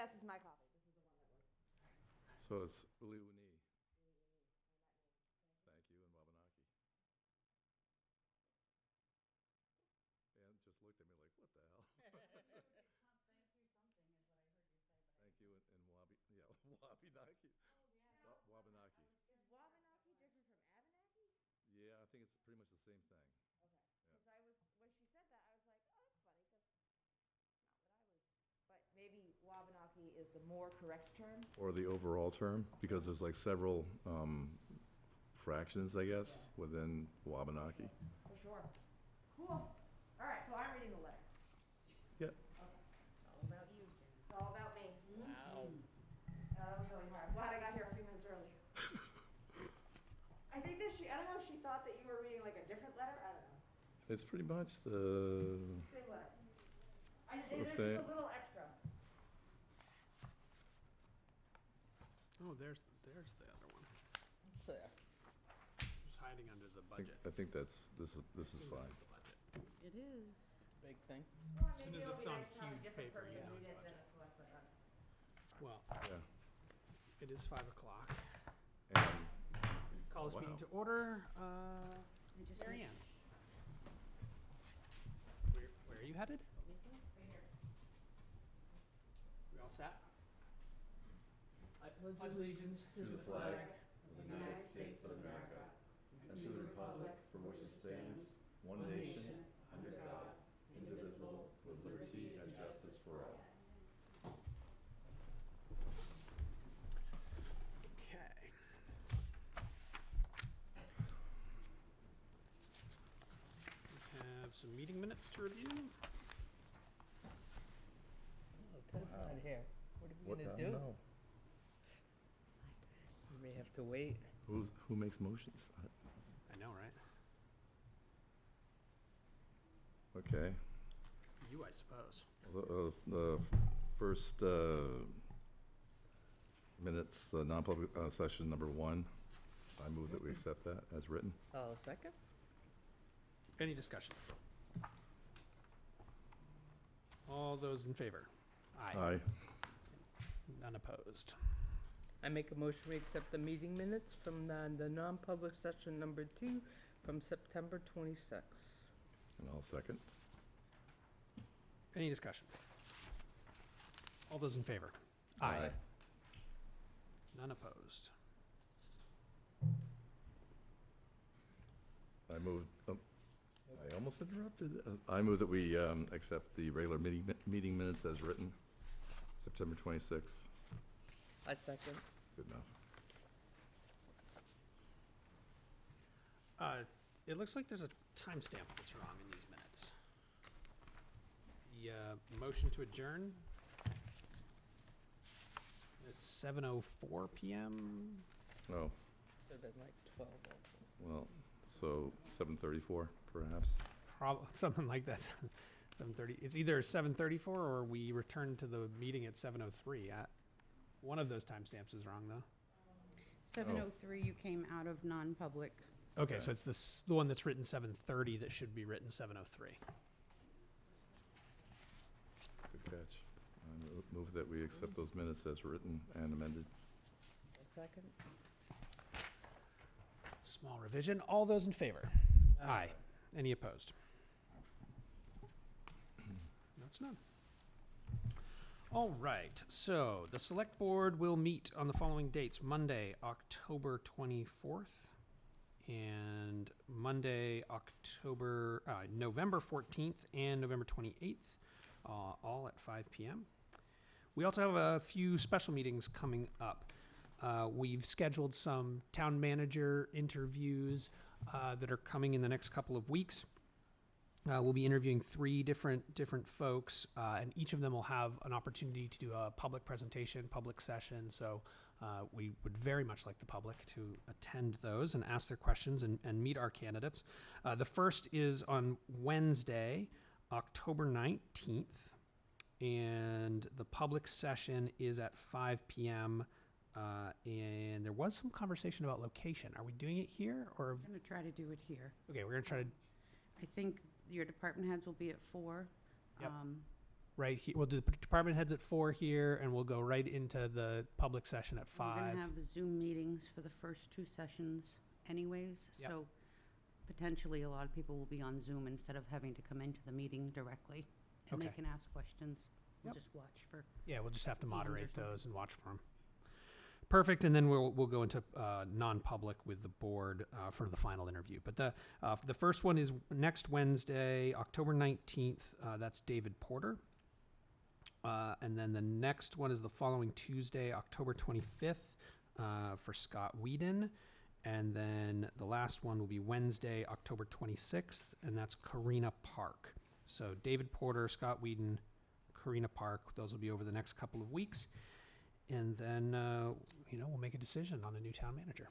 Yes, it's my copy. This is the one that was. So it's Uli Uni. Thank you, and Wabanaki. And just looked at me like, what the hell? Thank you, and Wabi, yeah, Wabanaki. Wabanaki. Is Wabanaki different from Abenaki? Yeah, I think it's pretty much the same thing. Okay. Because I was, when she said that, I was like, oh, that's funny, because not what I was. But maybe Wabanaki is the more correct term? Or the overall term, because there's like several fractions, I guess, within Wabanaki. For sure. Cool. All right, so I'm reading the letter. Yeah. Okay. It's all about you, Jen. It's all about me. Wow. That was really hard. I'm glad I got here a few minutes early. I think that I don't know if she thought that you were reading like a different letter. I don't know. It's pretty much the, Same letter. So There's just say- a little extra. Oh, there's the other one. It's there. Just hiding under the budget. I think this is Assume fine. This is the budget. It is. Big thing. Well, As soon maybe as it'll it's be on nice to have a huge different paper, you person know read it's it than budget. a select board. Well, Yeah. it is 5 o'clock. And Call this Wow. meeting to order. Mary Ann. Where are you headed? We all set? I pledge allegiance to the flag of the United States of America and to the republic for which it stands, one nation, under God, indivisible, with liberty and justice for all. Okay. We have some meeting minutes to review. Oh, Ted's Wow. not here. What are we What, gonna I do? don't know. We may have to wait. Who makes motions? I know, right? Okay. You, I suppose. The first minutes, non-public session number 1, I move that we accept that as written. Oh, second? Any discussion? All those in favor? Aye. None opposed. I make a motion we accept the meeting minutes from the non-public session number 2 from September 26th. And I'll second. Any discussion? All those in favor? Aye. None opposed. I move, I almost interrupted. I move that we accept the regular meeting minutes as written, September 26th. I second. Good enough. It looks like there's a timestamp that's wrong in these minutes. The motion to adjourn. It's 7:04 p.m. Oh, Should've been like 12 also. well, so 7:34 perhaps. Something like that. 7:30. It's either 7:34 or we return to the meeting at 7:03. One of those timestamps is wrong, though. 7:03, you came out of non-public. Okay, Okay. so it's the one that's written 7:30 that should be written 7:03. Good catch. I move that we accept those minutes as written and amended. I second. Small revision. All those in favor? Aye. Any opposed? That's none. All right, so the select board will meet on the following dates: Monday, October 24th, and Monday, November 14th and November 28th, all at 5 p.m. We also have a few special meetings coming up. We've scheduled some town manager interviews that are coming in the next couple of weeks. We'll be interviewing 3 different folks, and each of them will have an opportunity to do a public presentation, public session. So we would very much like the public to attend those and ask their questions and meet our candidates. The first is on Wednesday, October 19th, and the public session is at 5 p.m. And there was some conversation about location. Are we doing it here or? I'm going to try to do it here. Okay, we're gonna try to. I think your department heads will be at 4. Yep. right here. We'll do the department heads at 4 here, and we'll go right into the public session at 5. We're going to have Zoom meetings for the first 2 sessions anyways, Yep. so potentially a lot of people will be on Zoom instead of having to come into the meeting directly. And Okay. they can ask questions. We'll Yep. just watch for. Yeah, we'll just have to Hands or moderate something. those and watch for them. Perfect, and then we'll go into non-public with the board for the final interview. But the first one is next Wednesday, October 19th. That's David Porter. And then the next one is the following Tuesday, October 25th, for Scott Whedon. And then the last one will be Wednesday, October 26th, and that's Karina Park. So David Porter, Scott Whedon, Karina Park. Those will be over the next couple of weeks. And then, we'll make a decision on a new town manager.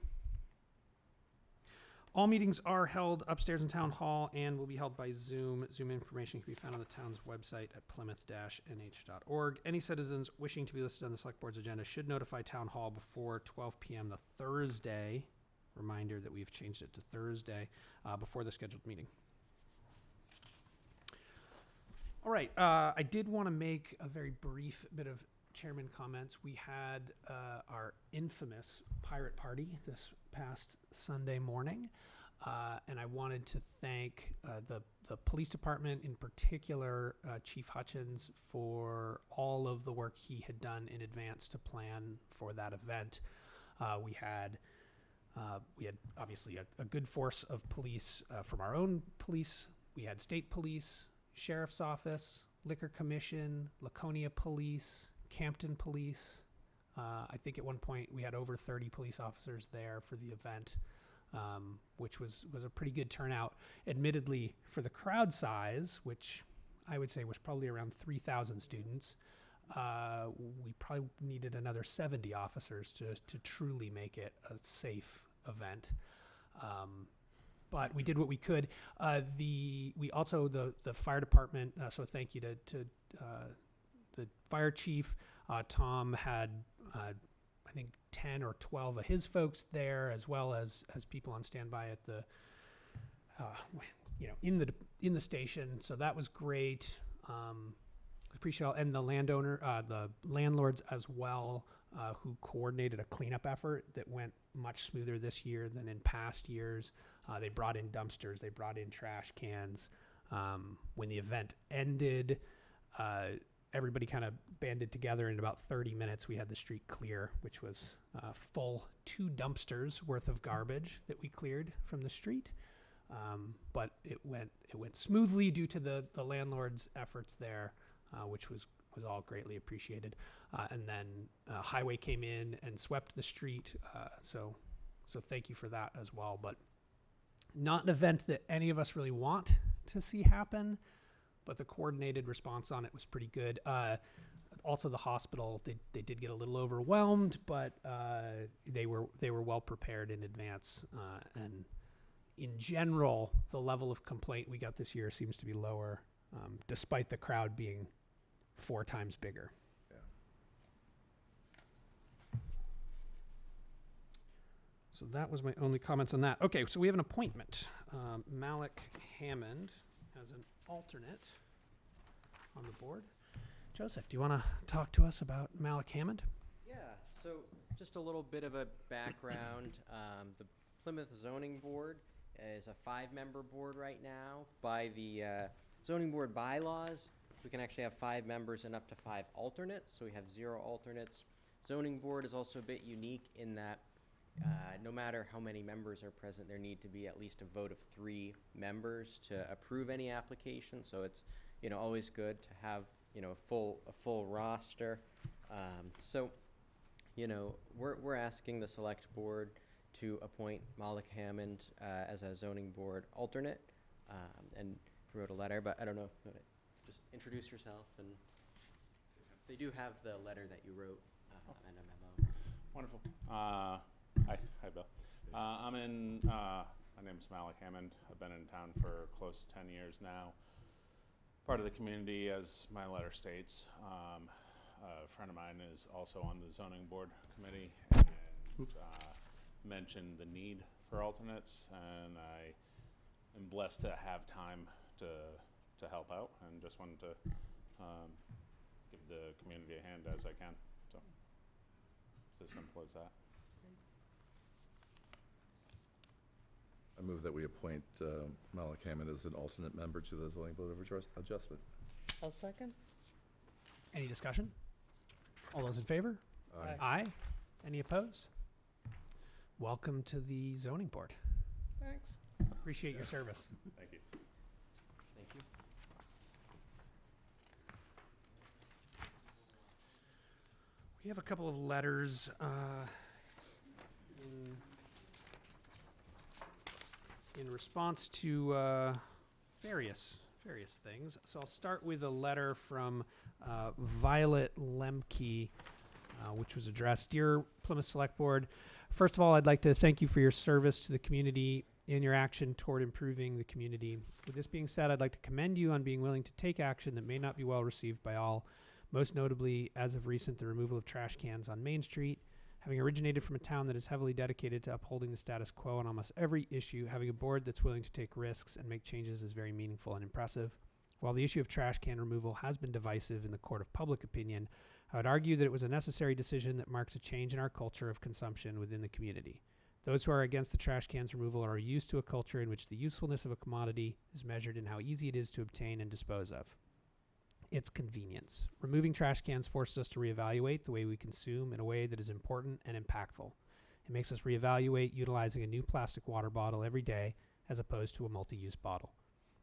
All meetings are held upstairs in Town Hall and will be held by Zoom. Zoom information can be found on the town's website at plymouth-nh.org. Any citizens wishing to be listed on the Select Board's agenda should notify Town Hall before 12 p.m. the Thursday. Reminder that we've changed it to Thursday before the scheduled meeting. All right, I did want to make a very brief bit of chairman comments. We had our infamous pirate party this past Sunday morning, and I wanted to thank the police department, in particular Chief Hutchins, for all of the work he had done in advance to plan for that event. We had obviously a good force of police from our own police. We had state police, sheriff's office, liquor commission, Laconia police, Campton police. I think at one point we had over 30 police officers there for the event, which was a pretty good turnout. Admittedly, for the crowd size, which I would say was probably around 3,000 students, we probably needed another 70 officers to truly make it a safe event. But we did what we could. We also the fire department. So thank you to the fire chief. Tom had I think 10 or 12 of his folks there, as well as people on standby at the in the station. So that was great. Appreciate all, and the landlords as well, who coordinated a cleanup effort that went much smoother this year than in past years. They brought in dumpsters, they brought in trash cans. When the event ended, everybody kind of banded together. In about 30 minutes, we had the street clear, which was full 2 dumpsters worth of garbage that we cleared from the street. But it went smoothly due to the landlord's efforts there, which was all greatly appreciated. And then highway came in and swept the street. So thank you for that as well. But not an event that any of us really want to see happen, but the coordinated response on it was pretty good. Also, the hospital, they did get a little overwhelmed, but they were well prepared in advance. And in general, the level of complaint we got this year seems to be lower, despite the crowd being 4 times bigger. Yeah. So that was my only comments on that. Okay, so we have an appointment. Malik Hammond as an alternate on the board. Joseph, do you want to talk to us about Malik Hammond? Yeah, so just a little bit of a background. The Plymouth Zoning Board is a 5-member board right now. By the zoning board bylaws, we can actually have 5 members and up to 5 alternates, so we have 0 alternates. Zoning board is also a bit unique in that no matter how many members are present, there need to be at least a vote of 3 members to approve any application. So it's always good to have a full roster. So we're asking the select board to appoint Malik Hammond as a zoning board alternate, and he wrote a letter, but I don't know if you want to just introduce yourself, and they do have the letter that you wrote and a memo. Wonderful. Hi, Bill. My name's Malik Hammond. I've been in town for close to 10 years now. Part of the community, as my letter states. A friend of mine is also on the zoning board committee and mentioned the need for alternates, and I am blessed to have time to help out, and just wanted to give the community a hand as I can. So it's as simple as that. I move that we appoint Malik Hammond as an alternate member to the Zoning Board of Adjustment. I'll second. Any discussion? All those in favor? Aye. Aye. Any opposed? Welcome to the zoning board. Thanks. Appreciate your service. Thank you. Thank you. We have a couple of letters in response to various things. So I'll start with a letter from Violet Lemke, which was addressed, Dear Plymouth Selectboard, first of all, I'd like to thank you for your service to the community and your action toward improving the community. With this being said, I'd like to commend you on being willing to take action that may not be well received by all, most notably, as of recent, the removal of trash cans on Main Street. Having originated from a town that is heavily dedicated to upholding the status quo on almost every issue, having a board that's willing to take risks and make changes is very meaningful and impressive. While the issue of trash can removal has been divisive in the court of public opinion, I would argue that it was a necessary decision that marks a change in our culture of consumption within the community. Those who are against the trash cans removal are used to a culture in which the usefulness of a commodity is measured in how easy it is to obtain and dispose of. It's convenience. Removing trash cans forces us to reevaluate the way we consume in a way that is important and impactful. It makes us reevaluate utilizing a new plastic water bottle every day as opposed to a multi-use bottle.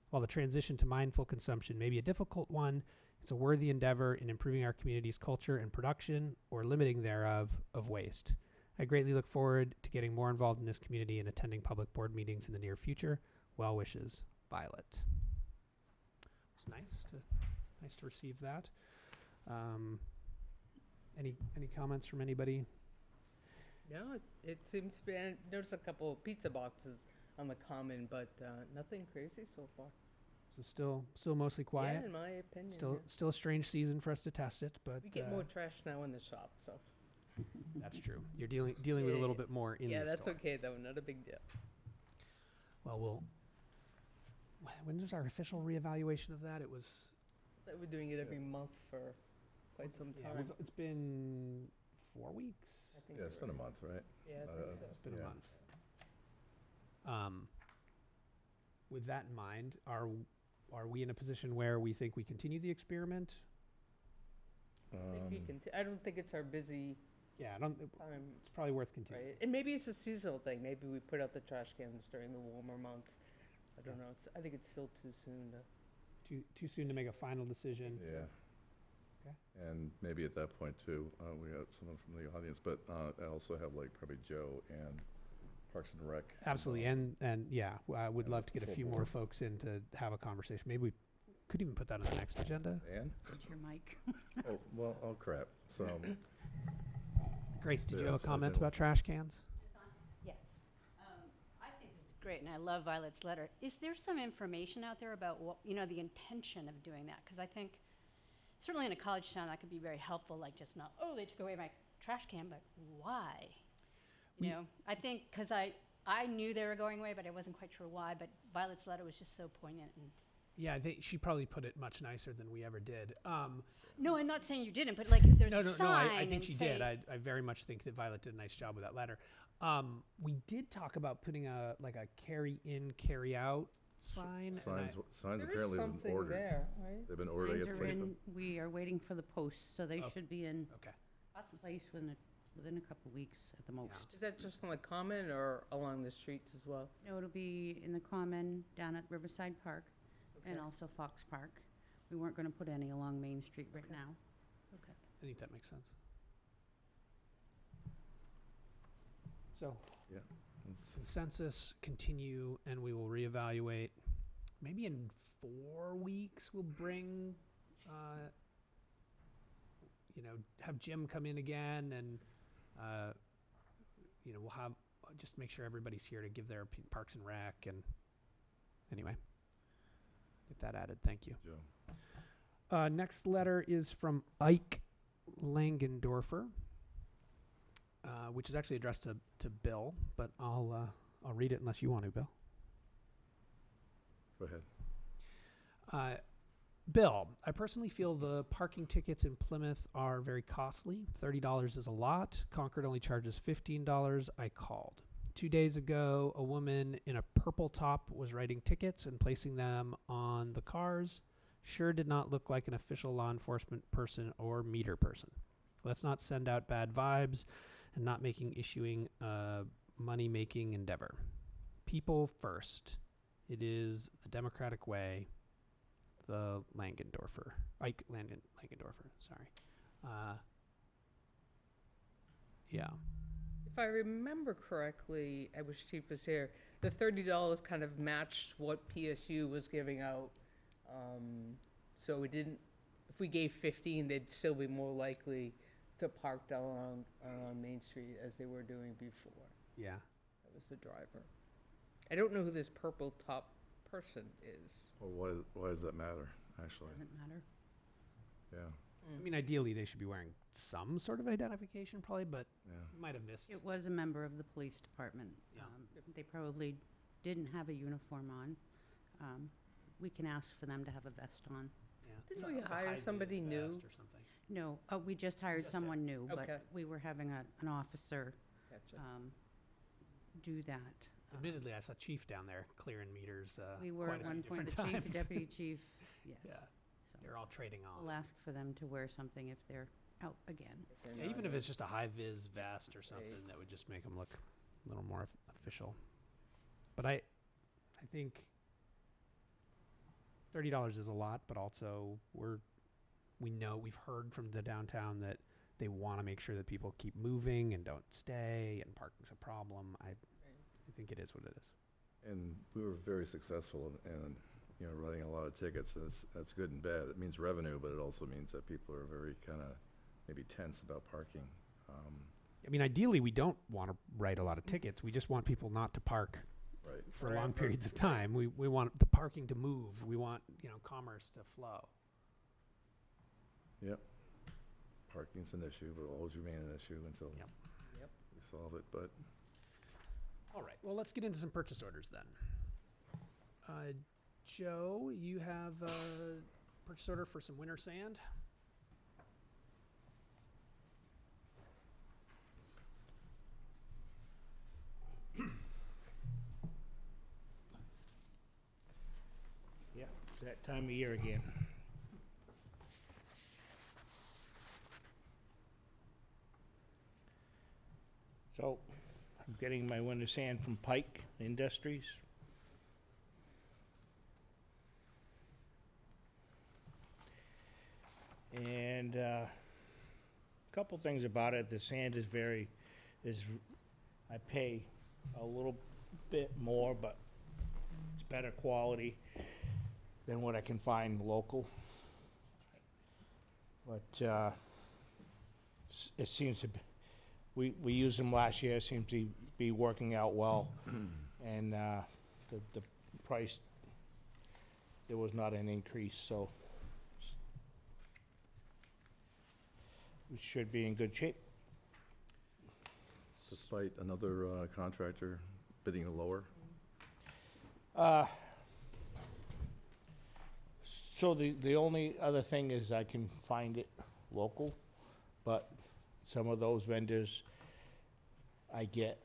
While the transition to mindful consumption may be a difficult one, it's a worthy endeavor in improving our community's culture and production, or limiting thereof, of waste. I greatly look forward to getting more involved in this community and attending public board meetings in the near future. Well wishes, Violet. It's nice to receive that. Any comments from anybody? No, it seems to be. I noticed a couple of pizza boxes on the common, but nothing crazy so far. So still mostly quiet. Yeah, in my opinion. Still a strange season for us to test it, but we get more trash now in the shop, so. That's true. You're dealing with a little bit more in the store. Yeah, that's okay though. Not a big deal. Well, when was our official reevaluation of that? It was. We're doing it every month for quite some time. It's been 4 weeks. I think Yeah, it's been a month, right? Yeah, I think so. It's been Yeah. a month. With that in mind, are we in a position where we think we continue the experiment? I don't think it's our busy Yeah, time, it's probably worth continuing. right? And maybe it's a seasonal thing. Maybe we put out the trash cans during the warmer months. I don't know. I think it's still too soon to. Too soon to make a final decision. Yeah. Okay. And maybe at that point too, we got someone from the audience, but I also have like probably Joe and Parks and Rec. Absolutely, and yeah, I would And love the to get a full few more board. folks in to have a conversation. Maybe we could even put that on the next agenda. And? Get your mic. Oh, well, oh crap. So, Grace, did you Yeah, have a so I comment didn't- about trash cans? Yes. I think this is great, and I love Violet's letter. Is there some information out there about what, the intention of doing that? Because I think, certainly in a college town, that could be very helpful, like just not, oh, they took away my trash can, but why? I think, because I knew they were going away, but I wasn't quite sure why, but Violet's letter was just so poignant. And Yeah, she probably put it much nicer than we ever did. no, I'm not saying you didn't, but like if there's No, a no, sign I think and she say, did. I very much think that Violet did a nice job with that letter. We did talk about putting a carry in, carry out sign. and signs There is apparently have been something ordered. there, right? They've been ordered, I Signs guess, are placed. in, we are waiting for the posts, so they Oh. should be in Okay. Awesome. place within a couple weeks at the most. Is that just on the common or along the streets as well? No, it'll be in the common down at Riverside Park and Okay. also Fox Park. We weren't going to put any along Main Street right Okay. now. Okay. I think that makes sense. So, It's- consensus, continue, and we will reevaluate. Maybe in 4 weeks, we'll bring, have Jim come in again, and, we'll have, just make sure everybody's here to give their Parks and Rec, and anyway, get that added. Thank you. Joe. Next letter is from Ike Langendorfer, which is actually addressed to Bill, but I'll read it unless you want to, Bill. Go ahead. Bill, I personally feel the parking tickets in Plymouth are very costly. $30 is a lot. Concord only charges $15. I called. 2 days ago, a woman in a purple top was writing tickets and placing them on the cars. Sure did not look like an official law enforcement person or meter person. Let's not send out bad vibes and not making issuing a money-making endeavor. People first. It is the democratic way. The Ike Langendorfer, sorry. Yeah. If I remember correctly, I wish Chief was here, the $30 kind of matched what PSU was giving out. So it didn't, if we gave 15, they'd still be more likely to park down on Main Street as they were doing before. Yeah. That was the driver. I don't know who this purple top person is. Well, why does that matter, actually? Doesn't matter. Yeah, I mean, ideally, they should be wearing some sort of identification, probably, but yeah. you might have missed. It was a member of the police department. Yeah. They probably didn't have a uniform on. We can ask for them to have a vest on. Yeah. Didn't It's we like a hire high-vis somebody new? vest or something. No, we just hired Just someone new, Okay. but we were having an officer Gotcha. do that. Admittedly, I saw Chief down there clearing meters. We were quite at a few one point, the different chief, times. the deputy chief, yes. Yeah, So they're all trading off. we'll ask for them to wear something if they're out again. If they're Yeah, not even if here. it's just a high-vis vest or something, Right. that would just make them look a little more official. But I think $30 is a lot, but also we've heard from the downtown that they want to make sure that people keep moving and don't stay, and parking's a problem. I think it is what it is. And we were very successful in writing a lot of tickets. That's good and bad. It means revenue, but it also means that people are very kind of maybe tense about parking. I mean, ideally, we don't want to write a lot of tickets. We just want people not to park Right. for long periods of time. We want the parking to move. We want, commerce to flow. Yep. Parking's an issue, but will always remain an issue until Yep. Yep. we solve it. But All right. Well, let's get into some purchase orders then. Joe, you have a purchase order for some winter sand. Yeah, it's that time of year again. So, I'm getting my winter sand from Pike Industries. And a couple things about it. The sand is I pay a little bit more, but it's better quality than what I can find local. But it seems to be, we used them last year, it seems to be working out well. And the price, there was not an increase, so we should be in good shape. despite another contractor bidding lower, So the only other thing is I can find it local, but some of those vendors, I get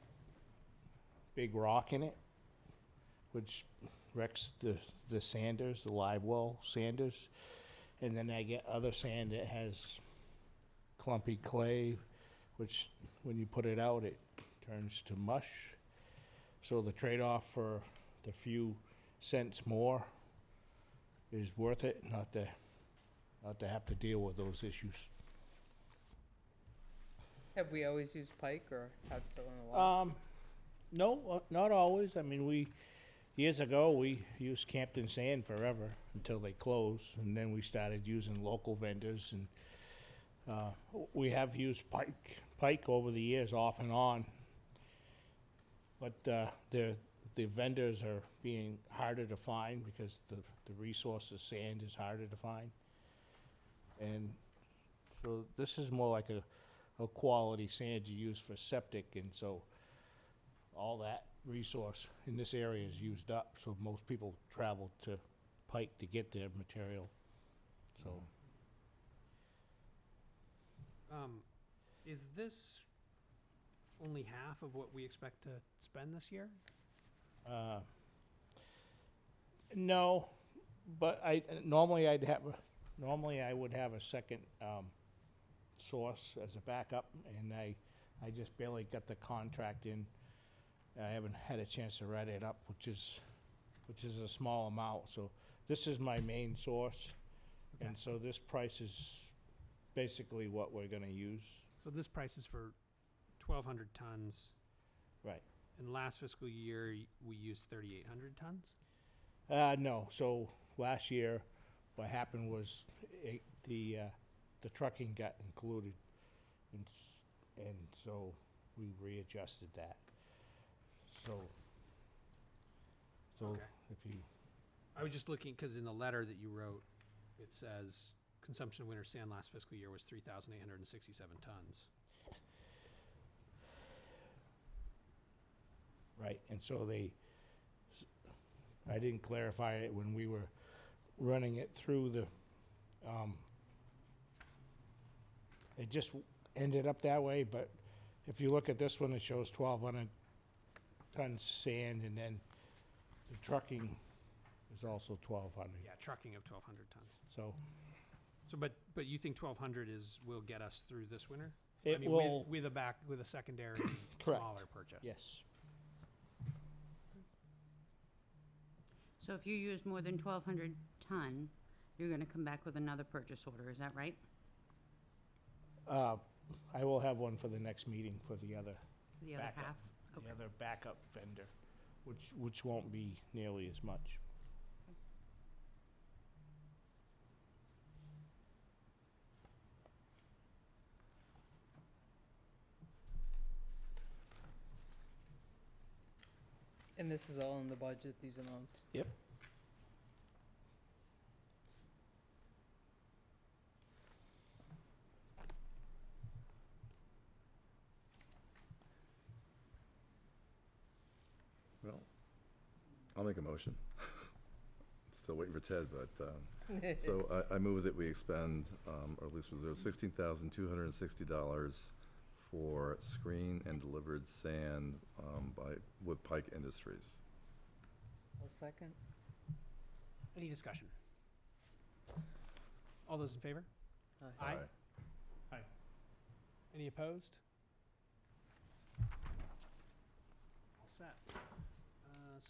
big rock in it, which wrecks the sanders, the live well sanders. And then I get other sand that has clumpy clay, which when you put it out, it turns to mush. So the trade-off for the few cents more is worth it, not to have to deal with those issues. Have we always used Pike or had so in a while? No, not always. I mean, years ago, we used Campton Sand forever until they closed, and then we started using local vendors, and we have used Pike over the years, off and on. But the vendors are being harder to find because the resource of sand is harder to find. And so this is more like a quality sand you use for septic, and so all that resource in this area is used up, so most people travel to Pike to get their material. So, Is this only half of what we expect to spend this year? no, but normally I would have a second, source as a backup, and I just barely got the contract in. I haven't had a chance to write it up, which is a small amount, so this is my main source. Okay. And so this price is basically what we're gonna use. So this price is for 1,200 tons. Right. And last fiscal year, we used 3,800 tons? No, so last year, what happened was the trucking got included, and so we readjusted that. So Okay. if you, I was just looking, because in the letter that you wrote, it says consumption of winter sand last fiscal year was 3,867 tons. right, and so I didn't clarify it when we were running it through the, it just ended up that way, but if you look at this one, it shows 1,200 tons sand, and then the trucking is also 1,200. Yeah, trucking of 1,200 tons. So So, but you think 1,200 will get us through this winter? it will, with a secondary Correct. smaller purchase? yes. So if you use more than 1,200 ton, you're gonna come back with another purchase order, is that right? I will have one for the next meeting for the other The other backup. half? The Okay. other backup vendor, which won't be nearly as much. And this is all in the budget, these amounts? Yep. Well, I'll make a motion. Still waiting for Ted, but, so I move that we expend, or at least reserve $16,260 for screen and delivered sand, with Pike Industries. A second? Any discussion? All those in favor? Aye. Aye. Any opposed? All set.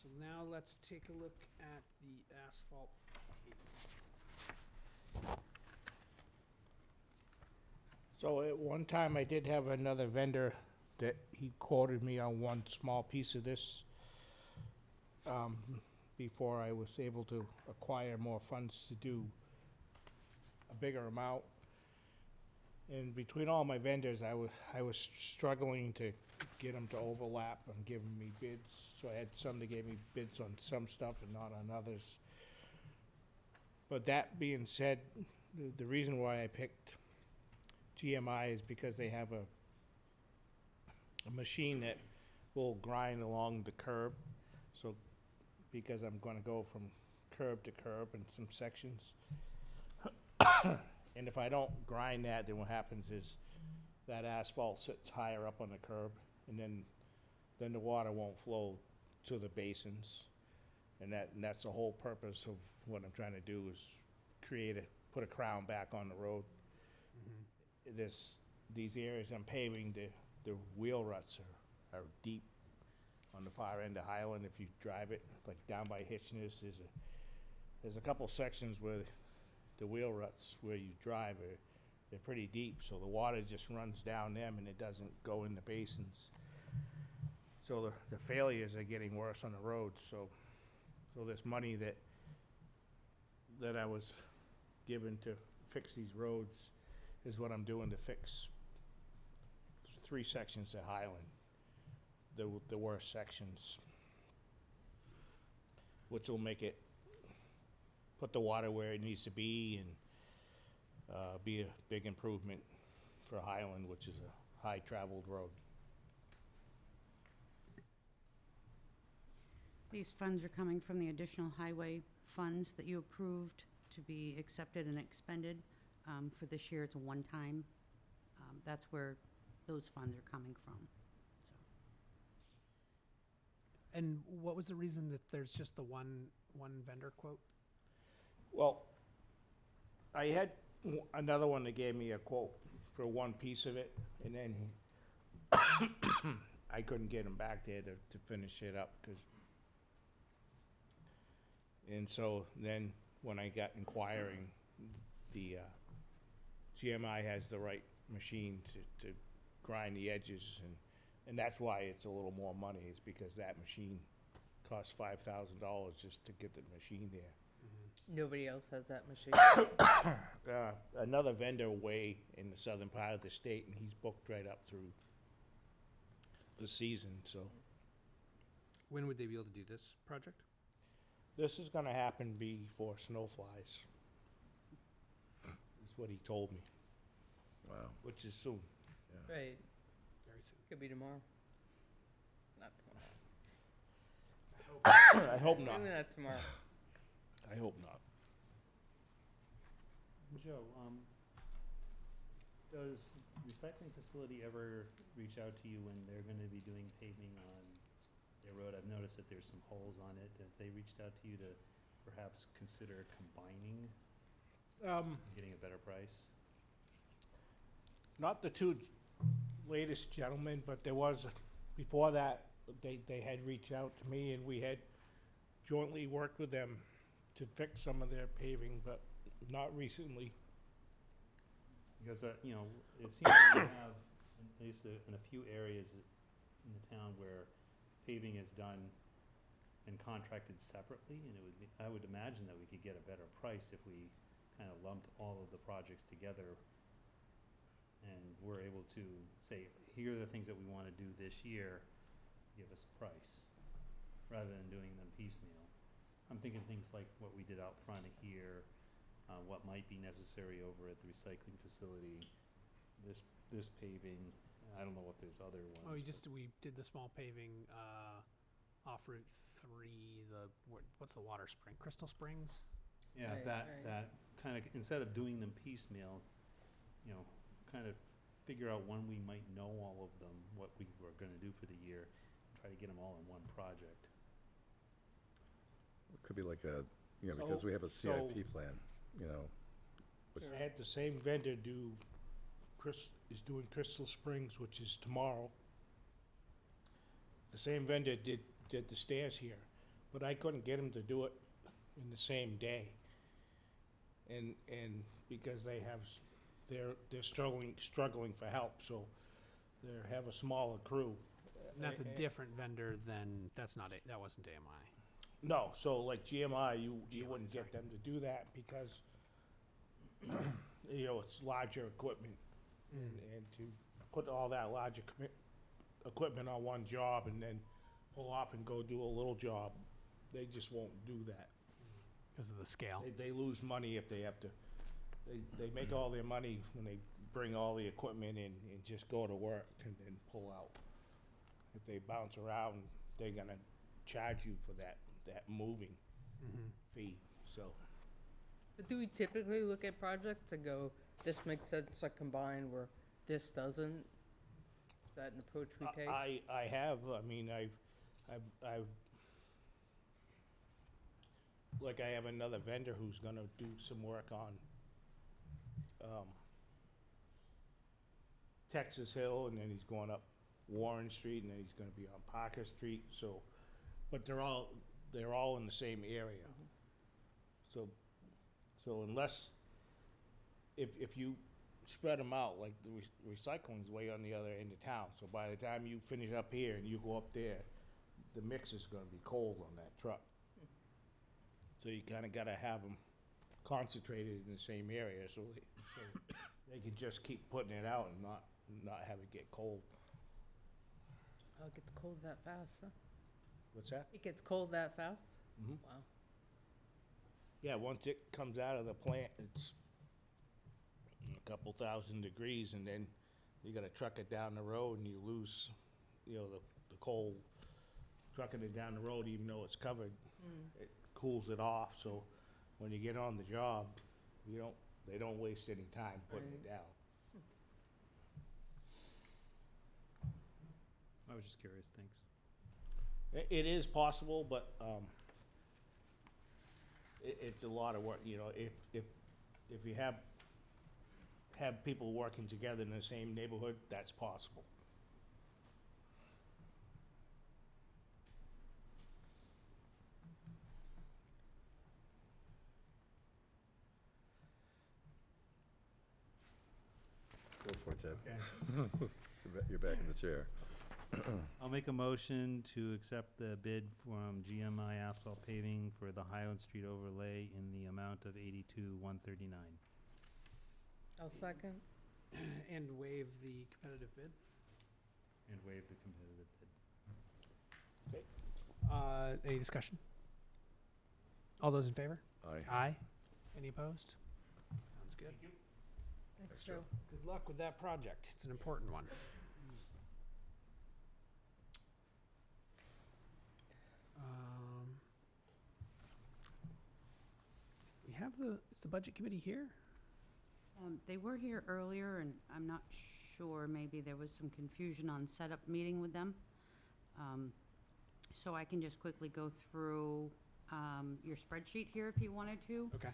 So now let's take a look at the asphalt paving. So at one time, I did have another vendor that he quoted me on one small piece of this, before I was able to acquire more funds to do a bigger amount. And between all my vendors, I was struggling to get them to overlap and giving me bids. So I had some that gave me bids on some stuff and not on others. But that being said, the reason why I picked GMI is because they have a machine that will grind along the curb. So because I'm gonna go from curb to curb in some sections. And if I don't grind that, then what happens is that asphalt sits higher up on the curb, and then the water won't flow to the basins. And that's the whole purpose of what I'm trying to do, is put a crown back on the road. These areas I'm paving, the wheel ruts are deep on the far end of Highland. If you drive it, like down by Hitchners, there's a couple sections where the wheel ruts where you drive they're pretty deep, so the water just runs down them and it doesn't go in the basins. So the failures are getting worse on the road. So this money that I was given to fix these roads is what I'm doing to fix 3 sections of Highland, the worst sections, which will make it, put the water where it needs to be, and be a big improvement for Highland, which is a high-traveled road. These funds are coming from the additional highway funds that you approved to be accepted and expended. For this year, it's a one-time. That's where those funds are coming from. So, And what was the reason that there's just the one vendor quote? Well, I had another one that gave me a quote for one piece of it, and then I couldn't get him back there to finish it up, and so then when I got inquiring, the GMI has the right machine to grind the edges, and that's why it's a little more money, is because that machine costs $5,000 just to get the machine there. Nobody else has that machine. Another vendor way in the southern part of the state, and he's booked right up through the season, so. When would they be able to do this project? This is gonna happen before snow flies. Is what he told me, Wow. which is soon. Right, Very soon. could be tomorrow. Not tomorrow. I hope not. Maybe not tomorrow. I hope not. Joe, does recycling facility ever reach out to you when they're gonna be doing paving on their road? I've noticed that there's some holes on it. Have they reached out to you to perhaps consider combining, getting a better price? Not the two latest gentlemen, but there was, before that, they had reached out to me, and we had jointly worked with them to fix some of their paving, but not recently. Because, you know, it seems that we have, at least in a few areas in the town where paving is done and contracted separately, and it would be, I would imagine that we could get a better price if we kind of lumped all of the projects together and we're able to say, here are the things that we want to do this year, give us a price, rather than doing them piecemeal. I'm thinking things like what we did out front here, what might be necessary over at the recycling facility, this paving. I don't know if there's other ones. Oh, but- we did the small paving off Route 3. What's the water spring? Crystal Springs. Yeah, Right, that right. kind of, instead of doing them piecemeal, you know, kind of figure out when we might know all of them, what we were going to do for the year, try to get them all in one project. It could be like a, you know, So- because we have a so- CIP plan, you know. which- I had the same vendor is doing Crystal Springs, which is tomorrow. The same vendor did the stairs here, but I couldn't get him to do it in the same day. And because they're struggling for help, so they have a smaller crew. And that's a And- different vendor than that wasn't AMI. No, so like GMI, you GMI, wouldn't sorry. get them to do that because, you know, it's larger equipment. And to put all that larger equipment on one job and then pull off and go do a little job, they just won't do that. Because of the scale. They lose money if they have to, they make all their money when they bring all the equipment in and just go to work and then pull out. If they bounce around, they're gonna charge you for that moving fee, so. But do we typically look at projects and go, this makes sense to combine where this doesn't? Is that an approach we take? I have, I mean, I've, like I have another vendor who's gonna do some work on, Texas Hill, and then he's going up Warren Street, and then he's gonna be on Parker Street, so, but they're all in the same area. So unless, if you spread them out, like the recycling's way on the other end of town, so by the time you finish up here and you go up there, the mix is gonna be cold on that truck. So you kinda gotta have them concentrated in the same area, so they can just keep putting it out and not have it get cold. Oh, it gets cold that fast, huh? What's that? It gets cold that fast? Mhm. Wow. Yeah, once it comes out of the plant, it's a couple thousand degrees, and then you gotta truck it down the road, and you lose, you know, the cold. Trucking it down the road, even though it's covered, it cools it off, so when you get on the job, they don't waste any time putting it down. I was just curious, thanks. It is possible, but, it's a lot of work, you know, if you have people working together in the same neighborhood, that's possible. Go for it, Ted. Okay. You're back in the chair. I'll make a motion to accept the bid from GMI Asphalt Paving for the Highland Street overlay in the amount of $82,139. I'll second. And waive the competitive bid. And waive the competitive bid. Any discussion? All those in favor? Aye. Aye. Any opposed? Sounds good. Thanks, Joe. Good luck with that project. It's an important one. We have is the budget committee here? They were here earlier, and I'm not sure, maybe there was some confusion on setup meeting with them. So I can just quickly go through your spreadsheet here if you wanted to. Okay.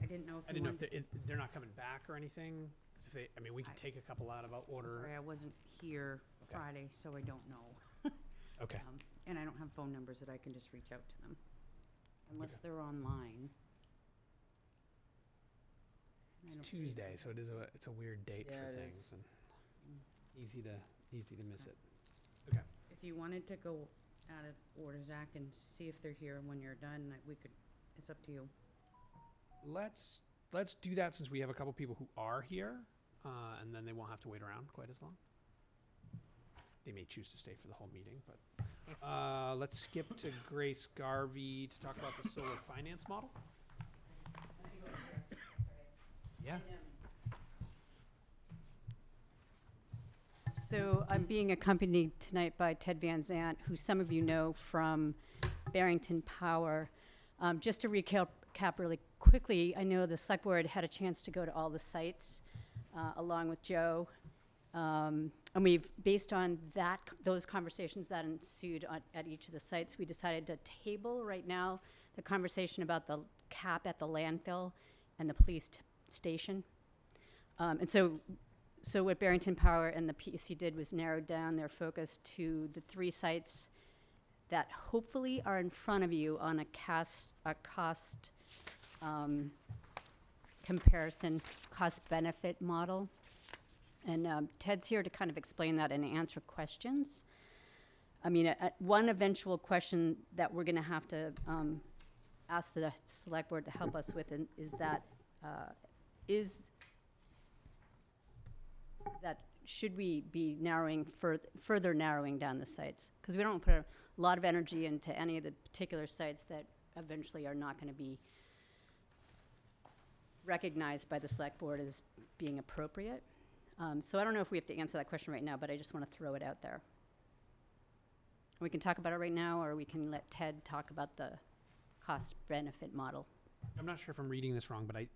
I didn't know if I you didn't know if wanted. they're not coming back or anything. 'Cause if they, I mean, we could take a couple out about order. Sorry, I wasn't here Okay. Friday, so I don't know. Okay. And I don't have phone numbers that I can just reach out to them, unless Okay. they're online. I It's don't see Tuesday, them. so it's a weird date Yeah, for it is. things and easy to miss Okay. it. Okay. If you wanted to go out of order, Zach, and see if they're here, and when you're done, we could, it's up to you. Let's do that since we have a couple people who are here, and then they won't have to wait around quite as long. They may choose to stay for the whole meeting, but let's skip to Grace Garvey to talk about the solar finance model. Yeah. So I'm being accompanied tonight by Ted Van Zant, who some of you know from Barrington Power. Just to recap really quickly, I know the select board had a chance to go to all the sites along with Joe. And we've, based on those conversations that ensued at each of the sites, we decided to table right now the conversation about the cap at the landfill and the police station. And so what Barrington Power and the PEC did was narrow down their focus to the 3 sites that hopefully are in front of you on a cost comparison, cost-benefit model. And Ted's here to kind of explain that and answer questions. I mean, one eventual question that we're going to have to ask the select board to help us with is that should we be further narrowing down the sites? Because we don't put a lot of energy into any of the particular sites that eventually are not going to be recognized by the select board as being appropriate. So I don't know if we have to answer that question right now, but I just want to throw it out there. We can talk about it right now, or we can let Ted talk about the cost-benefit model. I'm not sure if I'm reading this wrong, but I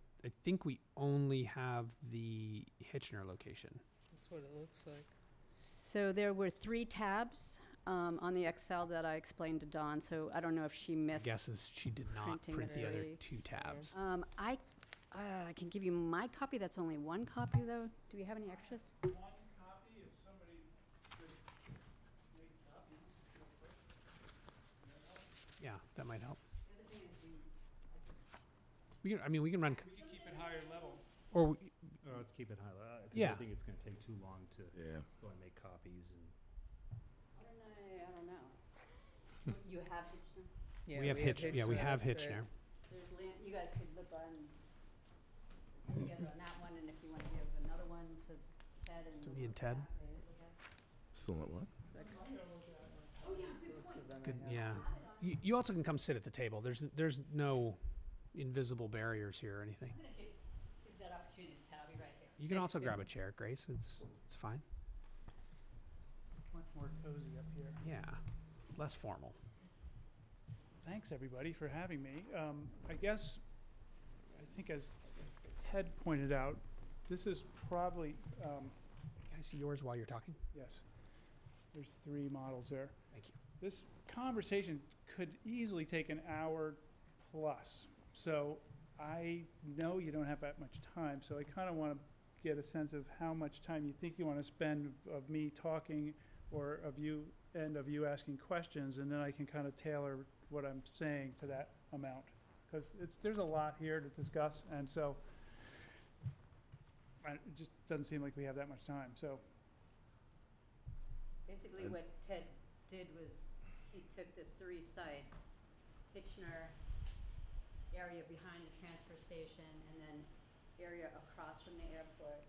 think we only have the Hitchner location. That's what it looks like. So there were 3 tabs on the Excel that I explained to Dawn, so I don't know if she My missed. guess is she did not printing print the other three. 2 tabs. I can give you my copy. That's only 1 copy, though. Do we have any extras? Yeah, that might help. We can run. We can keep it higher level. Or we, Oh, let's keep it high. 'Cause Yeah. I think it's gonna take too long to Yeah. go and make copies and. I don't know. You have Hitchner? Yeah, we have Hitchner. Yeah, we have that's it. Hitchner. There's you guys could look on together on that one, and if you want to give another one to Ted and. To me and Ted? Still not what? Good. Yeah. You also can come sit at the table. There's no invisible barriers here or anything. I'm going to give that opportunity to Ted. I'll be right here. You can also grab a chair, Grace. It's fine. Much more cozy up here. Yeah. Less formal. Thanks, everybody, for having me. I guess think as Ted pointed out, this is probably, Can I see yours while you're talking? yes, there's 3 models there. Thank you. This conversation could easily take an hour plus. So I know you don't have that much time, so I kind of want to get a sense of how much time you think you want to spend of me talking or of you asking questions, and then I can kind of tailor what I'm saying to that amount. Because there's a lot here to discuss, and so it just doesn't seem like we have that much time, so. Basically, what Ted did was he took the 3 sites, Hitchner, area behind the transfer station, and then area across from the airport,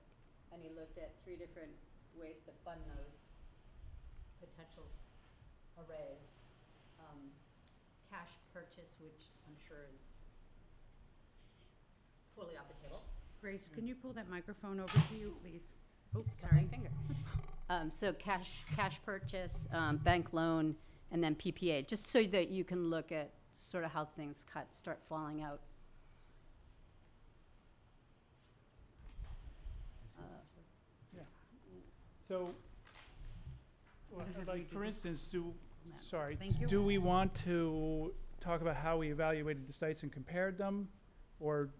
and he looked at 3 different ways to fund those potential arrays. Cash purchase, which I'm sure is poorly off the table. Grace, can you pull that microphone over to you, please? Oh, Just cut my sorry. finger. So cash purchase, bank loan, and then PPA, just so that you can look at sort of how things start falling out. So, I'm gonna have you like, do for this. instance, Sorry. Thank you. do we want to talk about how we evaluated the sites and compared them? Or,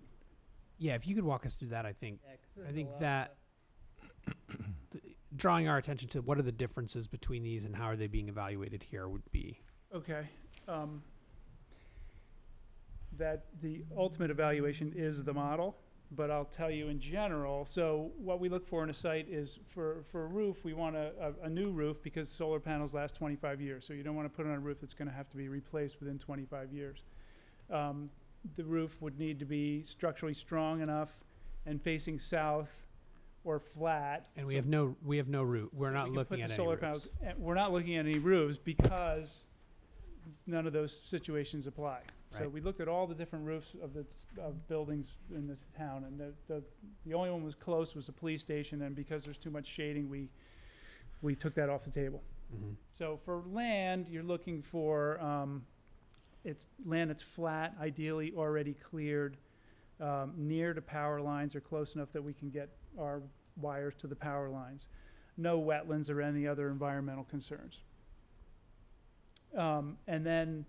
Yeah, if you could walk us through that, I think. Yeah, 'cause there's I a think lot of that drawing our attention to what are the differences between these and how are they being evaluated here would be. okay, that the ultimate evaluation is the model, but I'll tell you in general, so what we look for in a site is for a roof, we want a new roof because solar panels last 25 years. So you don't want to put on a roof that's going to have to be replaced within 25 years. The roof would need to be structurally strong enough and facing south or flat. And so- we have no route. We're so not we can looking put at the any solar roofs. panels. We're not looking at any roofs because none of those situations apply. So Right. we looked at all the different roofs of buildings in this town, and the only one was close was the police station, and because there's too much shading, we took that off the table. Mhm. So for land, you're looking for, it's land that's flat, ideally already cleared, near to power lines or close enough that we can get our wires to the power lines. No wetlands or any other environmental concerns. And then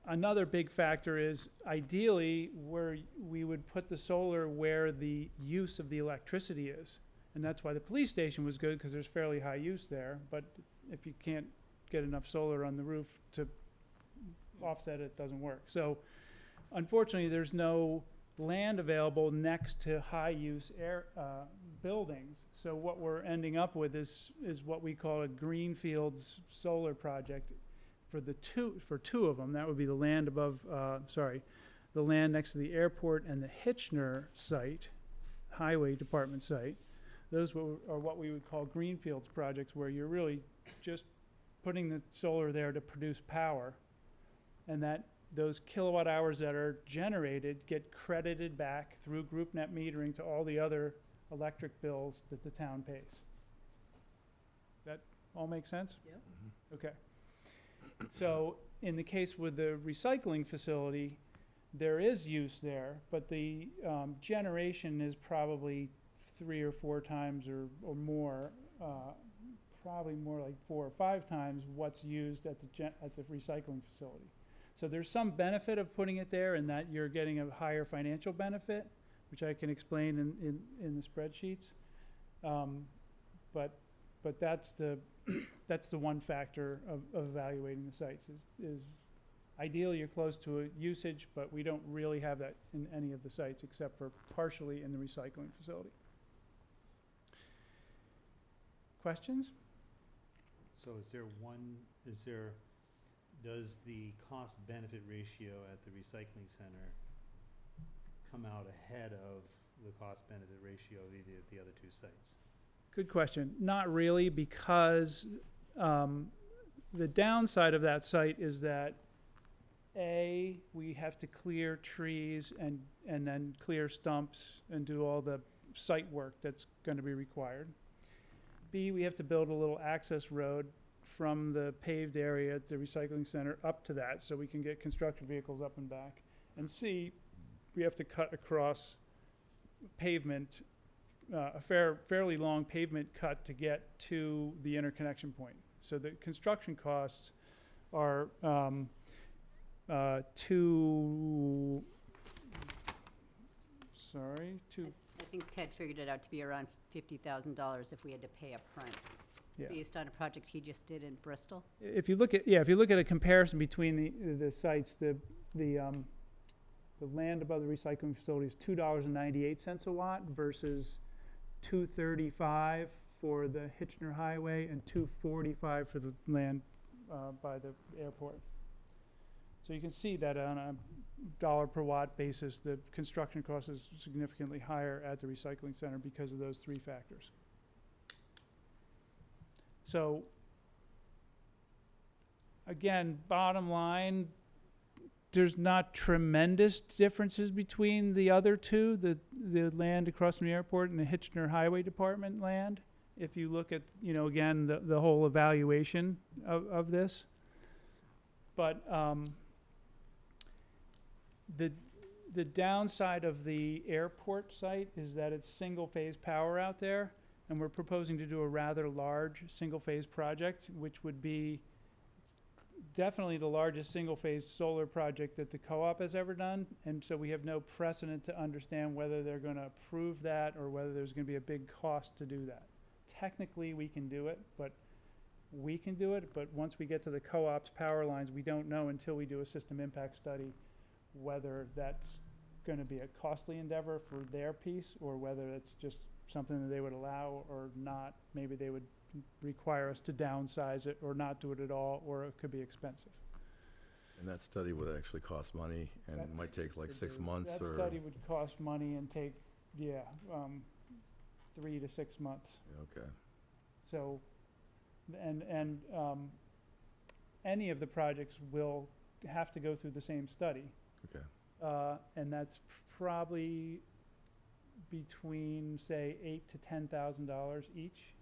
another big factor is ideally where we would put the solar where the use of the electricity is. And that's why the police station was good, because there's fairly high use there. But if you can't get enough solar on the roof to offset it, it doesn't work. So unfortunately, there's no land available next to high-use buildings. So what we're ending up with is what we call a greenfields solar project for two of them. That would be the land above, the land next to the airport and the Hitchner site, highway department site. Those are what we would call greenfields projects, where you're really just putting the solar there to produce power, and that those kilowatt hours that are generated get credited back through group net metering to all the other electric bills that the town pays. That all make sense? Yep. Okay. So in the case with the recycling facility, there is use there, but the generation is probably 3 or 4 times or more, probably more like 4 or 5 times what's used at the recycling facility. So there's some benefit of putting it there, in that you're getting a higher financial benefit, which I can explain in the spreadsheets. But that's the that's the one factor of evaluating the sites is ideally you're close to a usage, but we don't really have that in any of the sites except for partially in the recycling facility. Questions? So does the cost-benefit ratio at the recycling center come out ahead of the cost-benefit ratio of either of the other 2 sites? Good question. Not really, because the downside of that site is that we have to clear trees and then clear stumps and do all the site work that's going to be required. B, we have to build a little access road from the paved area at the recycling center up to that, so we can get construction vehicles up and back. And C, we have to cut across pavement, a fairly long pavement cut to get to the interconnection point. So the construction costs are two. I think Ted figured it out to be around $50,000 if we had to pay up front, Yeah. based on a project he just did in Bristol. If you look at a comparison between the sites, the land above the recycling facility is $2.98 a watt versus $2.35 for the Hitchner Highway and $2.45 for the land by the airport. So you can see that on a dollar per watt basis, the construction cost is significantly higher at the recycling center because of those three factors. So again, bottom line, there's not tremendous differences between the other two, the land across from the airport and the Hitchner Highway Department land. If you look at, again, the whole evaluation of this. But the downside of the airport site is that it's single-phase power out there, and we're proposing to do a rather large single-phase project, which would be definitely the largest single-phase solar project that the co-op has ever done, and so we have no precedent to understand whether they're going to approve that or whether there's going to be a big cost to do that. Technically, we can do it, but once we get to the co-op's power lines, we don't know until we do a system impact study whether that's going to be a costly endeavor for their piece or whether it's just something that they would allow or not. Maybe they would require us to downsize it or not do it at all, or it could be expensive. And that study would actually cost money and it might take like 6 months That or. study would cost money and take, 3 to 6 months. Okay. So, and any of the projects will have to go through the same study. Okay. And that's probably between, say, $8,000 to $10,000 each.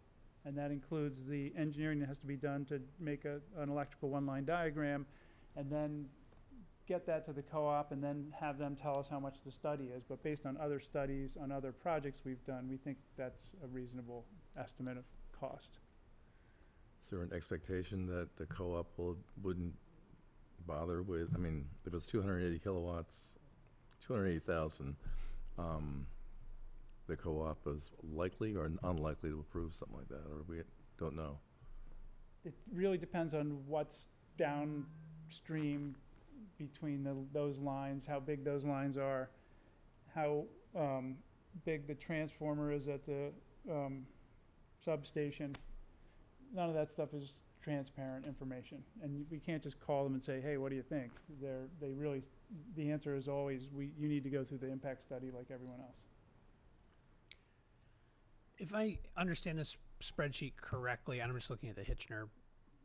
And that includes the engineering that has to be done to make an electrical one-line diagram, and then get that to the co-op, and then have them tell us how much the study is. But based on other studies, on other projects we've done, we think that's a reasonable estimate of cost. Is there an expectation that the co-op wouldn't bother with, if it's 280 kilowatts, 280,000, the co-op is likely or unlikely to approve something like that, or we don't know? It really depends on what's downstream between those lines, how big those lines are, how big the transformer is at the substation. None of that stuff is transparent information, and we can't just call them and say, hey, what do you think? The answer is always, you need to go through the impact study like everyone else. If I understand this spreadsheet correctly, and I'm just looking at the Hitchner,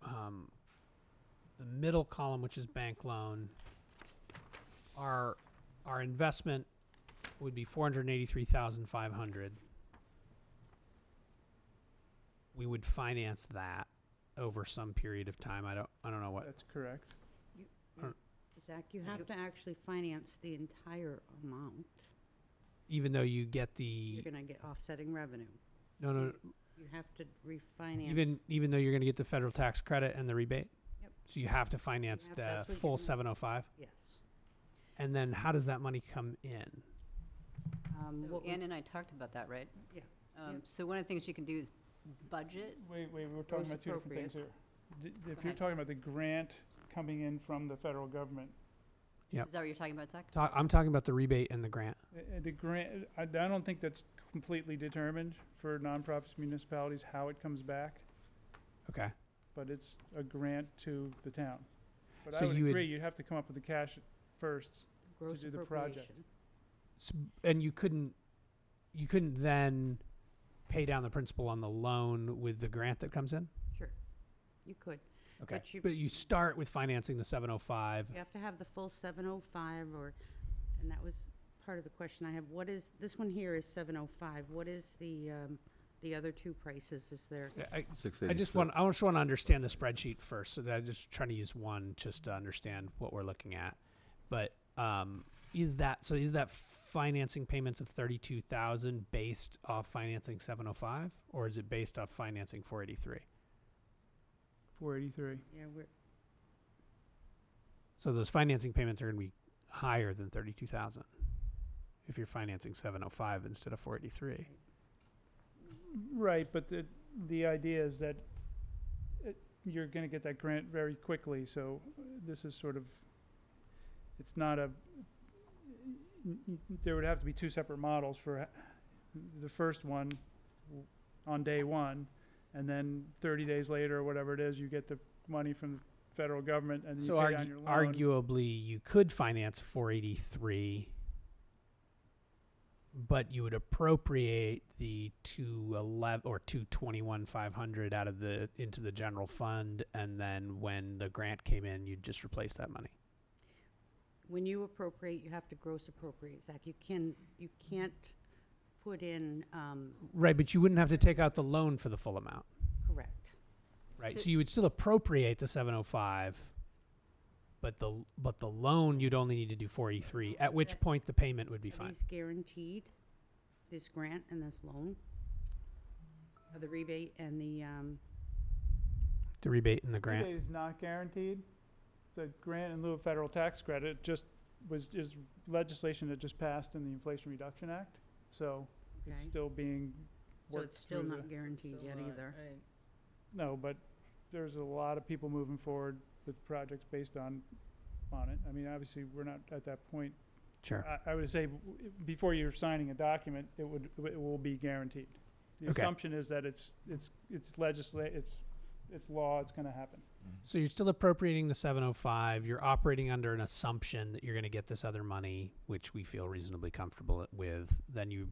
the middle column, which is bank loan, our investment would be $483,500. We would finance that over some period of time. I don't know what. That's correct. Zach, you have to actually finance the entire amount. Even though you get the. You're going to get offsetting revenue. No. You have to refinance. Even though you're going to get the federal tax credit and the rebate. Yep. So you have to finance the full 705. Yes. And then how does that money come in? So Ann and I talked about that, right? Yeah. So one of the things you can do is budget. Wait, we're talking about two different things here. If you're talking about the grant coming in from the federal government. Yep. Is that what you're talking about, Zach? I'm talking about the rebate and the grant. The grant, I don't think that's completely determined for nonprofits, municipalities, how it comes back, Okay. but it's a grant to the town. But So I would you would- agree, you'd have to come up with the cash first Gross to do the project. appropriation. And you couldn't then pay down the principal on the loan with the grant that comes in? Sure, you could. Okay. But But you start with financing the 705. You have to have the full 705, and that was part of the question I have. This one here is 705. What is the other two prices? Is there? I 686. just want to understand the spreadsheet first, so that I'm just trying to use one just to understand what we're looking at. But is that financing payments of 32,000 based off financing 705, or is it based off financing 483? 483. Yeah, So those financing payments are going to be higher than 32,000 if you're financing 705 instead of 483. Right, but the idea is that you're going to get that grant very quickly, so this is sort of, it's not a, there would have to be two separate models for the first one on day one, and then 30 days later or whatever it is, you get the money from the federal government and So you pay down your loan. arguably, you could finance 483, but you would appropriate the 211 or 221,500 out of into the general fund, and then when the grant came in, you'd just replace that money. when you appropriate, you have to gross appropriate, Zach. You can't put in, Right, but you wouldn't have to take out the loan for the full amount. correct. Right, So- so you would still appropriate the 705, but the loan you'd only need to do 483. At which point the payment would be Are fine. these guaranteed, this grant and this loan? Or the rebate and the, The rebate and the grant. Rebate is not guaranteed. The grant in lieu of federal tax credit is legislation that just passed in the Inflation Reduction Act, so it's Okay. still being so worked it's still through not guaranteed yet either. No, but there's a lot of people moving forward with projects based on it. I mean, obviously, we're not at that point. Sure. I would say before you're signing a document, it will be guaranteed. The Okay. assumption is that it's law, it's gonna happen. So you're still appropriating the 705. You're operating under an assumption that you're going to get this other money, which we feel reasonably comfortable with. Then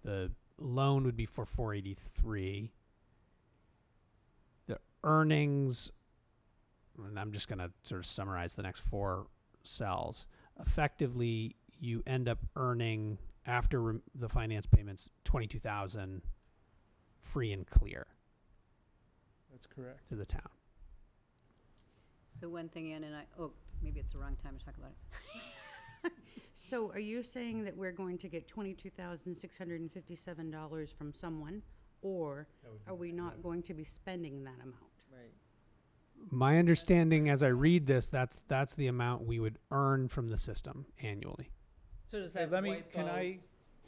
the loan would be for 483. The earnings, and I'm just going to sort of summarize the next four cells. Effectively, you end up earning, after the finance payments, 22,000 free and clear That's correct. to the town. So one thing, Ann and maybe it's the wrong time to talk about it. So are you saying that we're going to get $22,657 from someone, or are we not going to be spending that amount? Right. My understanding as I read this, that's the amount we would earn from the system annually. So does Hey, that let me, wipe can out I,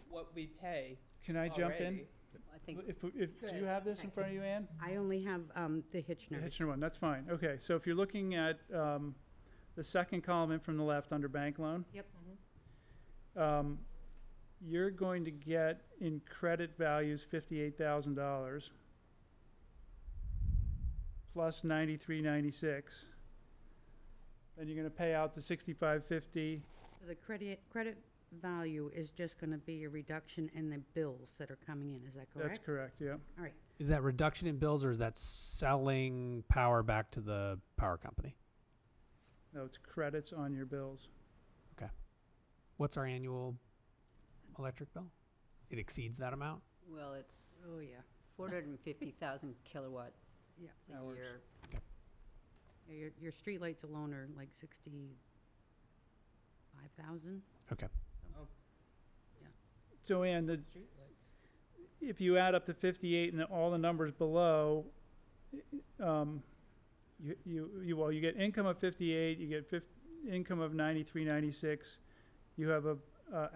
what we pay can I jump in? already? I think If, do you have this in front of you, Ann? I only have the The Hitchner's. Hitchner one, that's fine. Okay, so if you're looking at the second column in from the left under bank loan. Yep. You're going to get in credit values $58,000 plus $93.96. Then you're gonna pay out the $65.50. So the credit value is just gonna be a reduction in the bills that are coming in, is that correct? That's correct, yeah. All right, Is that reduction in bills, or is that selling power back to the power company? No, it's credits on your bills. What's our annual electric bill? It exceeds that amount? well, it's oh, yeah. 450,000 kilowatt Yeah. a Hours. year. Yeah, your streetlights alone are like 65,000. Okay. So, Ann, if you add up the 58 and all the numbers below, you get income of 58, you get income of 93.96. You have a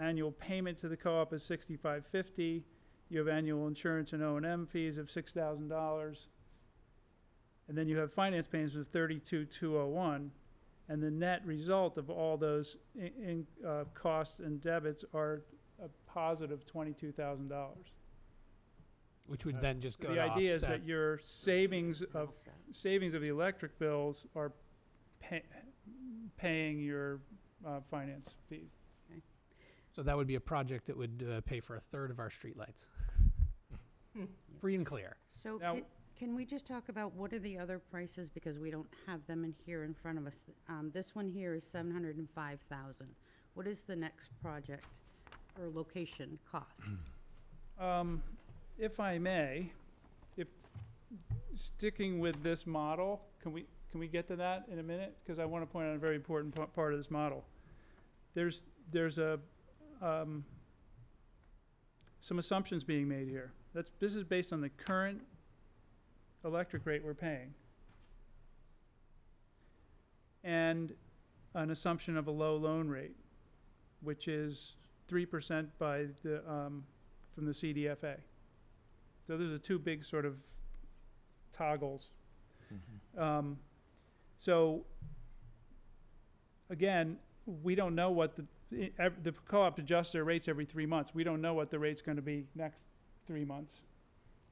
annual payment to the co-op of $65.50. You have annual insurance and O&M fees of $6,000. And then you have finance payments of $32,201. And the net result of all those costs and debits are a positive $22,000. Which would then just go The to idea is offset. that your savings of the electric bills are paying your finance fees. So that would be a project that would pay for a third of our streetlights. Free and clear. So Now- can we just talk about what are the other prices, because we don't have them in here in front of us. This one here is $705,000. What is the next project or location cost? If I may, sticking with this model, can we get to that in a minute? Because I want to point out a very important part of this model. there's some assumptions being made here. This is based on the current electric rate we're paying. And an assumption of a low loan rate, which is 3% by the, from the CDFA. So those are two big sort of toggles. So again, we don't know what the co-op adjusts their rates every 3 months. We don't know what the rate's going to be next 3 months.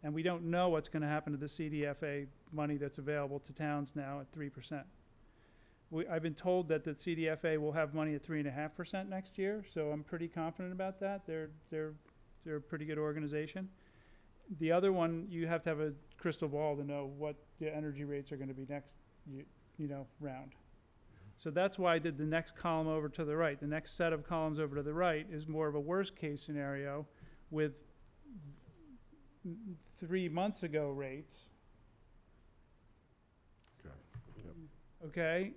And we don't know what's going to happen to the CDFA money that's available to towns now at 3%. I've been told that the CDFA will have money at 3.5% next year, so I'm pretty confident about that. They're a pretty good organization. The other one, you have to have a crystal ball to know what the energy rates are going to be next, round. So that's why I did the next column over to the right. The next set of columns over to the right is more of a worst case scenario with 3 months ago rates. Okay. Yep. Okay,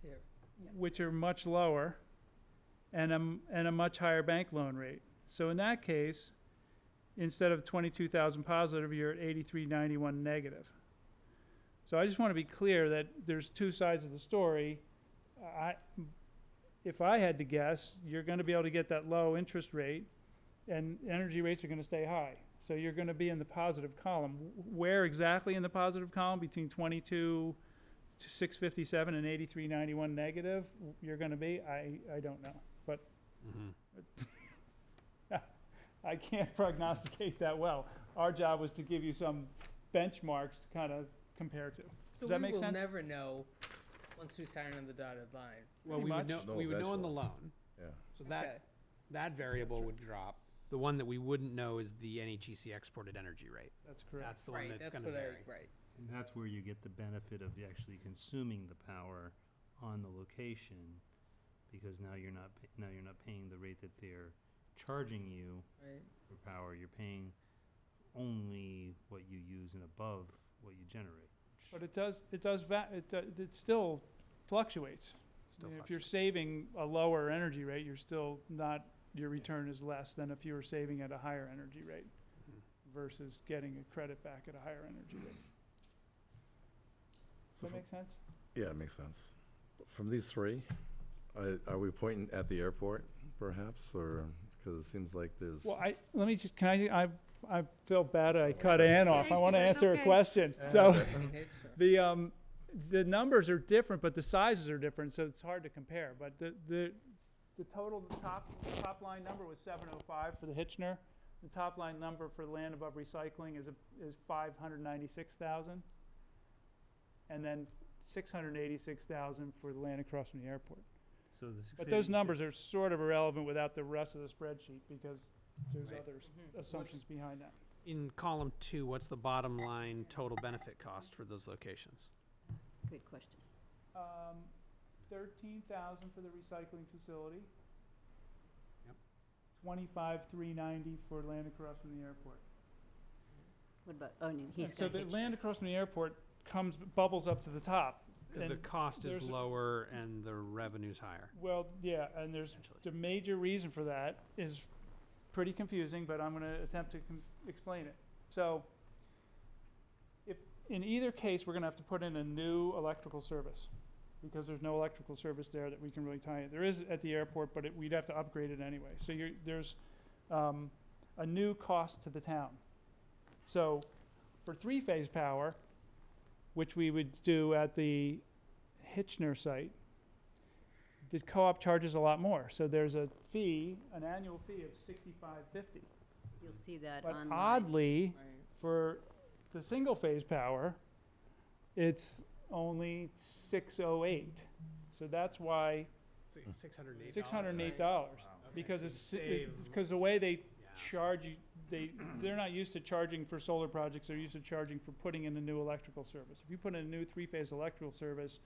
Here. which are much lower, and a much higher bank loan rate. So in that case, instead of 22,000 positive, you're at 8391 negative. So I just want to be clear that there's two sides of the story. If I had to guess, you're going to be able to get that low interest rate, and energy rates are going to stay high. So you're going to be in the positive column. Where exactly in the positive column between 22 to 657 and 8391 negative you're going to be, I don't know, but I can't prognosticate that well. Our job was to give you some benchmarks to kind of compare to. So Does that make we will sense? never know once we sign on the dotted line. Well, Pretty we would much. know, No, we would know on the eventually. loan, Yeah. so Okay. that variable would drop. The one that we wouldn't know is the NEGC exported energy rate. That's correct. That's the one Right, that's that's gonna what vary. right. And that's where you get the benefit of actually consuming the power on the location, because now you're not paying the rate that they're charging you Right. for power. You're paying only what you use and above what you generate. But it still fluctuates. Still I mean, if you're fluctuates. saving a lower energy rate, you're still not, your return is less than if you were saving at a higher energy rate versus getting a credit back at a higher energy rate. So Does that make sense? Yeah, it makes sense. From these three, are we pointing at the airport, perhaps, or because it seems like there's? Well, I feel bad I cut Ann off. I want to It's answer a okay. question. Yeah, So okay. the numbers are different, but the sizes are different, so it's hard to compare. But the total top line number was 705 for the Hitchner. The top line number for land above recycling is 596,000, and then 686,000 for the land across from the airport. So the But those 686 numbers are sort of irrelevant without the rest of the spreadsheet because there's Right. other assumptions behind that. In column 2, what's the bottom line total benefit cost for those locations? Good question. 13,000 for the recycling facility. Yep. 25,390 for land across from the airport. What about, oh, no, he's And so got the Hitch. land across from the airport bubbles up to the top. Because the And cost is there's a- lower and the revenue's higher. Well, yeah, and there's Essentially. the major reason for that is pretty confusing, but I'm going to attempt to explain it. So, if in either case, we're going to have to put in a new electrical service because there's no electrical service there that we can really tie in. There is at the airport, but we'd have to upgrade it anyway. So there's a new cost to the town. So, for three-phase power, which we would do at the Hitchner site, the co-op charges a lot more. So there's a fee, an annual fee of $65.50. You'll see that But online. oddly, Right. for the single-phase power, it's only $608. So that's why $608. $608 because because the way they charge you, they're not used to charging for solar projects. They're used to charging for putting in a new electrical service. If you put in a new three-phase electrical service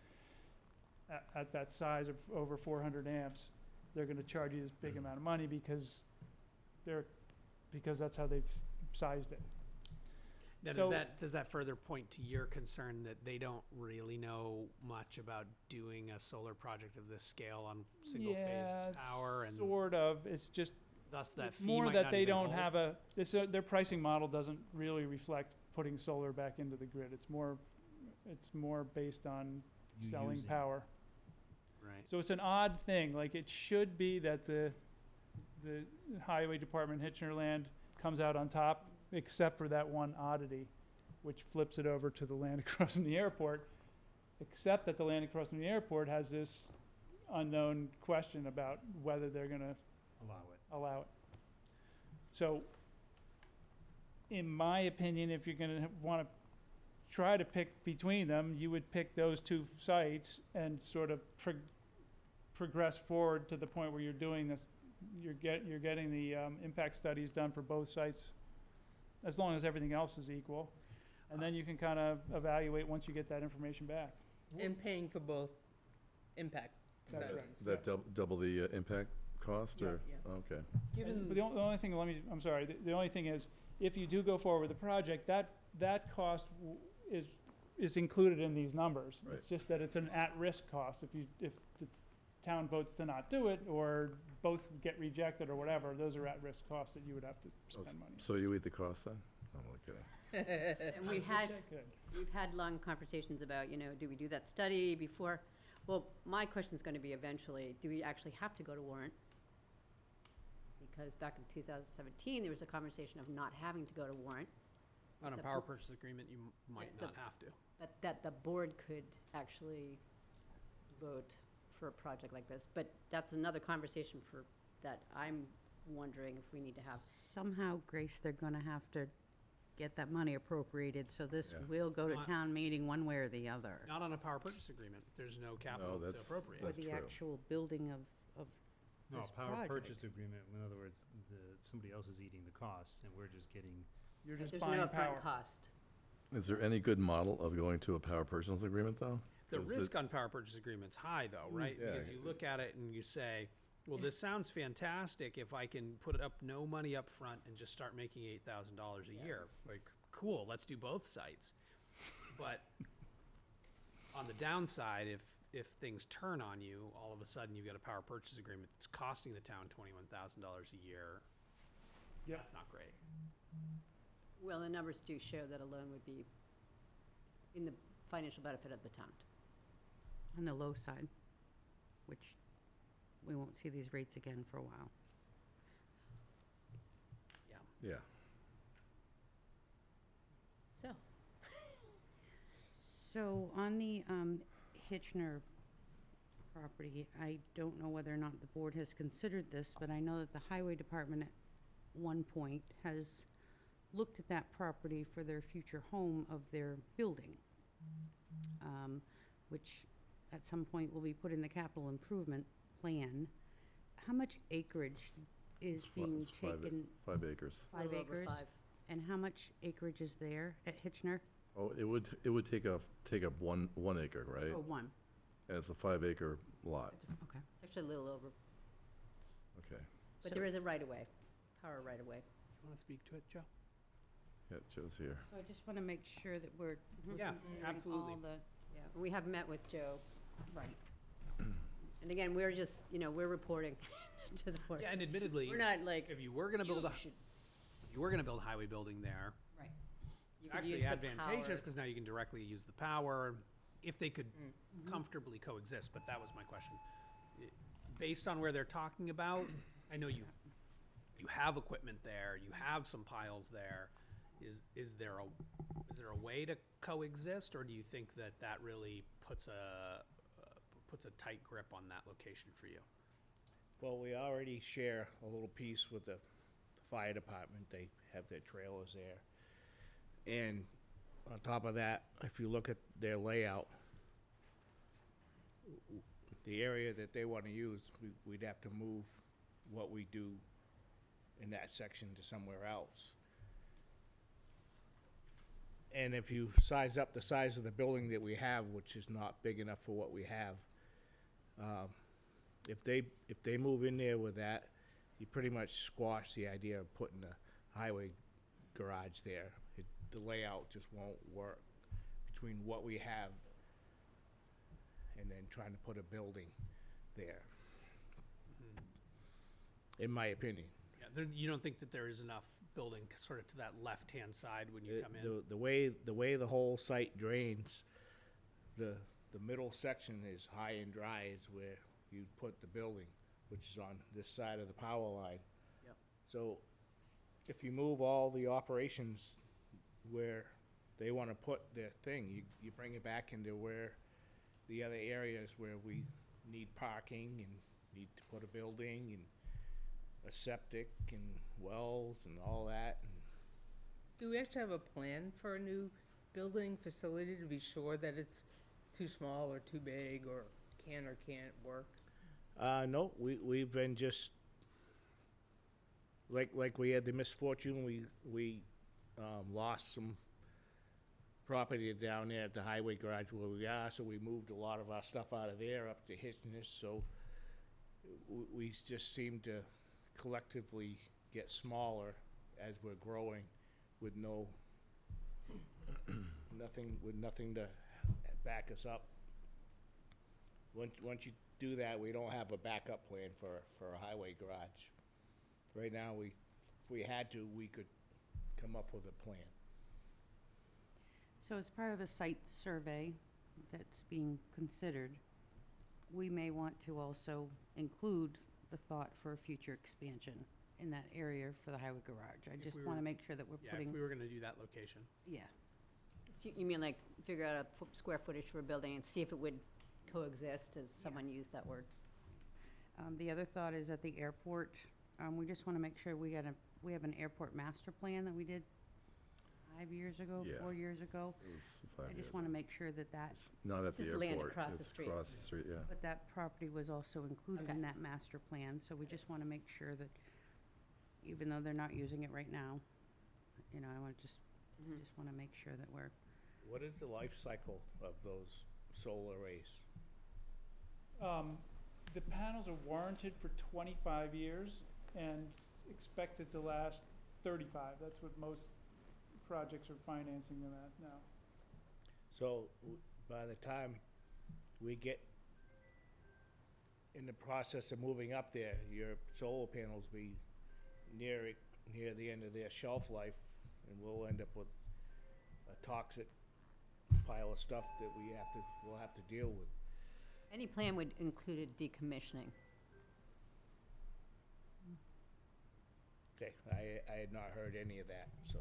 at that size of over 400 amps, they're going to charge you this big amount of money because that's how they've sized it. Now, So- does that further point to your concern that they don't really know much about doing a solar project of this scale on single Yeah, phase power, and sort of. It's just thus that it's fee more might that not they even don't hold? have their pricing model doesn't really reflect putting solar back into the grid. It's more based on You selling using- power. Right. So it's an odd thing. Like, it should be that the highway department, Hitchner land, comes out on top, except for that one oddity, which flips it over to the land across from the airport, except that the land across from the airport has this unknown question about whether they're gonna allow it. So, in my opinion, if you're gonna wanna try to pick between them, you would pick those two sites and sort of progress forward to the point where you're doing this, you're getting the impact studies done for both sites, as long as everything else is equal. And then you can kind of evaluate once you get that information back. And paying for both impact That's studies. right. That double the impact cost, Yeah, or? yeah. Okay. But the only thing, I'm sorry, the only thing is, if you do go forward with the project, that cost is included in these numbers. Right. It's just that it's an at-risk cost. If the town votes to not do it, or both get rejected or whatever, those are at-risk costs that you would have to spend money. So you eat the cost then? I'm only kidding. And I wish I could. we've had long conversations about, do we do that study before? Well, my question's gonna be eventually, do we actually have to go to warrant? Because back in 2017, there was a conversation of not having to go to warrant, On a the power bo- purchase agreement, you might the- not have to. but that the board could actually vote for a project like this. But that's another conversation that I'm wondering if we need to have. Somehow, Grace, they're gonna have to get that money appropriated, so this Yeah. will go to Not- town meeting one way or the other. Not on a power purchase agreement. There's no capital to that's- appropriate. For That's the true. actual building of No, this power project. purchase agreement, in other words, somebody else is eating the costs, and we're just getting, You're just There's buying no power. upfront cost. Is there any good model of going to a power purchase agreement, though? The 'Cause risk on power purchase agreement's high, though, right? Yeah. Because you look at it and you say, well, this sounds fantastic if I can put up no money up front and just start making $8,000 a year. Like, cool, let's do both sites. But on the downside, if things turn on you, all of a sudden you've got a power purchase agreement that's costing the town $21,000 a year. Yep. That's not great. Well, the numbers do show that a loan would be in the financial benefit of the town. on the low side, which we won't see these rates again for a while. Yeah. Yeah. So, So on the Hitchner property, I don't know whether or not the board has considered this, but I know that the highway department at one point has looked at that property for their future home of their building, which at some point will be put in the capital improvement plan. How much acreage is being It's 5 acres. a little over 5 acres? 5. And how much acreage is there at Hitchner? Oh, it would take up 1 acre, right? Or one? And it's a 5 acre lot. Okay. It's actually a little over, Okay. but So- there is a right-of-way, power right-of-way. You want to speak to it, Joe? Yeah, Joe's here. So I just want to make sure that we're Yeah, considering absolutely. all the, Yeah, we have met with Joe. right. And again, we're just, we're reporting to the board. Yeah, and admittedly, We're not like, if you were going to build you a should, highway building there, right. You could use actually the advantageous power. because now you can directly use the power if they could Mm. comfortably coexist. But that was my question. Based on where they're talking about, I know you have equipment there, you have some piles there. Is there a way to coexist, or do you think that really puts a tight grip on that location for you? Well, we already share a little piece with the fire department. They have their trailers there. And on top of that, if you look at their layout, the area that they want to use, we'd have to move what we do in that section to somewhere else. And if you size up the size of the building that we have, which is not big enough for what we have, if they move in there with that, you pretty much squash the idea of putting a highway garage there. the layout just won't work between what we have and then trying to put a building there, in my opinion. Yeah, you don't think that there is enough building sort of to that left-hand side when you come in? The way the whole site drains, the middle section is high and dry is where you'd put the building, which is on this side of the power line. Yep. So if you move all the operations where they want to put their thing, you bring it back into where the other areas where we need parking and need to put a building and a septic and wells and all that. Do we actually have a plan for a new building facility to be sure that it's too small or too big or can or can't work? No, we've been just, like we had the misfortune, we lost some property down there at the highway garage where we are, so we moved a lot of our stuff out of there up to Hitchness, so we just seem to collectively get smaller as we're growing with nothing to back us up. Once you do that, we don't have a backup plan for a highway garage. Right now, if we had to, we could come up with a plan. So as part of the site survey that's being considered, we may want to also include the thought for a future expansion in that area for the highway garage. I just want to make sure that we're Yeah, putting, if we were gonna do that location. yeah. So you mean like figure out a square footage for a building and see if it would coexist, as someone used that word? The other thought is at the airport, we just want to make sure we have an airport master plan that we did 5 years ago, Yeah. 4 years ago. It was 5 I years just want to make sure that It's not at This the is airport. land across the It's street. across the street, yeah. but that property was also included in Okay. that master plan, so we just want to make sure that even though they're not using it right now, I want to just want to make sure that we're, What is the life cycle of those solar arrays? The panels are warranted for 25 years and expected to last 35. That's what most projects are financing them at now. So by the time we get in the process of moving up there, your solar panels be near the end of their shelf life, and we'll end up with a toxic pile of stuff that we'll have to deal with. Any plan would include decommissioning. Okay, I had not heard any of that, so.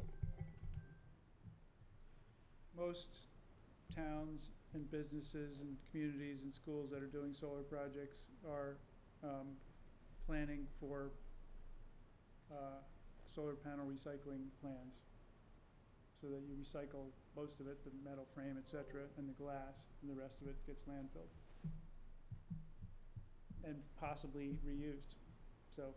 Most towns and businesses and communities and schools that are doing solar projects are planning for solar panel recycling plans, so that you recycle most of it, the metal frame, et cetera, and the glass, and the rest of it gets landfilled and possibly reused. So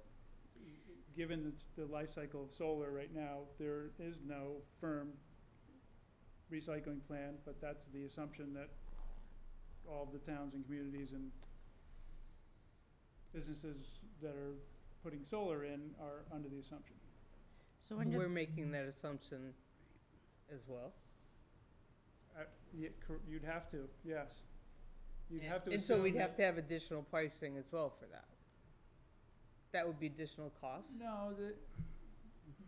given the life cycle of solar right now, there is no firm recycling plan, but that's the assumption that all of the towns and communities and businesses that are putting solar in are under the assumption. so when We're making that assumption as well. You'd have to, yes. You'd have to And so assume we'd that- have to have additional pricing as well for that. That would be additional costs? No,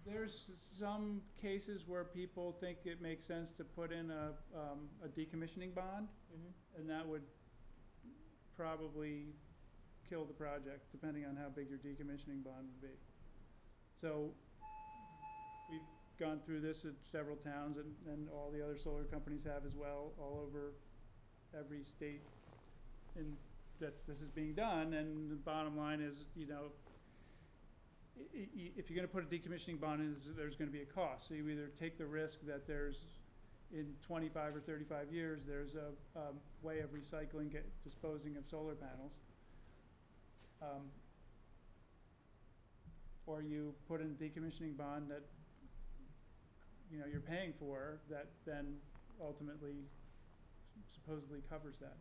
there's some cases where people think it makes sense to put in a decommissioning bond, Mhm. and that would probably kill the project, depending on how big your decommissioning bond would be. So, we've gone through this at several towns, and all the other solar companies have as well, all over every state, and this is being done, and the bottom line is, if you're gonna put a decommissioning bond in, there's gonna be a cost. So you either take the risk that in 25 or 35 years, there's a way of recycling, disposing of solar panels. Or you put in a decommissioning bond that, you're paying for, that then ultimately supposedly covers that.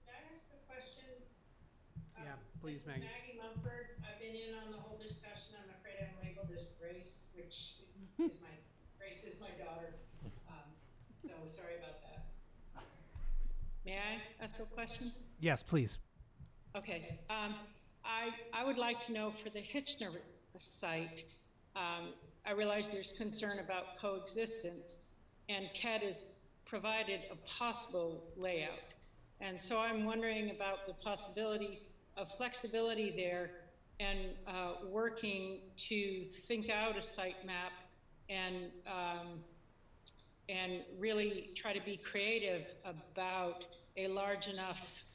Can I ask a question? Yeah. Please, This is Maggie. Maggie Mumford. I've been in on the whole discussion. I'm afraid I'm labeled as Grace, which is Grace is my daughter. So sorry about that. May I ask a question? Yes, please. Okay. I would like to know for the Hitchner site, I realize there's concern about coexistence, and Ted has provided a possible layout. And so I'm wondering about the possibility of flexibility there and working to think out a site map and really try to be creative about a large enough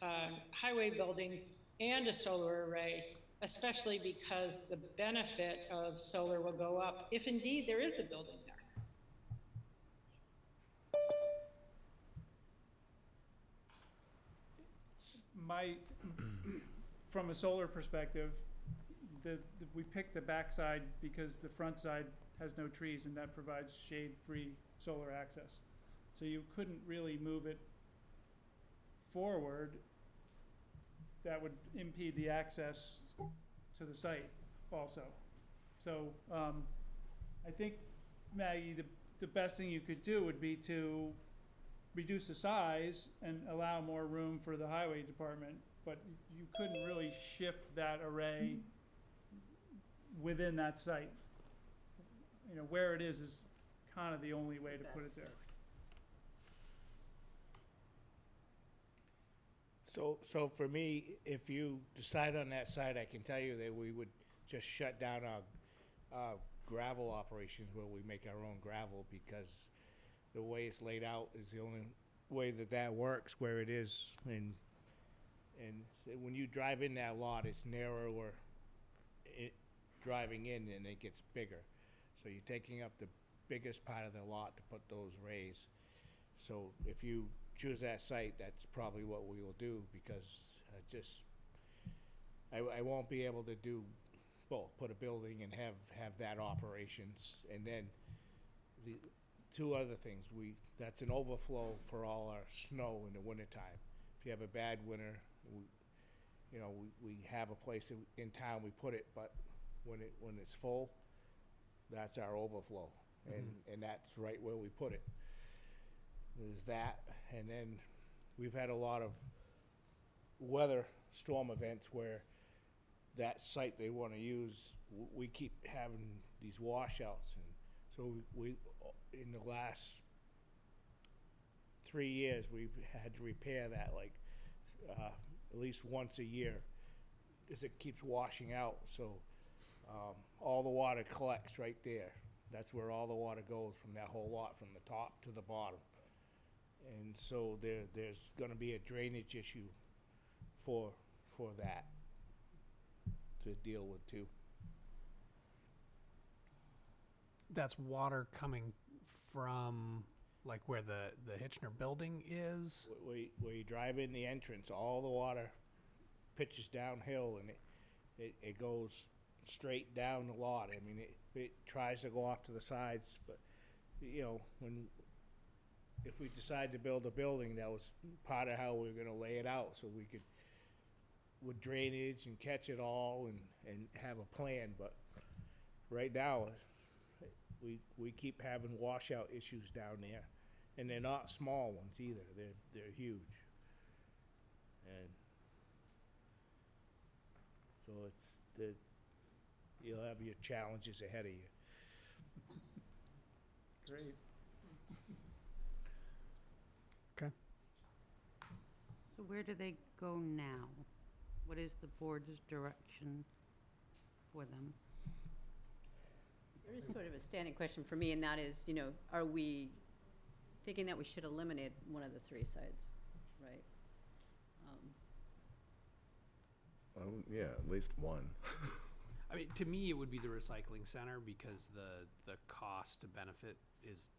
highway building and a solar array, especially because the benefit of solar will go up if indeed there is a building there. From a solar perspective, we picked the backside because the front side has no trees and that provides shade-free solar access. So you couldn't really move it forward. That would impede the access to the site also. So I think, Maggie, the best thing you could do would be to reduce the size and allow more room for the highway department, but you couldn't really shift that array within that site. You know, where it is kind of the only way to put it there. So for me, if you decide on that site, I can tell you that we would just shut down our gravel operations where we make our own gravel, because the way it's laid out is the only way that works where it is. And when you drive in that lot, it's narrower driving in, and it gets bigger. So you're taking up the biggest part of the lot to put those rays. So if you choose that site, that's probably what we will do, because I won't be able to do both, put a building and have that operations. And then the two other things, that's an overflow for all our snow in the wintertime. If you have a bad winter, we have a place in town we put it, but when it's full, that's our overflow. And that's right where we put it. There's that, and then we've had a lot of weather storm events where that site they want to use, we keep having these washouts, and so we in the last 3 years we've had to repair that at least once a year, because it keeps washing out. So all the water collects right there. That's where all the water goes from that whole lot, from the top to the bottom. And so there's going to be a drainage issue for that to deal with too. That's water coming from like where the Hitchner building is? Where you drive in the entrance, all the water pitches downhill, and it goes straight down the lot. I mean, it tries to go off to the sides, but if we decide to build a building, that was part of how we were going to lay it out, so we could, with drainage and catch it all and have a plan. But right now, we keep having washout issues down there, and they're not small ones either. They're huge, and so you'll have your challenges ahead of you. Great. Okay. So where do they go now? What is the board's direction for them? There is sort of a standing question for me, and that is, are we thinking that we should eliminate one of the three sites, right? Yeah, at least one. I mean, to me, it would be the recycling center, because the cost to benefit is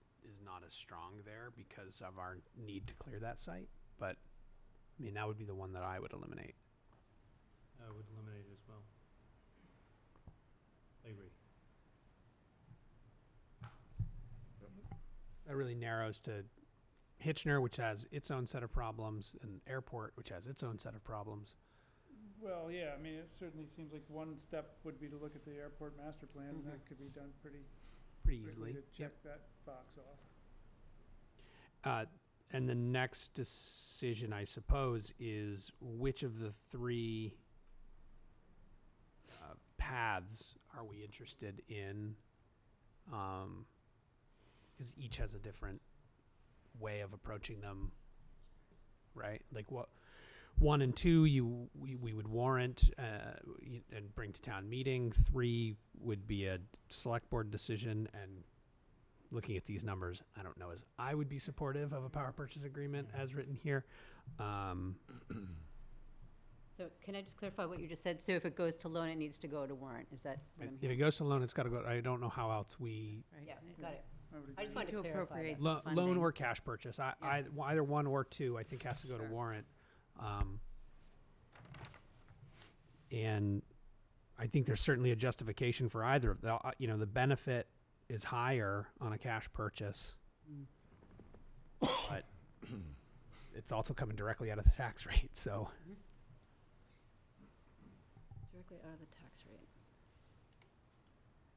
not as strong there because of our need to clear that site. But I mean, that would be the one that I would eliminate. I would eliminate it as well. I agree. That really narrows to Hitchner, which has its own set of problems, and Airport, which has its own set of problems. Well, yeah, I mean, it certainly seems like one step would be to look at the airport master plan, and that could be done pretty Pretty quickly easily. to check that box off. And the next decision, I suppose, is which of the three paths are we interested in? Because each has a different way of approaching them, right? Like what 1 and 2, we would warrant and bring to town meeting. 3 would be a select board decision, and looking at these numbers, I don't know as I would be supportive of a power purchase agreement as written here. So can I just clarify what you just said? So if it goes to loan, it needs to go to warrant, is that what I'm If it hearing? goes to loan, it's got to go. I don't know how else we Right. Yeah, got it. I would I just agree. wanted to To clarify appropriate that. the loan funding. or cash purchase. Either 1 or 2, I think, has to go to Sure. warrant. And I think there's certainly a justification for either of the. The benefit is higher on a cash purchase, but it's also coming directly out of the tax rate. So Directly out of the tax rate.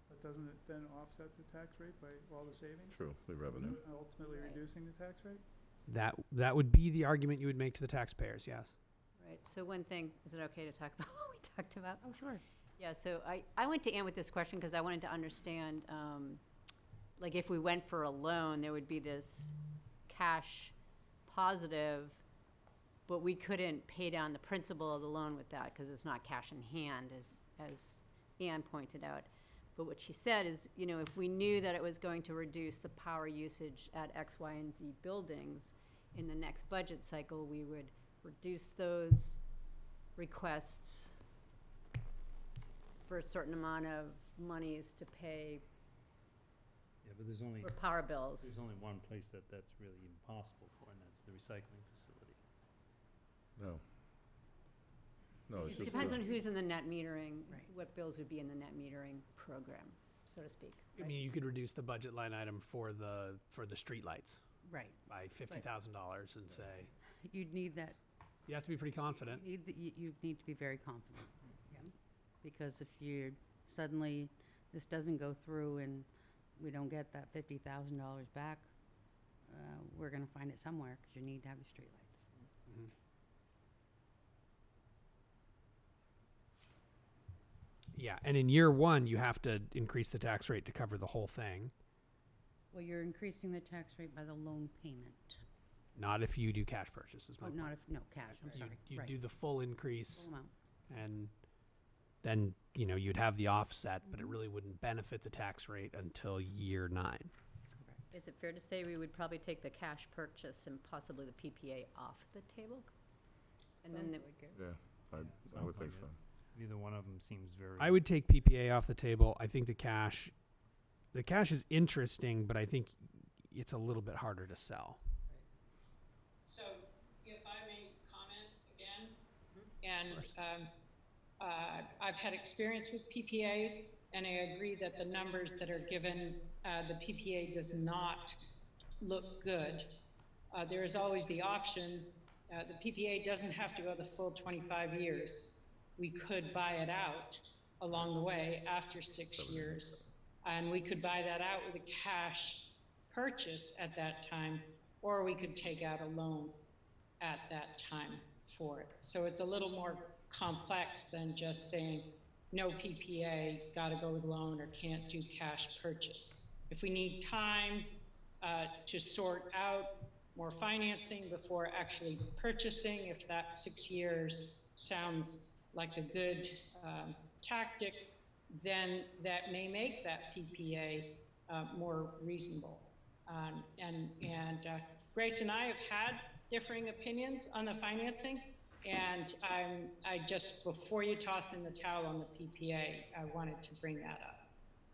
But doesn't it then offset the tax rate by all the savings? True, the revenue. Ultimately Right. reducing the tax rate? that would be the argument you would make to the taxpayers. Yes. Right, so one thing, is it okay to talk about what we talked about? Oh, sure. Yeah, so I went to Ann with this question because I wanted to understand, like if we went for a loan, there would be this cash positive, but we couldn't pay down the principal of the loan with that because it's not cash in hand, as Ann pointed out. But what she said is, if we knew that it was going to reduce the power usage at X, Y, and Z buildings in the next budget cycle, we would reduce those requests for a certain amount of monies to pay Yeah, but there's only, for power bills. there's only one place that's really even possible for, and that's the recycling facility. No. No, it's It just. depends on who's in the net metering, Right. what bills would be in the net metering program, so to speak. I mean, you could reduce the budget line item for the streetlights Right. by $50,000 and say You'd need that, you have to be pretty confident. you need to be very confident. Yeah. Because if you suddenly, this doesn't go through and we don't get that $50,000 back, we're gonna find it somewhere, because you need to have the streetlights. Mhm. Yeah, and in year 1, you have to increase the tax rate to cover the whole thing. Well, you're increasing the tax rate by the loan payment. Not if you do cash purchases. Oh, not if, no, cash, I'm sorry. You Right. do the full increase, Full amount. and then you'd have the offset, but it really wouldn't benefit the tax rate until year 9. Is it fair to say we would probably take the cash purchase and possibly the PPA off the table? And then, Yeah, I Sounds would think like so. it. Neither one of them seems very. I would take PPA off the table. I think the cash is interesting, but I think it's a little bit harder to sell. So if I may comment again, Of and I've had experience with PPAs, and I agree that the numbers that are given, the PPA does not look good. There is always the option, the PPA doesn't have to go the full 25 years. We could buy it out along the way after 6 years. And we could buy that out with a cash purchase at that time, or we could take out a loan at that time for it. So it's a little more complex than just saying, no PPA, gotta go with loan, or can't do cash purchase. If we need time to sort out more financing before actually purchasing, if that 6 years sounds like a good tactic, then that may make that PPA more reasonable. Grace and I have had differing opinions on the financing, and I just, before you toss in the towel on the PPA, I wanted to bring that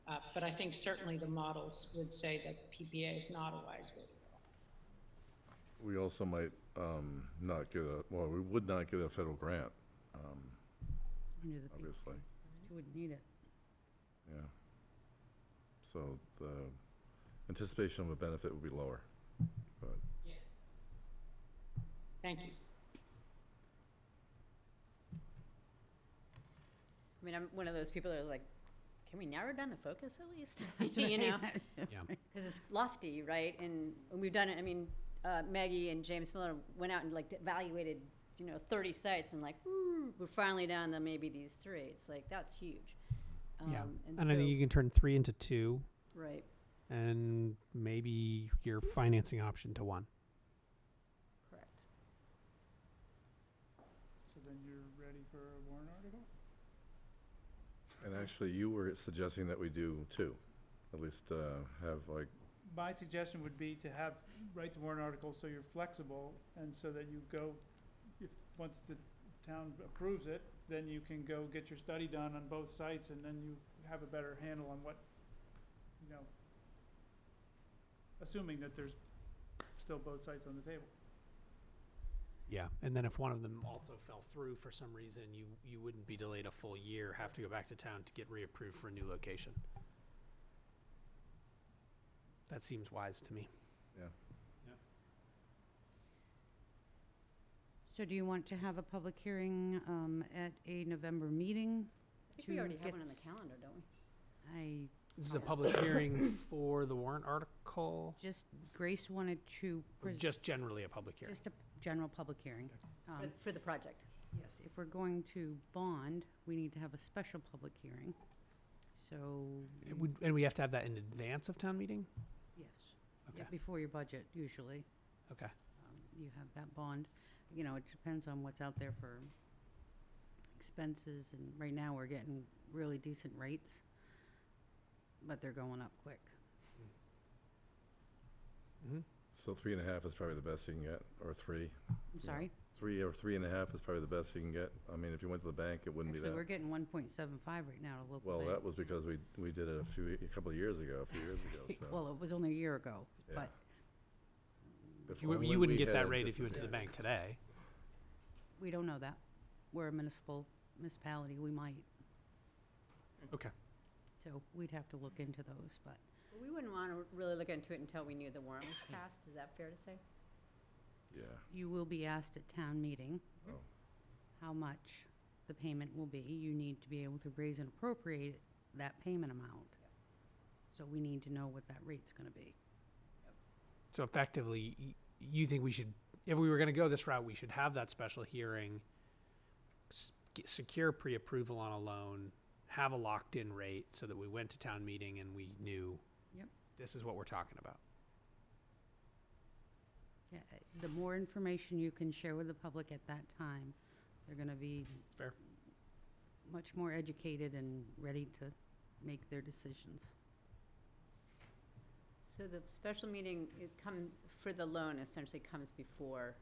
up. But I think certainly the models would say that PPA is not a wise way to go. We also might not get we would not get a federal grant, Under the obviously. You wouldn't need it. Yeah. So the anticipation of a benefit would be lower, but Yes. Thank you. mean, I'm one of those people that are like, can we narrow down the focus at least? You know? Yeah. Because it's lofty, right? And we've done it, I mean, Maggie and James Miller went out and like evaluated, 30 sites and like, woo, we're finally down to maybe these 3. It's like, that's huge. Yeah. And And so, I think you can turn 3 into 2 right. and maybe your financing option to 1. Correct. So then you're ready for a warrant article? And actually, you were suggesting that we do 2, at least have like, My suggestion would be to write the warrant article so you're flexible, and so that you go, once the town approves it, then you can go get your study done on both sites, and then you have a better handle on what, assuming that there's still both sites on the table. Yeah, and then if one of them also fell through for some reason, you wouldn't be delayed a full year, have to go back to town to get reapproved for a new location. That seems wise to me. yeah. So do you want to have a public hearing at a November meeting? I think we already have get one on the s- calendar, don't we? This is a public hearing for the warrant article, Grace wanted to, or just generally a public hearing? just a general public hearing. For the project. Yes, if we're going to bond, we need to have a special public hearing. So, And we have to have that in advance of town meeting? yes. Okay. Yeah, before your budget, usually. Okay. You have that bond. It depends on what's out there for expenses, and right now we're getting really decent rates, but they're going up quick. Mm-hmm. So 3.5 is probably the best you can get, or 3. I'm sorry? 3 or 3.5 is probably the best you can get. I mean, if you went to the bank, it wouldn't Actually, be we're that. getting 1.75 right now to local Well, bank. that was because we did it a couple of years ago, so. Well, it was only a year ago, Yeah. but If You only wouldn't we get that had rate if you went to the anticipated. bank today. we don't know that. We're a municipality, we might. Okay. So we'd have to look into those, but We wouldn't want to really look into it until we knew the warrant was passed. Is that fair to say? Yeah. you will be asked at town meeting Oh. how much the payment will be. You need to be able to raise and appropriate that payment amount. So we need to know what that rate's gonna be. So effectively, you think we should, if we were going to go this route, we should have that special hearing, secure pre-approval on a loan, have a locked-in rate so that we went to town meeting and we knew Yep. this is what we're talking about. Yeah, the more information you can share with the public at that time, they're gonna be It's fair. much more educated and ready to make their decisions. So the special meeting, for the loan essentially comes before.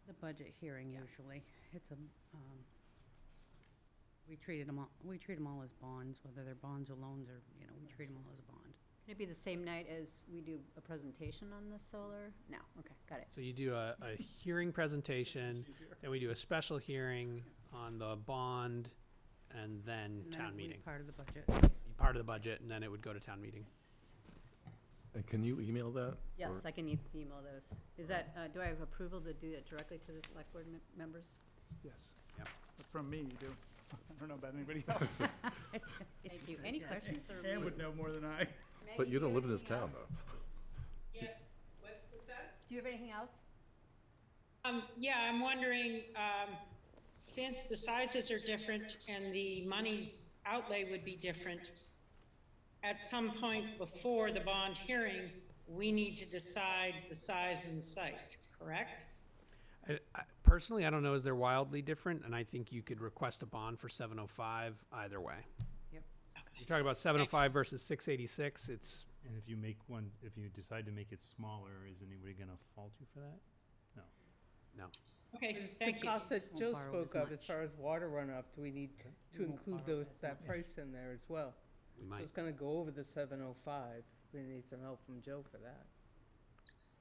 The budget hearing usually, it's we treat them all as bonds, whether they're bonds or loans, or, we treat them all as a bond. Can it be the same night as we do a presentation on the solar? No, okay, got it. So you do a hearing presentation, then we do a special hearing on the bond, and then And then town it'll be meeting. part of the budget. Part of the budget, and then it would go to town meeting. And can you email that? Yes, Or- I can email those. Is that, do I have approval to do that directly to the select board members? Yes. Yep. But from me, you do. I don't know about anybody else. Thank you. Any questions or? Ann would know more than I. But you don't live in this town, though. Yes, what's that? Do you have anything else? Yeah, I'm wondering, since the sizes are different and the money's outlay would be different, at some point before the bond hearing, we need to decide the size and the site, correct? Personally, I don't know, is they're wildly different, and I think you could request a bond for 705 either way. Yep. You're talking about 705 versus 686, it's, And if you decide to make it smaller, is anybody gonna fault you for that? no. Okay, thank The you. cost that Won't Joe borrow spoke as of as much. far as water runoff, do we need to won't include borrow those, as that much. price in there as well? We So might. it's gonna go over the 705, we need some help from Joe for that.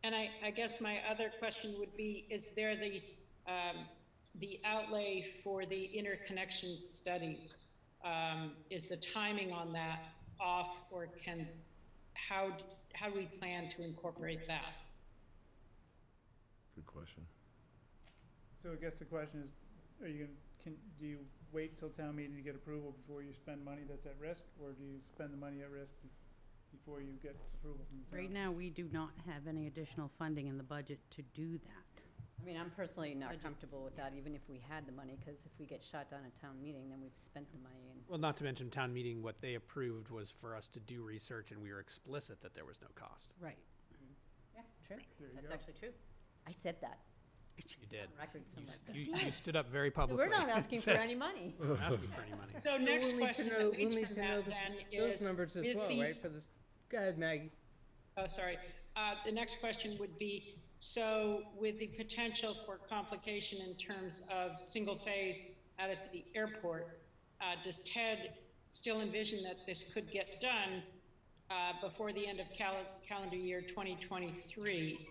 And I guess my other question would be, is there the outlay for the interconnection studies? Is the timing on that off, or how do we plan to incorporate that? Good question. So I guess the question is, do you wait till town meeting to get approval before you spend money that's at risk, or do you spend the money at risk before you get approval from the town? Right now, we do not have any additional funding in the budget to do that. I mean, I'm personally not Budget. comfortable with that, even if we had the money, because if we get shot down at town meeting, then we've spent the money and. Well, not to mention town meeting, what they approved was for us to do research, and we were explicit that there was no cost. Right. Yeah, true. There you That's go. actually true. I said that. You did. On record somewhere. You stood up very So publicly. we're not asking for any money. Asking for any money. So next we'll need to question know, that we'll leads need from to know that then those is. numbers as with well, the- right, for this, go ahead, Maggie. Oh, sorry. The next question would be, so with the potential for complication in terms of single phase out at the airport, does Ted still envision that this could get done before the end of calendar year 2023?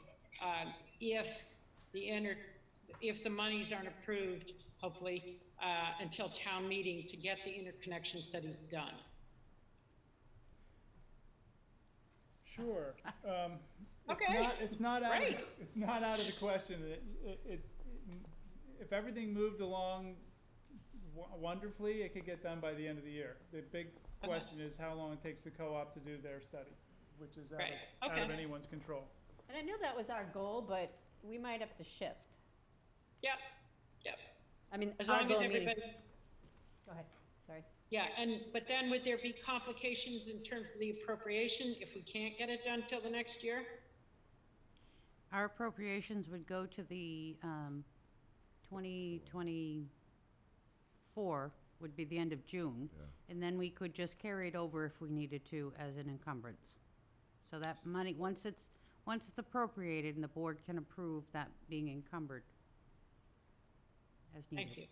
If the monies aren't approved, hopefully, until town meeting to get the interconnection studies done? Sure. Okay, It's not out of, great. it's not out of the question. If everything moved along wonderfully, it could get done by the end of the year. The big question is how long it takes the co-op to do their study, which is out Right, of, out of okay. anyone's control. And I know that was our goal, but we might have to shift. Yep, yep. I mean, As our long as goal meeting. everybody, Go ahead, sorry. yeah, but then would there be complications in terms of the appropriation if we can't get it done till the next year? Our appropriations would go to the 2024 would be the end of June. Yeah. And then we could just carry it over if we needed to as an encumbrance. So that money, once it's appropriated and the board can approve that being encumbered as needed. Thank you.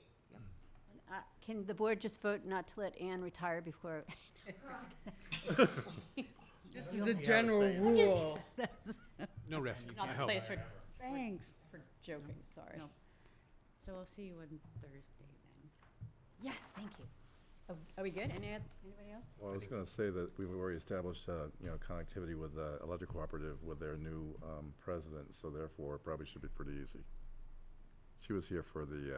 Can the board just vote not to let Anne retire before? This is a general rule. No rescue, Not I the hope. place for Thanks. joking, sorry. No. So I'll see you on Thursday then. Yes, thank you. Oh, are we good? Anybody else? Well, I was gonna say that we've already established, connectivity with the electric cooperative with their new, president, so therefore it probably should be pretty easy. She was here for the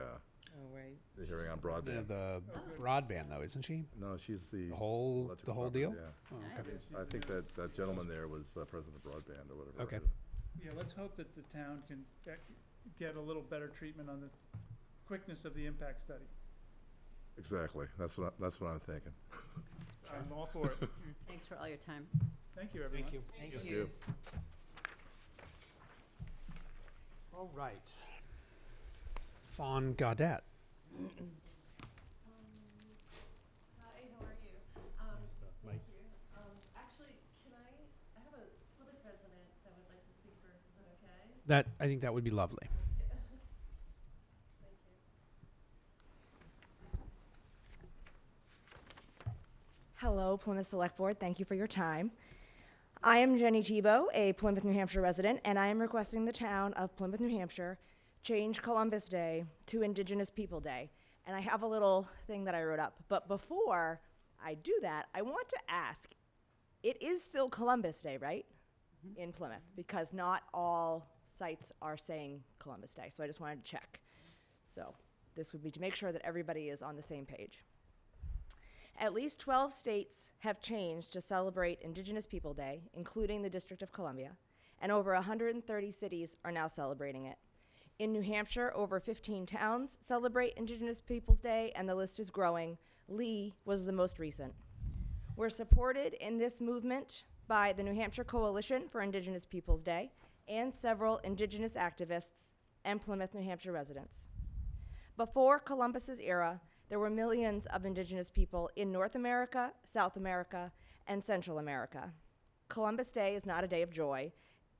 Oh, right. hearing on Yeah, broadband. the broadband though, isn't she? No, she's the. The whole electric deal? cooperative, Oh, Yeah. okay. I think that gentleman there was president of broadband or whatever. Okay. Yeah, let's hope that the town can get a little better treatment on the quickness of the impact study. Exactly, that's what I'm thinking. I'm all for it. Thanks for all your time. Thank you, everyone. Thank you. Thank you. All right. Fawn Gaudet. Hi, how are you? Mike. Thank you. Actually, I have a public resident that would like to speak first, is that okay? I think that would be lovely. Thank you. Hello, Plymouth Selectboard. Thank you for your time. I am Jenny Tebow, a Plymouth, New Hampshire resident, and I am requesting the town of Plymouth, New Hampshire change Columbus Day to Indigenous People Day. And I have a little thing that I wrote up. But before I do that, I want to ask, it is still Columbus Day, right? In Plymouth, because not all sites are saying Columbus Day. So I just wanted to check. So this would be to make sure that everybody is on the same page. At least 12 states have changed to celebrate Indigenous People Day, including the District of Columbia, and over 130 cities are now celebrating it. In New Hampshire, over 15 towns celebrate Indigenous Peoples Day, and the list is growing. Lee was the most recent. We're supported in this movement by the New Hampshire Coalition for Indigenous Peoples Day and several Indigenous activists and Plymouth, New Hampshire residents. Before Columbus's era, there were millions of Indigenous people in North America, South America, and Central America. Columbus Day is not a day of joy.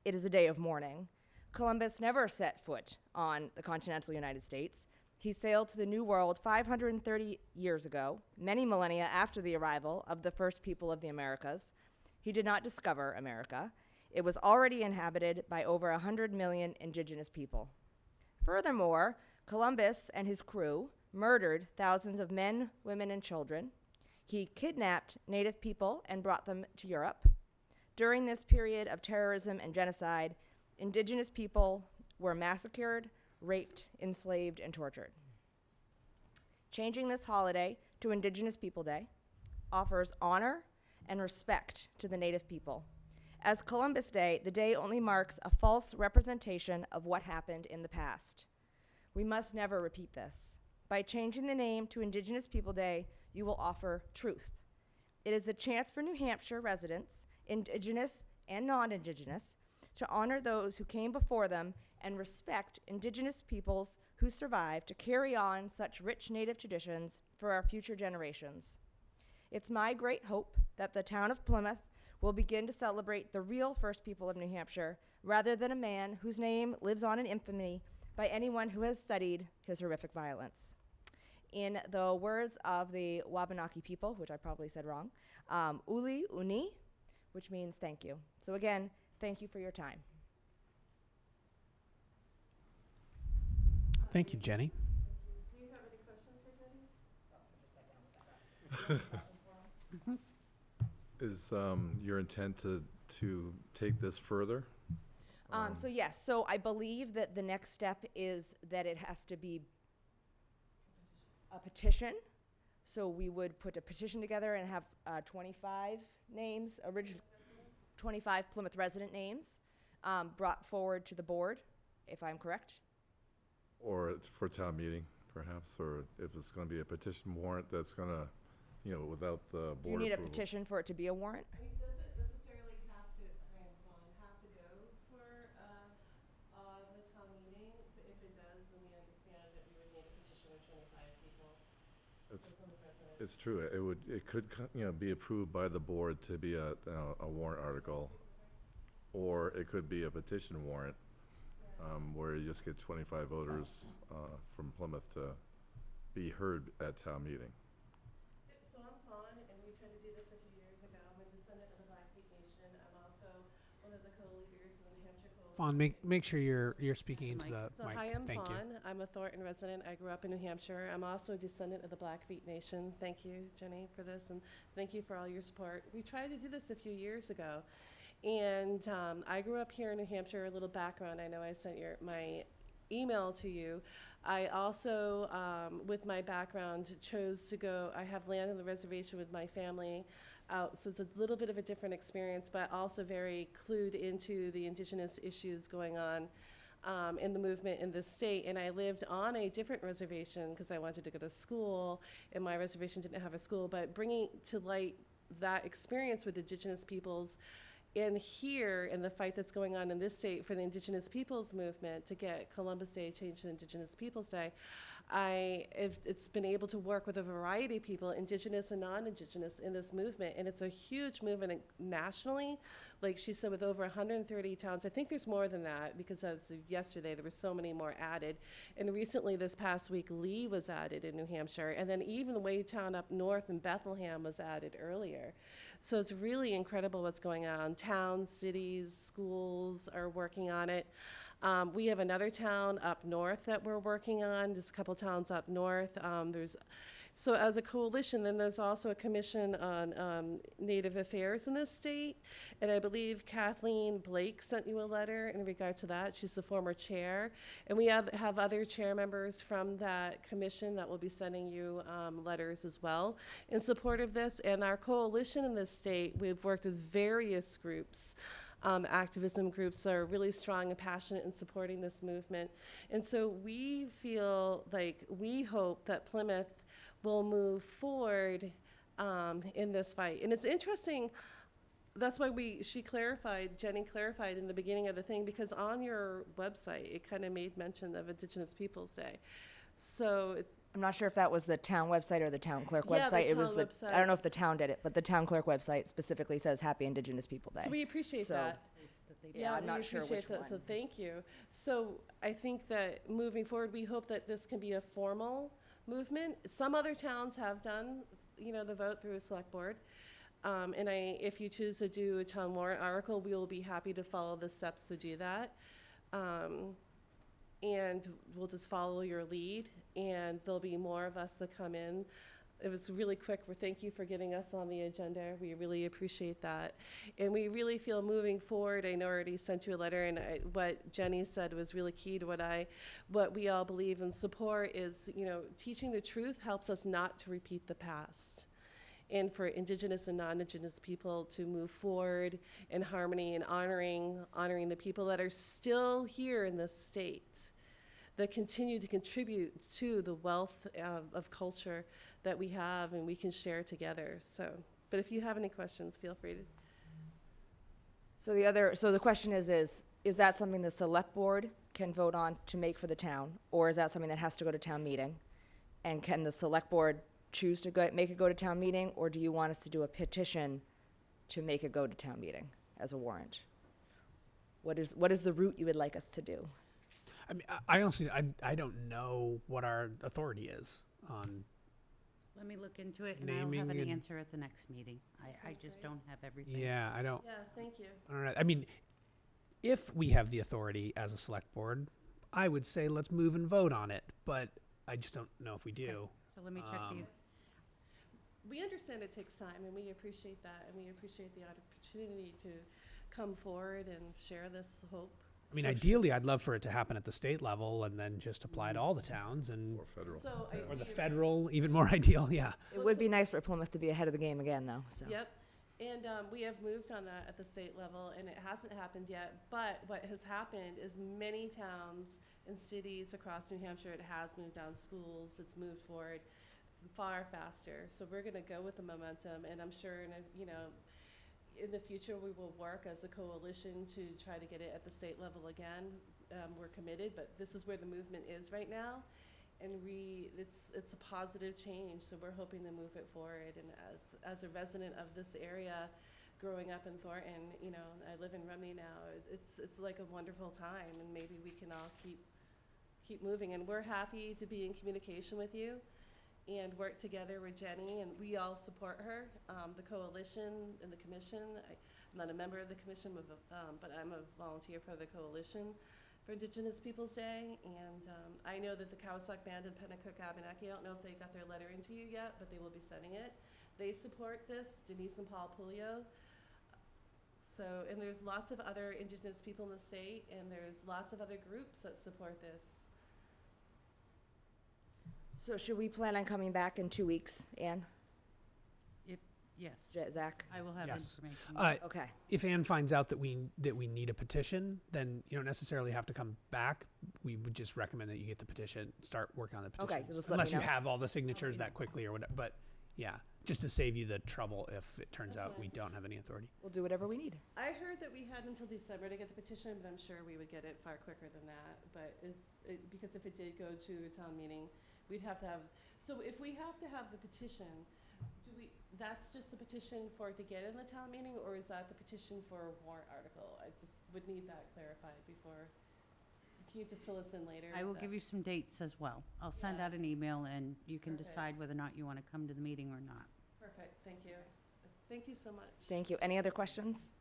It is a day of mourning. Columbus never set foot on the continental United States. He sailed to the New World 530 years ago, many millennia after the arrival of the first people of the Americas. He did not discover America. It was already inhabited by over 100 million indigenous people. Furthermore, Columbus and his crew murdered thousands of men, women, and children. He kidnapped native people and brought them to Europe. During this period of terrorism and genocide, indigenous people were massacred, raped, enslaved, and tortured. Changing this holiday to Indigenous People Day offers honor and respect to the Native people. As Columbus Day, the day only marks a false representation of what happened in the past. We must never repeat this. By changing the name to Indigenous People Day, you will offer truth. It is a chance for New Hampshire residents, Indigenous and non-Indigenous, to honor those who came before them and respect Indigenous peoples who survived to carry on such rich Native traditions for our future generations. It's my great hope that the town of Plymouth will begin to celebrate the real first people of New Hampshire rather than a man whose name lives on in infamy by anyone who has studied his horrific violence. In the words of the Wabanaki people, which I probably said wrong, uli uni, which means thank you. So again, thank you for your time. Thank you, Jenny. Do you have any questions for Jenny? Is your intent to take this further? So yes, so I believe that the next step is that it has to be a petition. So we would put a petition together and have 25 names, 25 Plymouth resident names brought forward to the board, if I'm correct. Or it's for town meeting, perhaps, or if it's going to be a petition warrant that's going to, without the board Do you need approval. a petition for it to be a warrant? I mean, does it necessarily have to, have to go for the town meeting? But if it does, then we understand that we would need a petition of 25 people. It's true. It could be approved by the board to be a warrant article, or it could be a petition warrant, where you just get 25 voters from Plymouth to be heard at town meeting. So I'm Fawn, and we tried to do this a few years ago. I'm a descendant of the Blackfeet Nation. I'm also one of the co-leaders of the New Hampshire Coalition. Fawn, make sure you're speaking into the So mic. hi, I'm Thank you. Fawn. I'm a Thornton resident. I grew up in New Hampshire. I'm also a descendant of the Blackfeet Nation. Thank you, Jenny, for this, and thank you for all your support. We tried to do this a few years ago, and I grew up here in New Hampshire. A little background. I know I sent my email to you. I also, with my background, chose to go. I have land on the reservation with my family out, so it's a little bit of a different experience, but also very clued into the Indigenous issues going on in the movement in this state. And I lived on a different reservation because I wanted to go to school, and my reservation didn't have a school. But bringing to light that experience with Indigenous peoples and here in the fight that's going on in this state for the Indigenous peoples movement to get Columbus Day changed to Indigenous Peoples Day, it's been able to work with a variety of people, Indigenous and non-Indigenous, in this movement. And it's a huge movement nationally, like she said, with over 130 towns. I think there's more than that because as of yesterday, there were so many more added. And recently, this past week, Lee was added in New Hampshire. And then even the Waytown up north in Bethlehem was added earlier. So it's really incredible what's going on. Towns, cities, schools are working on it. We have another town up north that we're working on. There's a couple towns up north. So as a coalition, then there's also a commission on Native Affairs in this state. And I believe Kathleen Blake sent you a letter in regard to that. She's the former chair. And we have other chair members from that commission that will be sending you letters as well in support of this. And our coalition in this state, we've worked with various groups. Activism groups are really strong and passionate in supporting this movement. And so we feel like we hope that Plymouth will move forward in this fight. And it's interesting, that's why Jenny clarified in the beginning of the thing, because on your website, it kind of made mention of Indigenous Peoples Day. So I'm not sure if that was the town website or the town clerk Yeah, the website. It was town website. I don't know if the town did it, but the town clerk website specifically says Happy Indigenous People Day. So we appreciate that. Yeah, I'm we not sure appreciate which that, So one. thank you. So I think that moving forward, we hope that this can be a formal movement. Some other towns have done, the vote through a select board. And if you choose to do a town warrant article, we will be happy to follow the steps to do that. And we'll just follow your lead, and there'll be more of us that come in. It was really quick. Thank you for getting us on the agenda. We really appreciate that. And we really feel moving forward. I know I already sent you a letter, and what Jenny said was really key to what we all believe and support is, teaching the truth helps us not to repeat the past. And for Indigenous and non-Indigenous people to move forward in harmony and honoring the people that are still here in this state, that continue to contribute to the wealth of culture that we have and we can share together. So, but if you have any questions, feel free to. So the question is that something the select board can vote on to make for the town, or is that something that has to go to town meeting? And can the select board choose to make it go to town meeting, or do you want us to do a petition to make it go to town meeting as a warrant? What is the route you would like us to do? I mean, I honestly, I don't know what our authority is on. Let me look into it, and I'll have Naming an and- answer at the next meeting. I just don't have everything. Yeah, I don't. Yeah, thank you. I don't know. I mean, if we have the authority as a select board, I would say let's move and vote on it. But I just don't know if we do. So let me check the. We understand it takes time, and we appreciate that, and we appreciate the opportunity to come forward and share this hope. I mean, ideally, I'd love for it to happen at the state level and then just apply to all the towns and Or federal. So Yeah. or the federal, even more ideal. Yeah. It would be nice for Plymouth to be ahead of the game again, though, so. Yep. And we have moved on that at the state level, and it hasn't happened yet. But what has happened is many towns and cities across New Hampshire, it has moved down schools, it's moved forward far faster. So we're going to go with the momentum, and I'm sure in the future we will work as a coalition to try to get it at the state level again. We're committed, but this is where the movement is right now. And it's a positive change, so we're hoping to move it forward. And as a resident of this area, growing up in Thornton, I live in Rumney now. It's like a wonderful time, and maybe we can all keep moving. And we're happy to be in communication with you and work together with Jenny, and we all support her. The coalition and the commission. I'm not a member of the commission, but I'm a volunteer for the coalition for Indigenous Peoples Day, and I know that the Cowsock Band in Pennacook Abenaki, I don't know if they got their letter into you yet, but they will be sending it. They support this, Denise and Paul Pulio. So, and there's lots of other Indigenous people in the state, and there's lots of other groups that support this. So should we plan on coming back in 2 weeks, Ann? Yes, Zach? I will have Yes. information. Okay. If Ann finds out that we need a petition, then you don't necessarily have to come back. We would just recommend that you get the petition, start working on the petition. Okay, just let me unless you know. have all the signatures that quickly or whatever. But yeah, just to save you the trouble if it turns That's out we fine. don't have any authority. We'll do whatever we need. I heard that we had until December to get the petition, but I'm sure we would get it far quicker than that. But because if it did go to a town meeting, we'd have to have, so if we have to have the petition, that's just a petition for it to get in the town meeting, or is that the petition for a warrant article? I just would need that clarified before. Can you just fill us in later? I will with give you some dates as well. I'll send Yeah. out an email, and you can Perfect. decide whether or not you want to come to the meeting or not. Perfect, thank you. Thank you so much. Thank you. Any other questions?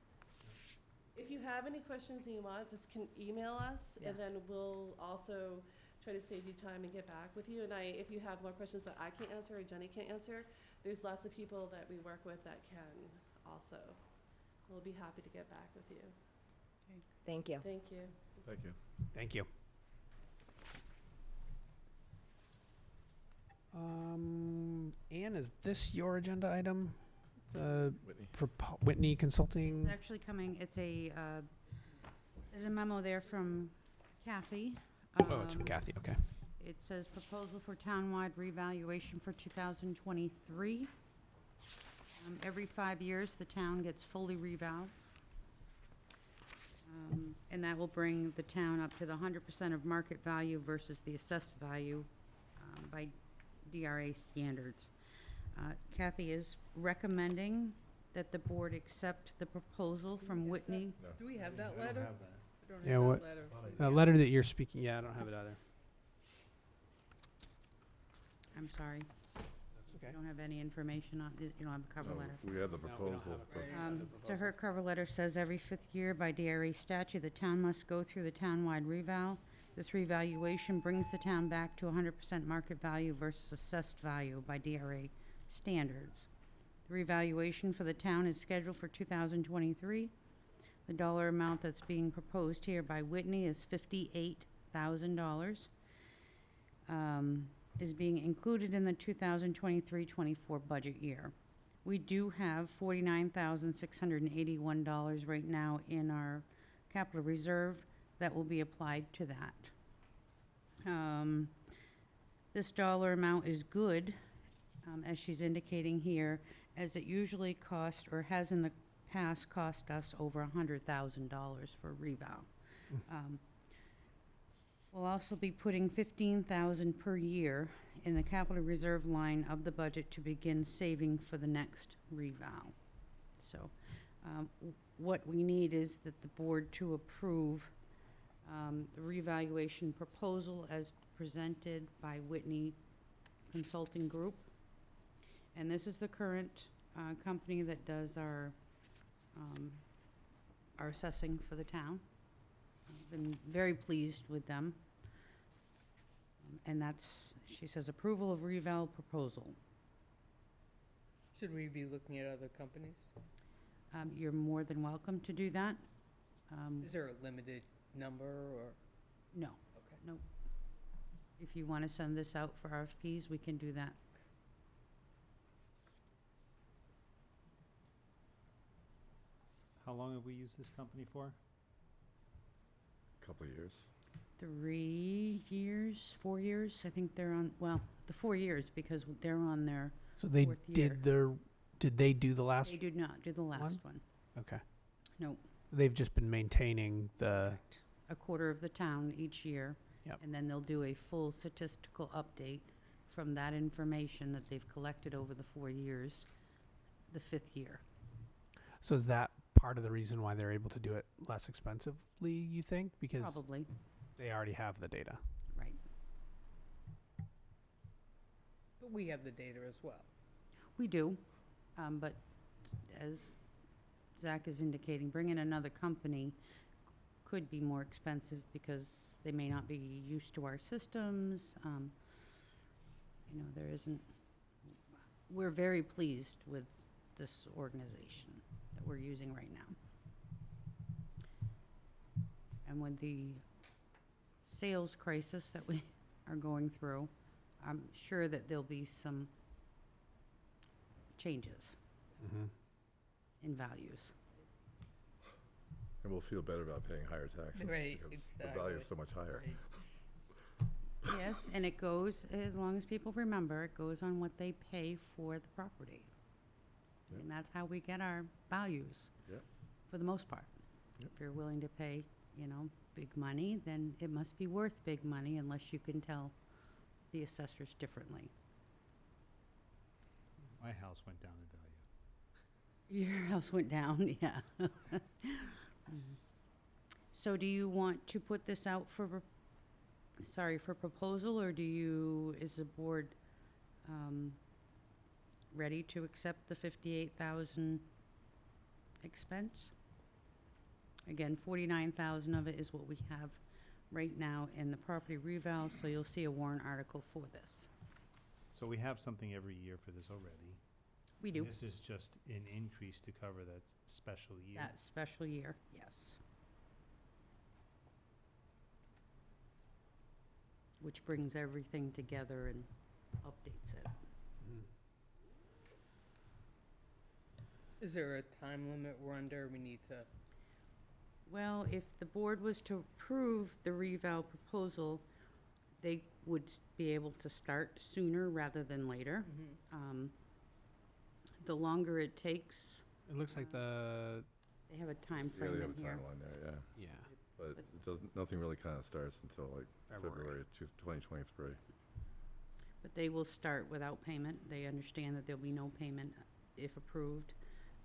If you have any questions that you want, just can email us, and then we'll also try to save you time and get back with you. And if you have more questions that I can't answer or Jenny can't answer, there's lots of people that we work with that can also. We'll be happy to get back with you. Thank you. Thank you. Thank you. Thank you. Ann, is this your agenda item? The Whitney. Whitney Consulting. It's actually coming, there's a memo there from Kathy. Oh, it's from Kathy. Okay. It says proposal for townwide revaluation for 2023. Every 5 years, the town gets fully revalued. And that will bring the town up to the 100% of market value versus the assessed value by DRA standards. Kathy is recommending that the board accept the proposal from Whitney. Do we have that I don't letter? have that. I don't Yeah, have what- that letter. A letter that you're speaking. Yeah, I don't have it either. I'm sorry. That's okay. I don't have any information on, you don't have a cover No, letter. We had the No, we don't proposal. have it but- right. So her cover letter says every 5th year by DRA statute, the town must go through the townwide reval. This revaluation brings the town back to 100% market value versus assessed value by DRA standards. The revaluation for the town is scheduled for 2023. The dollar amount that's being proposed here by Whitney is $58,000. Is being included in the 2023-24 budget year. We do have $49,681 right now in our capital reserve that will be applied to that. This dollar amount is good, as she's indicating here, as it usually costs, or has in the past cost us over $100,000 for reval. We'll also be putting $15,000 per year in the capital reserve line of the budget to begin saving for the next reval. So, what we need is that the board to approve the revaluation proposal as presented by Whitney Consulting Group. And this is the current company that does our assessing for the town. I've been very pleased with them. And that's, she says, approval of reval proposal. Should we be looking at other companies? You're more than welcome to do that. Is there a limited number or? No. Okay. No. If you want to send this out for RFPs, we can do that. How long have we used this company for? Couple of years. 3 years, 4 years, I think they're on, well, the 4 years, because they're on their So they fourth year. did they do the last? They did not do the last one. Okay. No. They've just been maintaining the. Correct. A quarter of the town each year. Yep. And then they'll do a full statistical update from that information that they've collected over the 4 years, the 5th year. So is that part of the reason why they're able to do it less expensively, you think? Because Probably, they already have the data. right. But we have the data as well. We do, but as Zach is indicating, bringing another company could be more expensive because they may not be used to our systems. You know, there isn't, we're very pleased with this organization that we're using right now. And with the sales crisis that we are going through, I'm sure that there'll be some changes in values. And we'll feel better about paying higher taxes. Right, Because the exactly. value is so much higher. Right. Yes, and it goes, as long as people remember, it goes on what they pay for the property. Yep. And that's how we get our values, Yep. for the most part. Yep. If you're willing to pay, you know, big money, then it must be worth big money unless you can tell the assessors differently. My house went down in value. Your house went down, yeah. So do you want to put this out for, for proposal, or is the board ready to accept the 58,000 expense? Again, 49,000 of it is what we have right now in the property reval, so you'll see a warrant article for this. So we have something every year for this already. We do, This is just an increase to cover that special year. that special year, yes. Which brings everything together and updates it. Is there a time limit we're under? We need to. Well, if the board was to approve the reval proposal, they would be able to start sooner rather than later. The longer it takes, It looks like the. they have a time Yeah, frame they have in a here. timeline there, yeah. Yeah. But it doesn't, nothing really kind of starts until like February of 2023. But they will start without payment. They understand that there'll be no payment if approved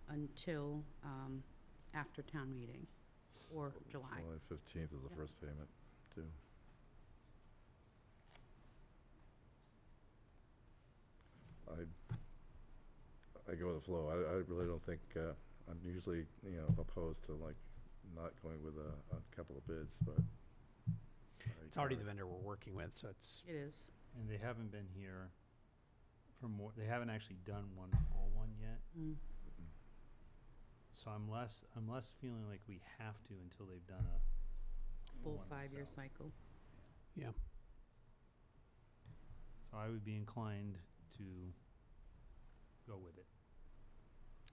until after town meeting or July. July 15th is the first payment, too. I go with the flow. I really don't think, I'm usually, opposed to like not going with a couple of bids, but. It's already the vendor we're working with, so it's. It is. And they haven't been here for more, they haven't actually done one full one yet. Mm. So I'm less feeling like we have to until they've done a Full one 5-year themselves. cycle. Yeah. So I would be inclined to go with it.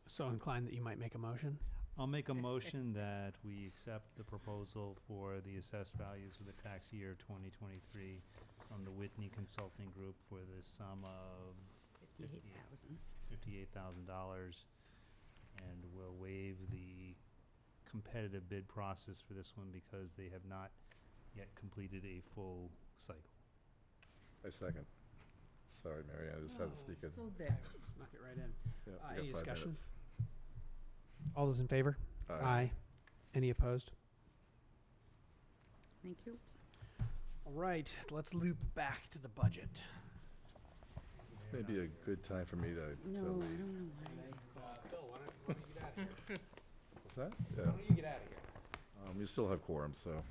So inclined that you might make a motion? I'll make a motion that we accept the proposal for the assessed values for the tax year 2023 from the Whitney Consulting Group for the sum of $58,000. $58,000, and we'll waive the competitive bid process for this one because they have not yet completed a full cycle. I second. Sorry, Mary, I just had to sneak in. So there. Snuck it right in. Yeah, we got Any 5 discussion? minutes. All those in favor? Aye. Any opposed? Thank you. All right, let's loop back to the budget. This may be a good time for me to. No, I don't know why. Phil, why don't you get out of here? What's that? Why Yeah. don't you get out of here? You still have quorum, so.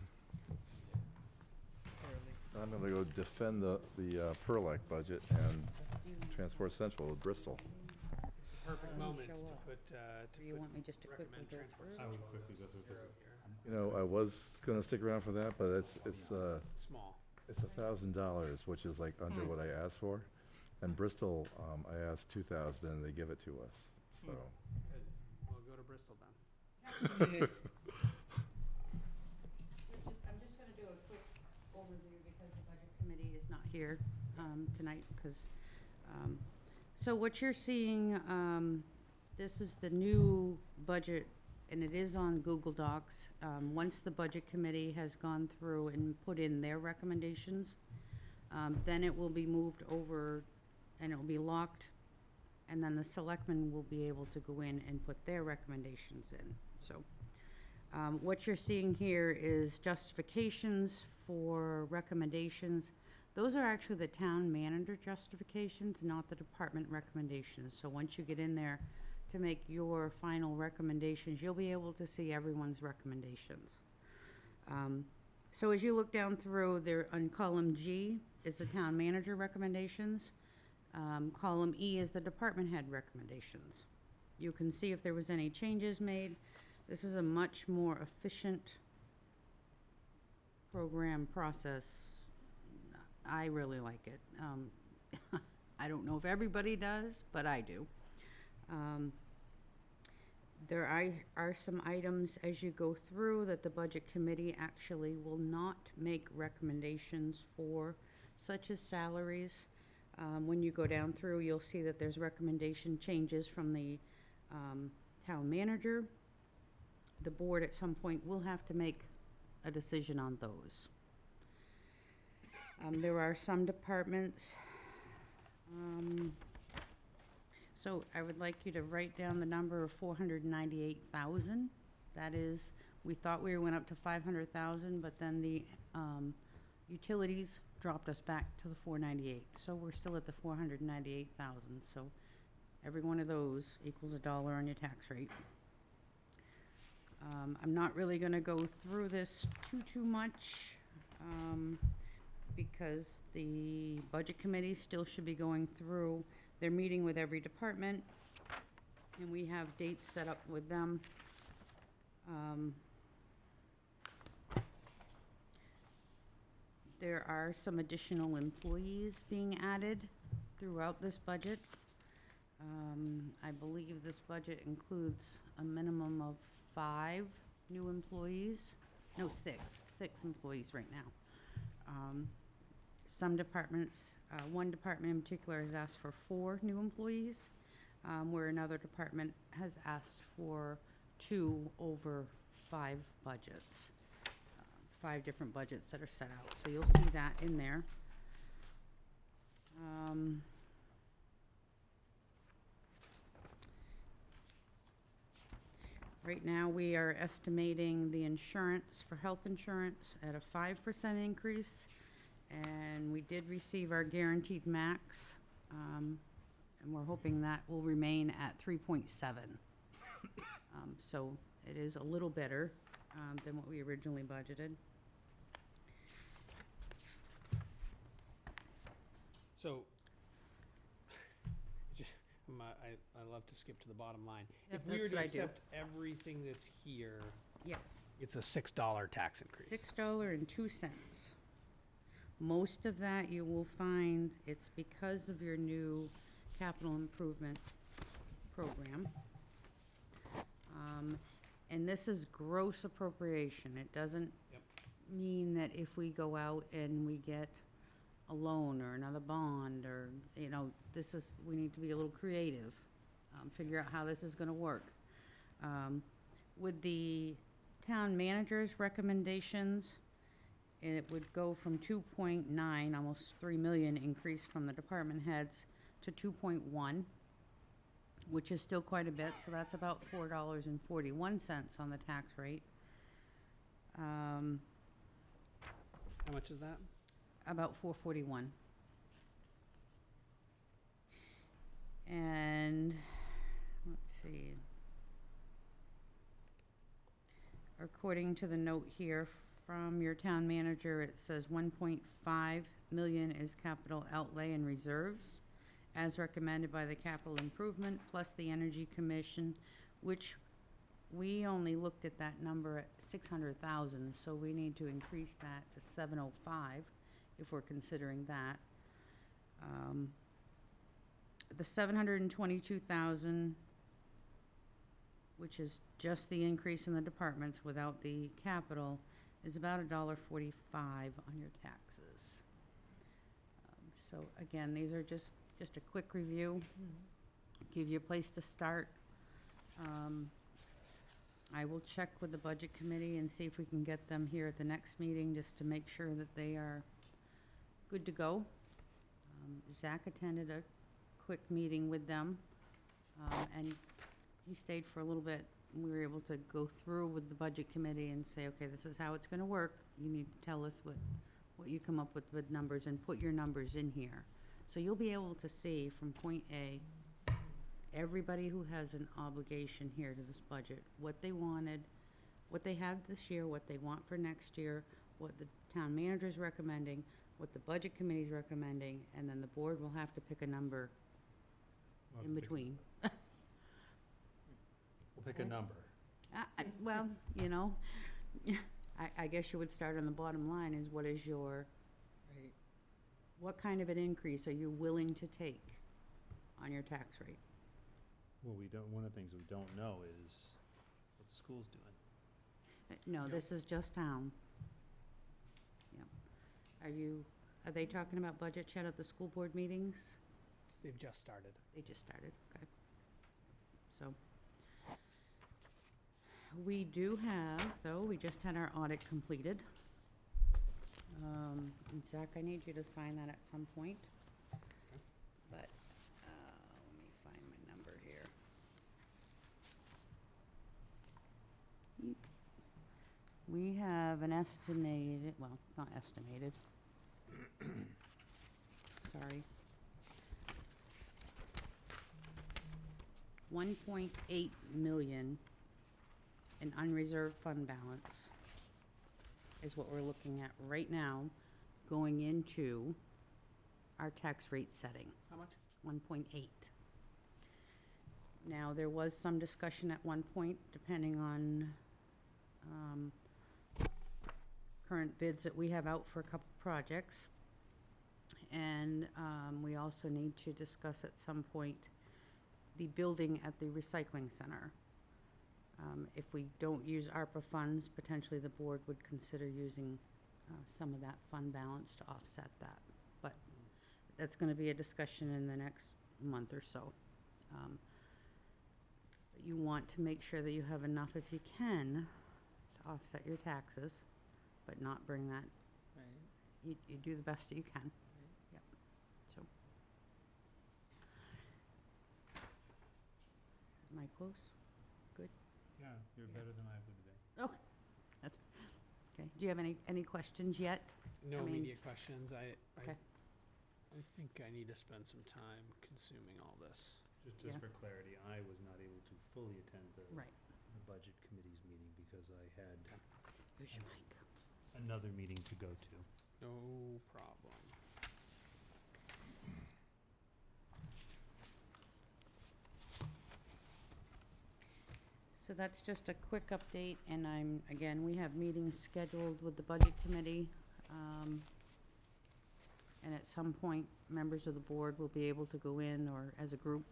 I'm gonna go defend the Perlac budget and Transport Central with Bristol. It's the perfect Why don't moment you show to up? put, Do you want me just to quickly recommend go transport through? I would quickly go through this. You know, I was gonna stick around for that, but it's Small. it's $1,000, which is like under what I asked for. And Bristol, I asked 2,000 and they give it to us, so. Good. We'll go to Bristol then. I'm just gonna do a quick overview because the budget committee is not here tonight, because, so what you're seeing, this is the new budget, and it is on Google Docs. Once the budget committee has gone through and put in their recommendations, then it will be moved over and it will be locked, and then the selectmen will be able to go in and put their recommendations in. So what you're seeing here is justifications for recommendations. Those are actually the town manager justifications, not the department recommendations. So once you get in there to make your final recommendations, you'll be able to see everyone's recommendations. So as you look down through there, on column G is the town manager recommendations. Column E is the department head recommendations. You can see if there was any changes made. This is a much more efficient program process. I really like it. I don't know if everybody does, but I do. There are some items as you go through that the budget committee actually will not make recommendations for, such as salaries. When you go down through, you'll see that there's recommendation changes from the town manager. The board at some point will have to make a decision on those. There are some departments, so I would like you to write down the number of 498,000. That is, we thought we went up to 500,000, but then the utilities dropped us back to the 498. So we're still at the 498,000. So every one of those equals $1 on your tax rate. I'm not really going to go through this too much because the budget committee still should be going through. They're meeting with every department, and we have dates set up with them. There are some additional employees being added throughout this budget. I believe this budget includes a minimum of 5 new employees. No, 6 employees right now. Some departments, one department in particular has asked for 4 new employees, where another department has asked for 2 over 5 budgets. 5 different budgets that are set out. So you'll see that in there. Right now, we are estimating the insurance for health insurance at a 5% increase. And we did receive our guaranteed max, and we're hoping that will remain at 3.7. So it is a little better than what we originally budgeted. So, I love to skip to the bottom line. Yep, If we were that's to what I do. accept everything that's here, Yeah, it's a $6 tax increase. $6.02. Most of that you will find, it's because of your new capital improvement program. And this is gross appropriation. It doesn't Yep. mean that if we go out and we get a loan or another bond or, this is, we need to be a little creative, figure out how this is gonna work. With the town manager's recommendations, it would go from 2.9, almost 3 million increase from the department heads to 2.1, which is still quite a bit, so that's about $4.41 on the tax rate. How much is that? About 441. And, let's see. According to the note here from your town manager, it says 1.5 million is capital outlay and reserves, as recommended by the capital improvement, plus the Energy Commission, which we only looked at that number at 600,000, so we need to increase that to 705 if we're considering that. The 722,000, which is just the increase in the departments without the capital, is about $1.45 on your taxes. So again, these are just a quick review, give you a place to start. I will check with the budget committee and see if we can get them here at the next meeting, just to make sure that they are good to go. Zach attended a quick meeting with them, and he stayed for a little bit. We were able to go through with the budget committee and say, okay, this is how it's gonna work. You need to tell us what you come up with numbers and put your numbers in here. So you'll be able to see from point A, everybody who has an obligation here to this budget, what they wanted, what they had this year, what they want for next year, what the town manager's recommending, what the budget committee's recommending, and then the board will have to pick a number in between. We'll pick a number. Well, I guess you would start on the bottom line is what is your, what kind of an increase are you willing to take on your tax rate? Well, one of the things we don't know is what the school's doing. No, this is just town. Yep. Are they talking about budget chat at the school board meetings? They've just started. They just started, okay. So, we do have, though, we just had our audit completed. And Zach, I need you to sign that at some point. But, let me find my number here. We have an estimated, well, not estimated. Sorry. 1.8 million in unreserved fund balance is what we're looking at right now, going into our tax rate setting. How much? 1.8. Now, there was some discussion at one point, depending on current bids that we have out for a couple projects. And we also need to discuss at some point the building at the recycling center. If we don't use ARPA funds, potentially the board would consider using some of that fund balance to offset that. But that's going to be a discussion in the next month or so. You want to make sure that you have enough, if you can, to offset your taxes, but not bring that. You do the best that you can. Yep. So. Am I close? Good? Yeah, you're better than I would be. Oh, that's, okay. Do you have any questions yet? No I mean- immediate questions. I Okay. think I need to spend some time consuming all this. Just Yeah. for clarity, I was not able to fully attend the Right. budget committee's meeting because I had Here's your mic. another meeting to go to. No problem. So that's just a quick update, and again, we have meetings scheduled with the Budget Committee. And at some point, members of the board will be able to go in, or as a group.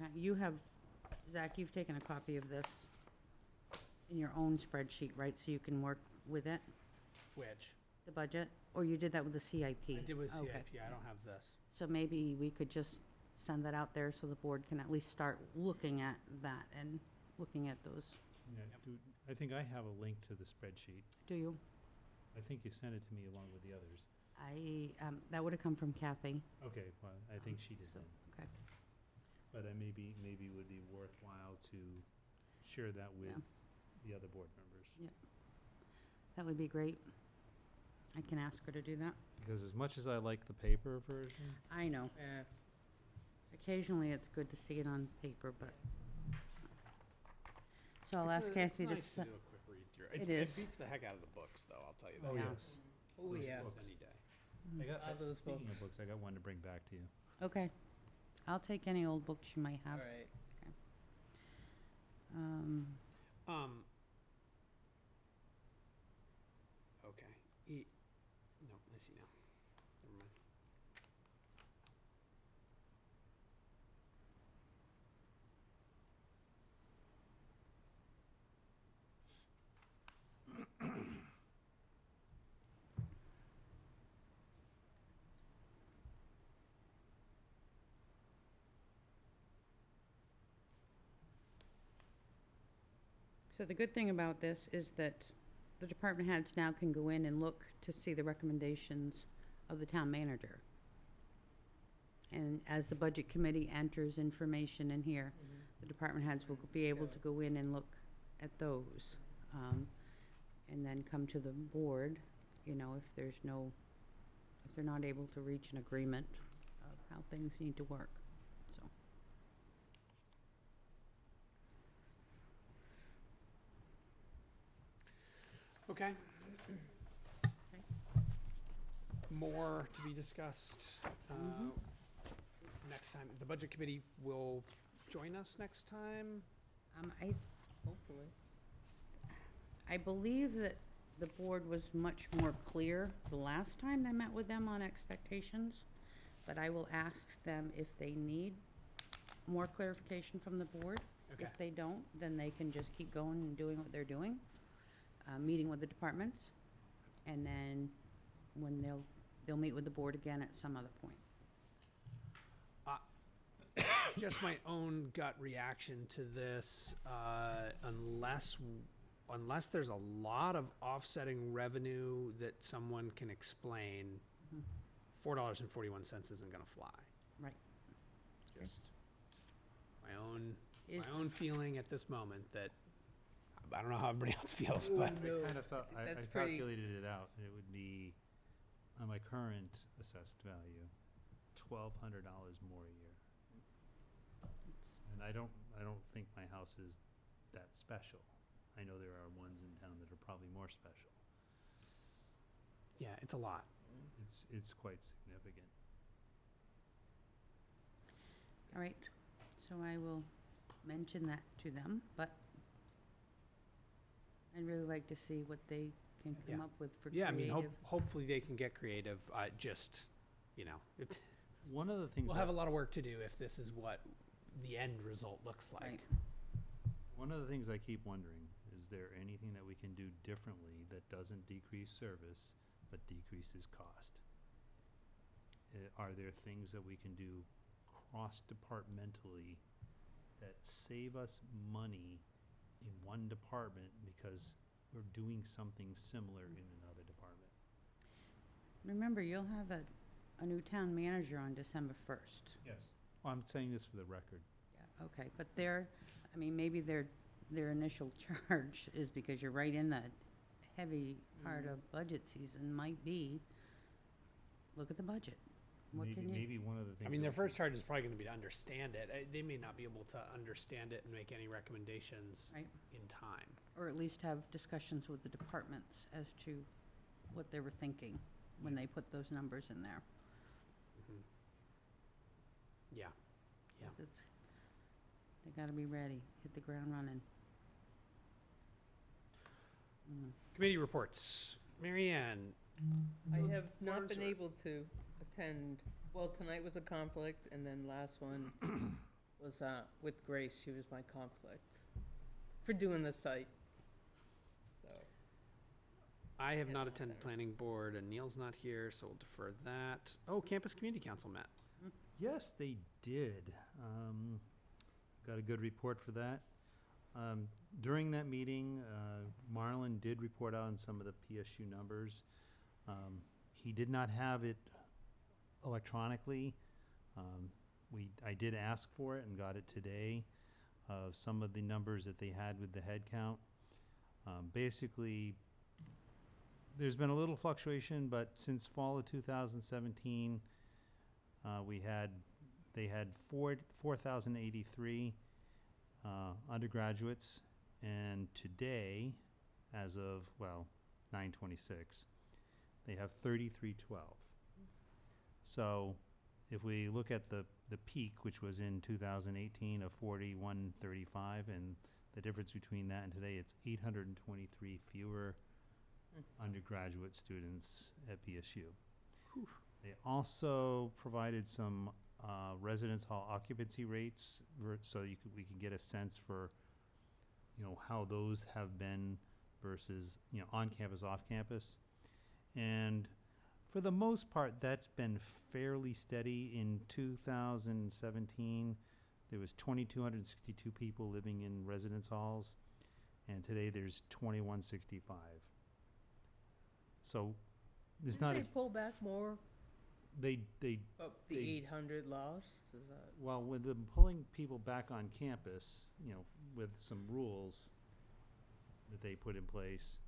Okay, you have, Zach, you've taken a copy of this in your own spreadsheet, right, so you can work with it, Which? the budget? Or you did that with the CIP? I did with Okay. CIP, I don't have this. So maybe we could just send that out there so the board can at least start looking at that and looking at those. Yeah, I think I have a link to the spreadsheet. Do you? I think you sent it to me along with the others. That would have come from Kathy. Okay, well, I think she did So, then. okay. But maybe it would be worthwhile to share that with the other board members. That would be great. I can ask her to do that. Because as much as I like the paper version, I know. Eh, Occasionally, it's good to see it on paper, but. So I'll ask Kathy to. It's nice to do a quick read through. It It is. beats the heck out of the books, though, I'll tell you that. oh, Yeah. yes. Oh, Those yeah. books. Any day. I got, All those speaking books. of books, I got one to bring back to you. Okay. I'll take any old books you might All have. right. Okay. No, I see now. Never mind. So the good thing about this is that the department heads now can go in and look to see the recommendations of the town manager. And as the budget committee enters information in here, the department heads will be able to go in and look at those. And then come to the board, if they're not able to reach an agreement of how things need to work, so. Okay. More to be discussed next time. The budget committee will join us next time. Hopefully. I believe that the board was much more clear the last time I met with them on expectations, but I will ask them if they need more clarification from the board. Okay. If they don't, then they can just keep going and doing what they're doing, meeting with the departments, and then when they'll meet with the board again at some other point. Just my own gut reaction to this, unless there's a lot of offsetting revenue that someone can explain, $4.41 isn't gonna fly. Right. Just my own feeling at this moment that, I don't know how everybody else feels, but. I kind of felt, I That's pretty- calculated it out, and it would be, on my current assessed value, $1,200 more a year. And I don't think my house is that special. I know there are ones in town that are probably more special. Yeah, it's a lot. It's quite significant. All right, so I will mention that to them, but I'd really like to see what they can come Yeah. up with for Yeah, I mean, creative. hopefully they can get creative, just, One of the things we'll that have a lot of work to do if this is what the end result looks like. Right. One of the things I keep wondering, is there anything that we can do differently that doesn't decrease service, but decreases cost? Are there things that we can do cross-departmentally that save us money in one department because we're doing something similar in another department? Remember, you'll have a new town manager on December 1st. Yes. Well, I'm saying this for the record. Yeah, okay, but maybe their initial charge is because you're right in that heavy part of budget season might be, look at the budget. What Maybe, can you? maybe one of the things. I mean, that their we first charge is probably gonna be to understand it. They may not be able to understand it and make any recommendations Right. in time. Or at least have discussions with the departments as to what they were thinking when they put those numbers in there. Yeah. Yeah. 'Cause it's, They gotta be ready, hit the ground running. Committee reports. Mary Ann. I Village have not boards been or- able to attend. Well, tonight was a conflict, and then last one was with Grace. She was my conflict for doing the site. So I have Yeah, not no, attended sorry. planning board, and Neil's not here, so we'll defer that. Oh, campus community council met. Yes, they did. Got a good report for that. During that meeting, Marlon did report on some of the PSU numbers. He did not have it electronically. I did ask for it and got it today, of some of the numbers that they had with the head count. Basically, there's been a little fluctuation, but since fall of 2017, they had 4,083 undergraduates, and today, as of, 9/26, they have 3,312. So if we look at the peak, which was in 2018 of 4,135, and the difference between that and today, it's 823 fewer undergraduate students at PSU. They also provided some residence hall occupancy rates, so we can get a sense for, how those have been versus, on campus, off campus. And for the most part, that's been fairly steady. In 2017, there was 2,262 people living in residence halls, and today there's 2,165. So there's did not they a, pull back more? they Oh, the They- 800 lost? Is that? Well, with them pulling people back on campus, with some rules that they put in place,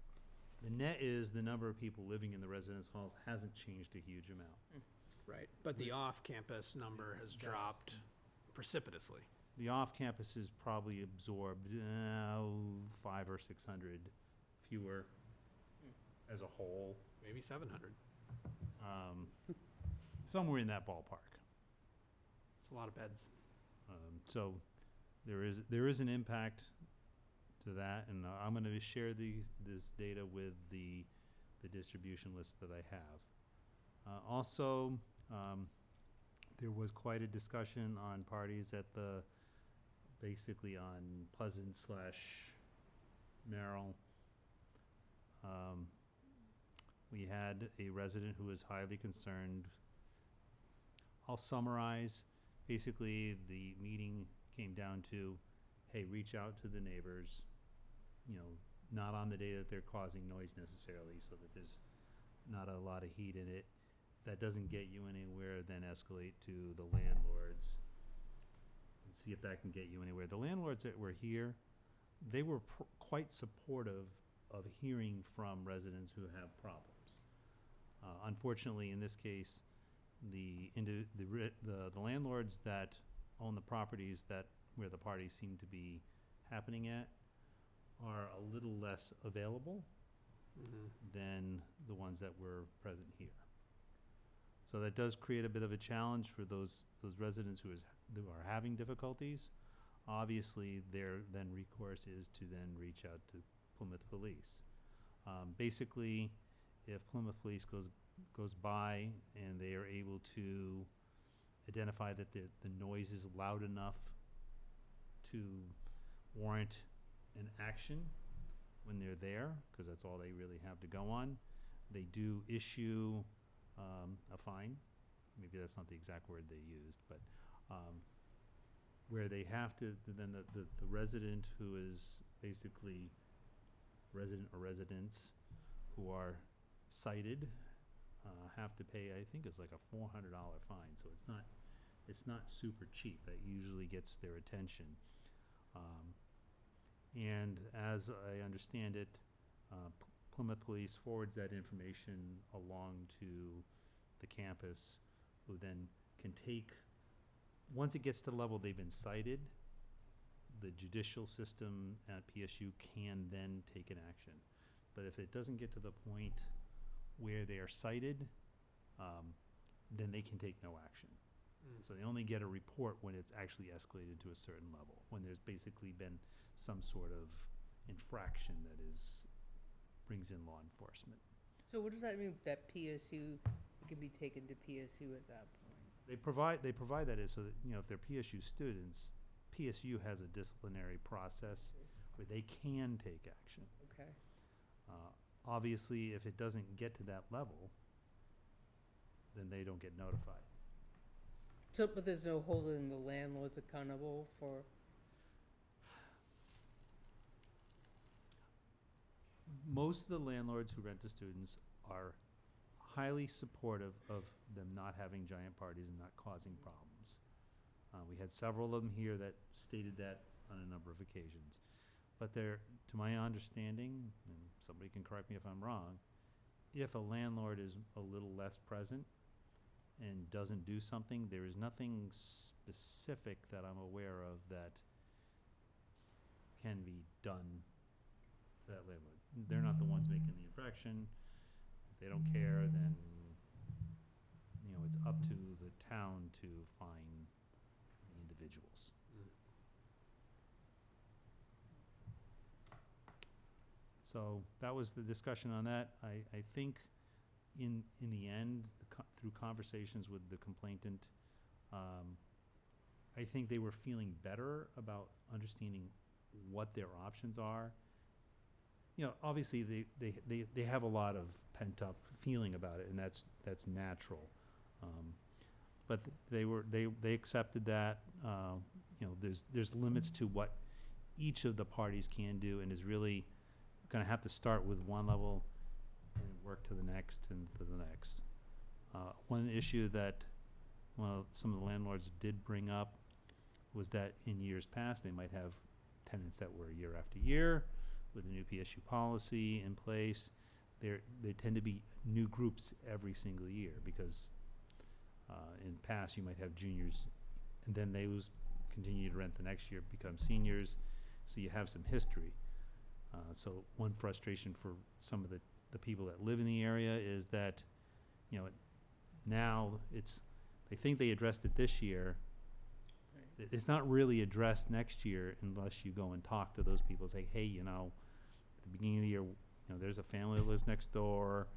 the net is the number of people living in the residence halls hasn't changed a huge amount. Right. But the off-campus number has That's- dropped precipitously. The off-campus has probably absorbed 500 or 600 fewer as a whole. Maybe 700. Somewhere in that ballpark. It's a lot of beds. So there is an impact to that, and I'm going to share this data with the distribution list that I have. Also, there was quite a discussion on parties at basically on Pleasant / Merrill. We had a resident who was highly concerned. I'll summarize. Basically, the meeting came down to, hey, reach out to the neighbors, not on the day that they're causing noise necessarily, so that there's not a lot of heat in it. If that doesn't get you anywhere, then escalate to the landlords and see if that can get you anywhere. The landlords that were here, they were quite supportive of hearing from residents who have problems. Unfortunately, in this case, the landlords that own the properties where the parties seem to be happening at are a little less available than the ones that were present here. So that does create a bit of a challenge for those residents who are having difficulties. Obviously, their then recourse is to then reach out to Plymouth Police. Basically, if Plymouth Police goes by and they are able to identify that the noise is loud enough to warrant an action when they're there, because that's all they really have to go on, they do issue a fine. Maybe that's not the exact word they used, but where they have to, then the resident who is basically resident or residents who are cited have to pay, I think it's like a $400 fine, so it's not super cheap. That usually gets their attention. And as I understand it, Plymouth Police forwards that information along to the campus, who then can take, once it gets to the level they've been cited, the judicial system at PSU can then take an action. But if it doesn't get to the point where they are cited, then they can take no action. So they only get a report when it's actually escalated to a certain level, when there's basically been some sort of infraction that brings in law enforcement. So what does that mean, that PSU, it can be taken to PSU at that point? They provide that so that, if they're PSU students, PSU has a disciplinary process where they can take action. Okay. Obviously, if it doesn't get to that level, then they don't get notified. So, but there's no holding the landlords accountable for? Most of the landlords who rent to students are highly supportive of them not having giant parties and not causing problems. We had several of them here that stated that on a number of occasions. But to my understanding, and somebody can correct me if I'm wrong, if a landlord is a little less present and doesn't do something, there is nothing specific that I'm aware of that can be done to that landlord. They're not the ones making the infraction. If they don't care, then it's up to the town to fine the individuals. So that was the discussion on that. I think in the end, through conversations with the complainant, I think they were feeling better about understanding what their options are. Obviously they have a lot of pent up feeling about it, and that's natural. But they accepted that. There's limits to what each of the parties can do, and is really going to have to start with one level and work to the next and to the next. One issue that some of the landlords did bring up was that in years past they might have tenants that were year after year. With the new PSU policy in place, they tend to be new groups every single year, because in past you might have juniors, and then they continue to rent the next year, become seniors, so you have some history. So one frustration for some of the people that live in the area is that, now they think they addressed it this year. Right. It's not really addressed next year unless you go and talk to those people and say, hey, at the beginning of the year, there's a family that lives next door.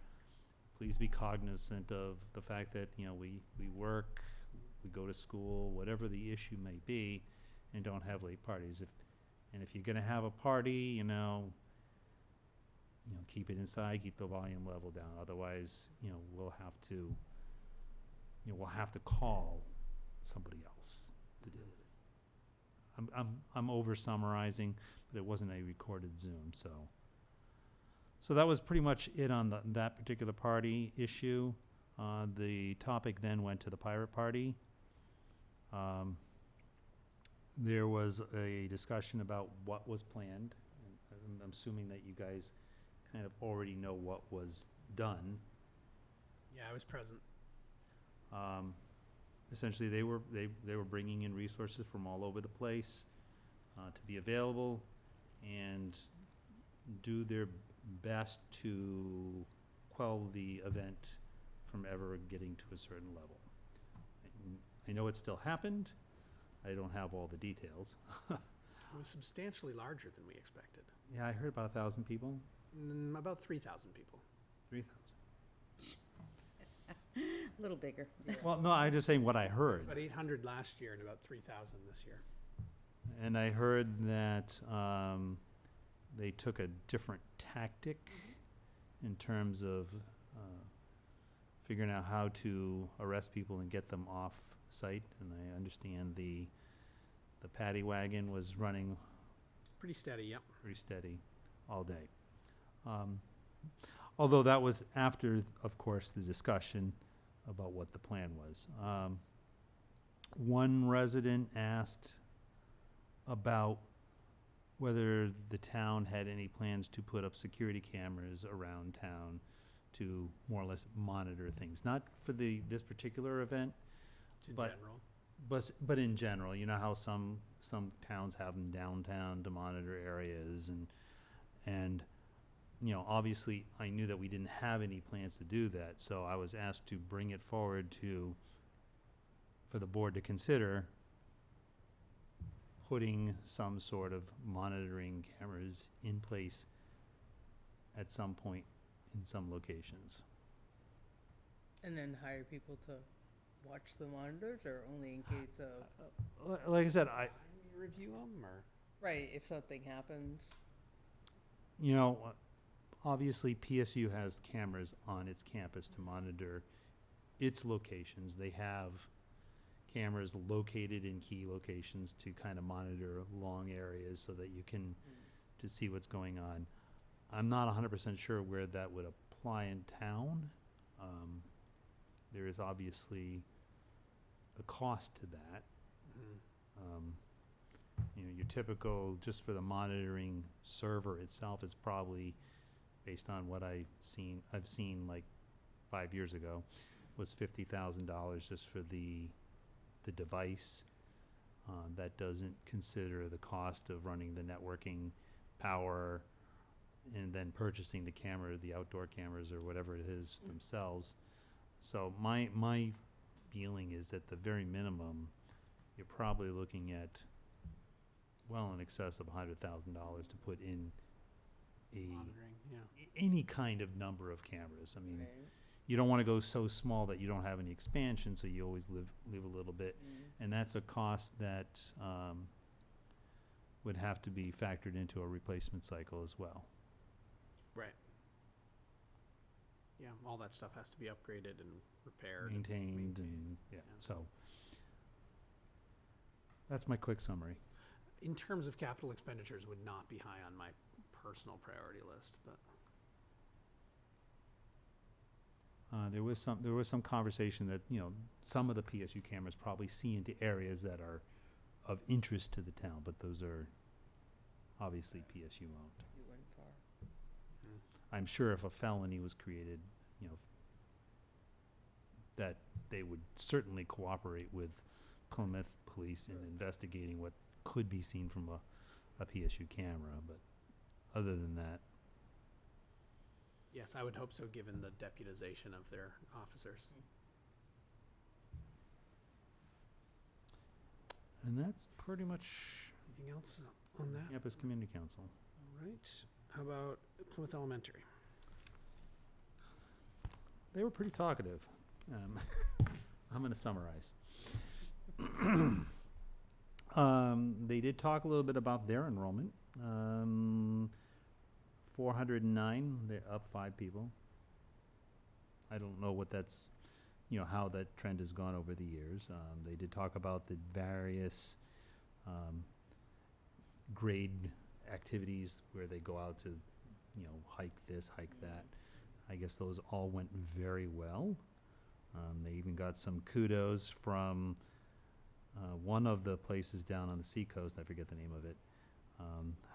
Please be cognizant of the fact that, we work, we go to school, whatever the issue may be, and don't have late parties. If you're going to have a party, keep it inside, keep the volume level down. Otherwise, we'll have to call somebody else to deal with it. I'm over summarizing, but it wasn't a recorded Zoom, so that was pretty much it on that particular party issue. The topic then went to the pirate party. There was a discussion about what was planned. I'm assuming that you guys kind of already know what was done. Yeah, I was present. Essentially, they were bringing in resources from all over the place to be available and do their best to quell the event from ever getting to a certain level. I know it still happened. I don't have all the details. It was substantially larger than we expected. Yeah, I heard about 1,000 people. About 3,000 people. 3,000. A little bigger. Well, no, I'm just saying what I heard. About 800 last year and about 3,000 this year. And I heard that they took a different tactic in terms of figuring out how to arrest people and get them off site. And I understand the paddy wagon was running Pretty steady, yep. pretty steady all day. Although that was after, of course, the discussion about what the plan was. One resident asked about whether the town had any plans to put up security cameras around town to more or less monitor things, not for this particular event, In but general. but in general. You know how some towns have them downtown to monitor areas, and obviously I knew that we didn't have any plans to do that, so I was asked to bring it forward for the board to consider putting some sort of monitoring cameras in place at some point in some locations. And then hire people to watch the monitors, or only in case of, Like I said, I, Review them, or? right, if something happens? you know, obviously PSU has cameras on its campus to monitor its locations. They have cameras located in key locations to kind of monitor long areas so that you can to see what's going on. I'm not 100% sure where that would apply in town. There is obviously a cost to that. You know, your typical, just for the monitoring server itself is probably, based on what I've seen like 5 years ago, was $50,000 just for the device. That doesn't consider the cost of running the networking power and then purchasing the camera, the outdoor cameras or whatever it is themselves. So my feeling is, at the very minimum, you're probably looking at well in excess of $100,000 to put in Monitoring, yeah. any kind of number of cameras. I mean, Right. you don't want to go so small that you don't have any expansion, so you always leave a little bit. And that's a cost that would have to be factored into a replacement cycle as well. Right. Yeah, all that stuff has to be upgraded and repaired. Maintained and, yeah, so that's my quick summary. In terms of capital expenditures, would not be high on my personal priority list, but There was some conversation that, you know, some of the PSU cameras probably see into areas that are of interest to the town, but those are obviously PSU owned. You went far. I'm sure if a felony was created, you know, that they would certainly cooperate with Plymouth Police in investigating what could be seen from a PSU camera, but other than that, yes, I would hope so, given the deputization of their officers. and that's pretty much Anything else on that? Campus Community Council. All right. How about Plymouth Elementary? They were pretty talkative. I'm going to summarize. They did talk a little bit about their enrollment. 409, they're up 5 people. I don't know what that's, you know, how that trend has gone over the years. They did talk about the various grade activities where they go out to, you know, hike this, hike that. I guess those all went very well. They even got some kudos from one of the places down on the seacoast, I forget the name of it,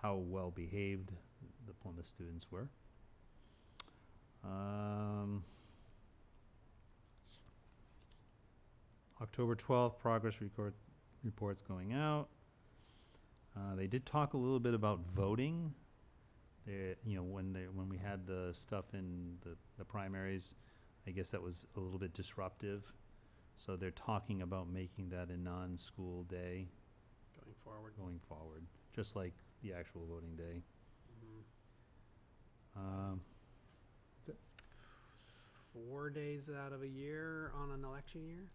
how well behaved the Plymouth students were. October 12th, progress reports going out. They did talk a little bit about voting. You know, when we had the stuff in the primaries, I guess that was a little bit disruptive. So they're talking about making that a non-school day Going forward, just like the actual voting day. That's it. 4 days out of a year on an election year.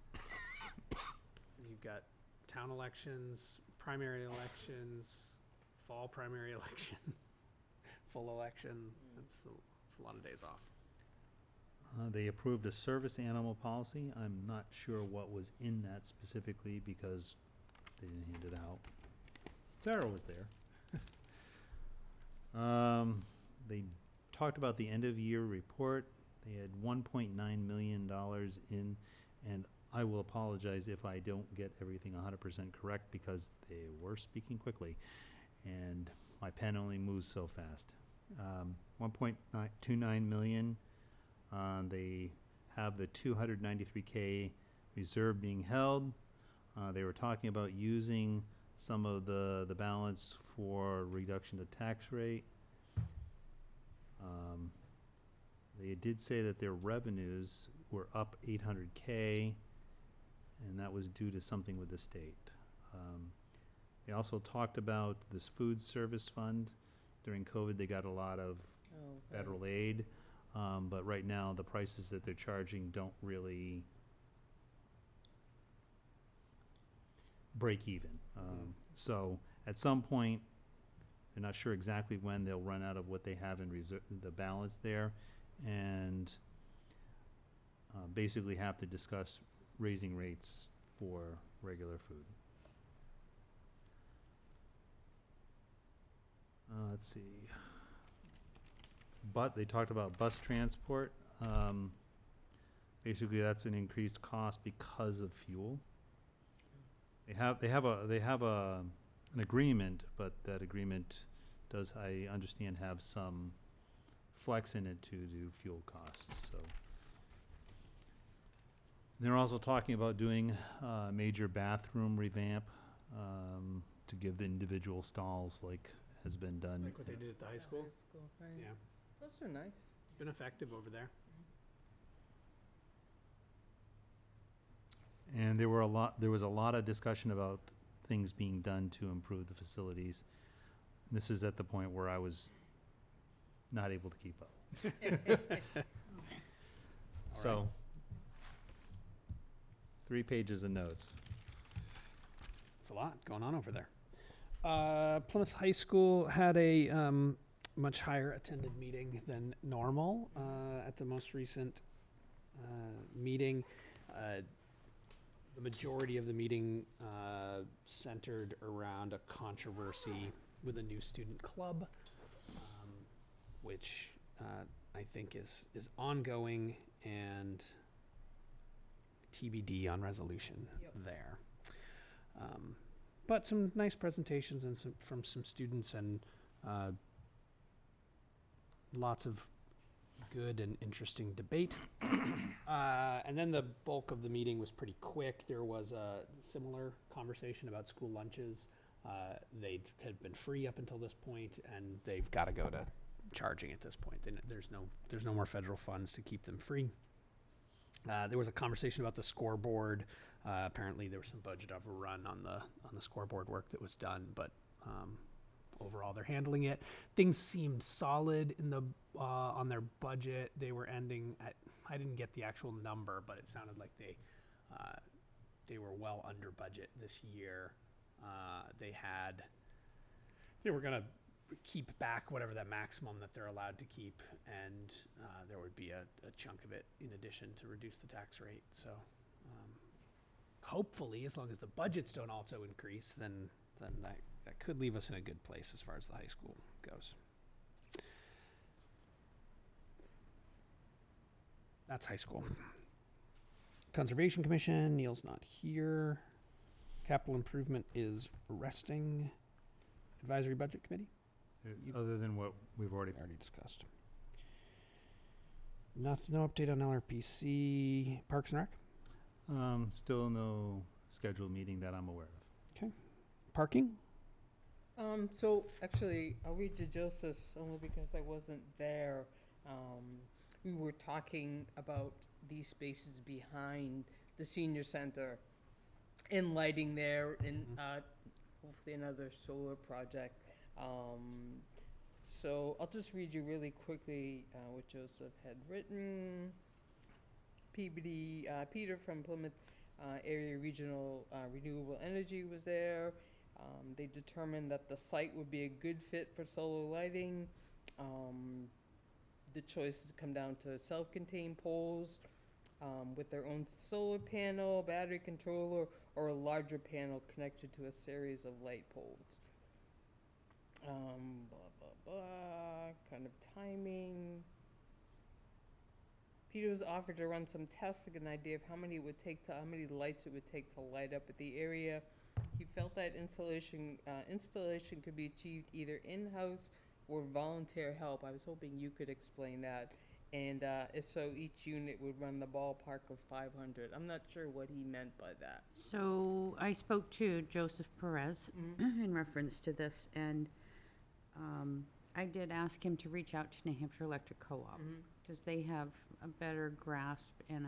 You've got town elections, primary elections, fall primary elections, full election. That's a lot of days off. They approved a service animal policy. I'm not sure what was in that specifically because they didn't hand it out. Sarah was there. They talked about the end of year report. They had $1.9 million in, and I will apologize if I don't get everything 100% correct because they were speaking quickly and my pen only moves so fast. 1.29 million. They have the 293K reserve being held. They were talking about using some of the balance for reduction to tax rate. They did say that their revenues were up 800K and that was due to something with the state. They also talked about this food service fund. During COVID, they got a lot of federal aid, but right now, the prices that they're charging don't really break even. So at some point, they're not sure exactly when they'll run out of what they have in reserve, the balance there, and basically have to discuss raising rates for regular food. Let's see. But they talked about bus transport. Basically, that's an increased cost because of fuel. They have an agreement, but that agreement does, I understand, have some flex in it to do fuel costs. So they're also talking about doing a major bathroom revamp to give the individual stalls like has been done. Like what they did at the high school? Right. Yeah. Those are nice. It's been effective over there. And there was a lot of discussion about things being done to improve the facilities. This is at the point where I was not able to keep up. So, 3 pages of notes. It's a lot going on over there. Plymouth High School had a much higher attended meeting than normal at the most recent meeting. The majority of the meeting centered around a controversy with a new student club, which I think is ongoing and TBD on resolution there. But some nice presentations and from some students and lots of good and interesting debate. And then the bulk of the meeting was pretty quick. There was a similar conversation about school lunches. They had been free up until this point, and they've got to go to charging at this point. There's no more federal funds to keep them free. There was a conversation about the scoreboard. Apparently, there was some budget overrun on the scoreboard work that was done, but overall, they're handling it. Things seemed solid in the on their budget. They were ending at, I didn't get the actual number, but it sounded like they were well under budget this year. They were gonna keep back whatever that maximum that they're allowed to keep, and there would be a chunk of it in addition to reduce the tax rate. So hopefully, as long as the budgets don't also increase, then that could leave us in a good place as far as the high school goes. That's high school. Conservation Commission, Neil's not here. Capital Improvement is resting. Advisory Budget Committee? Other than what we've already discussed. No update on LRPC. Parks and Rec? Still no scheduled meeting that I'm aware of. Okay. Parking? So actually, I'll read to Joseph's only because I wasn't there. We were talking about these spaces behind the senior center and lighting there, and hopefully another solar project. So I'll just read you really quickly what Joseph had written. Peter from Plymouth Area Regional Renewable Energy was there. They determined that the site would be a good fit for solar lighting. The choices come down to self-contained poles with their own solar panel, battery controller, or a larger panel connected to a series of light poles. Kind of timing. Peter was offered to run some tests to get an idea of how many lights it would take to light up at the area. He felt that installation could be achieved either in-house or volunteer help. I was hoping you could explain that. And if so, each unit would run the ballpark of 500. I'm not sure what he meant by that. So I spoke to Joseph Perez in reference to this, and I did ask him to reach out to New Hampshire Electric Co-op because they have a better grasp and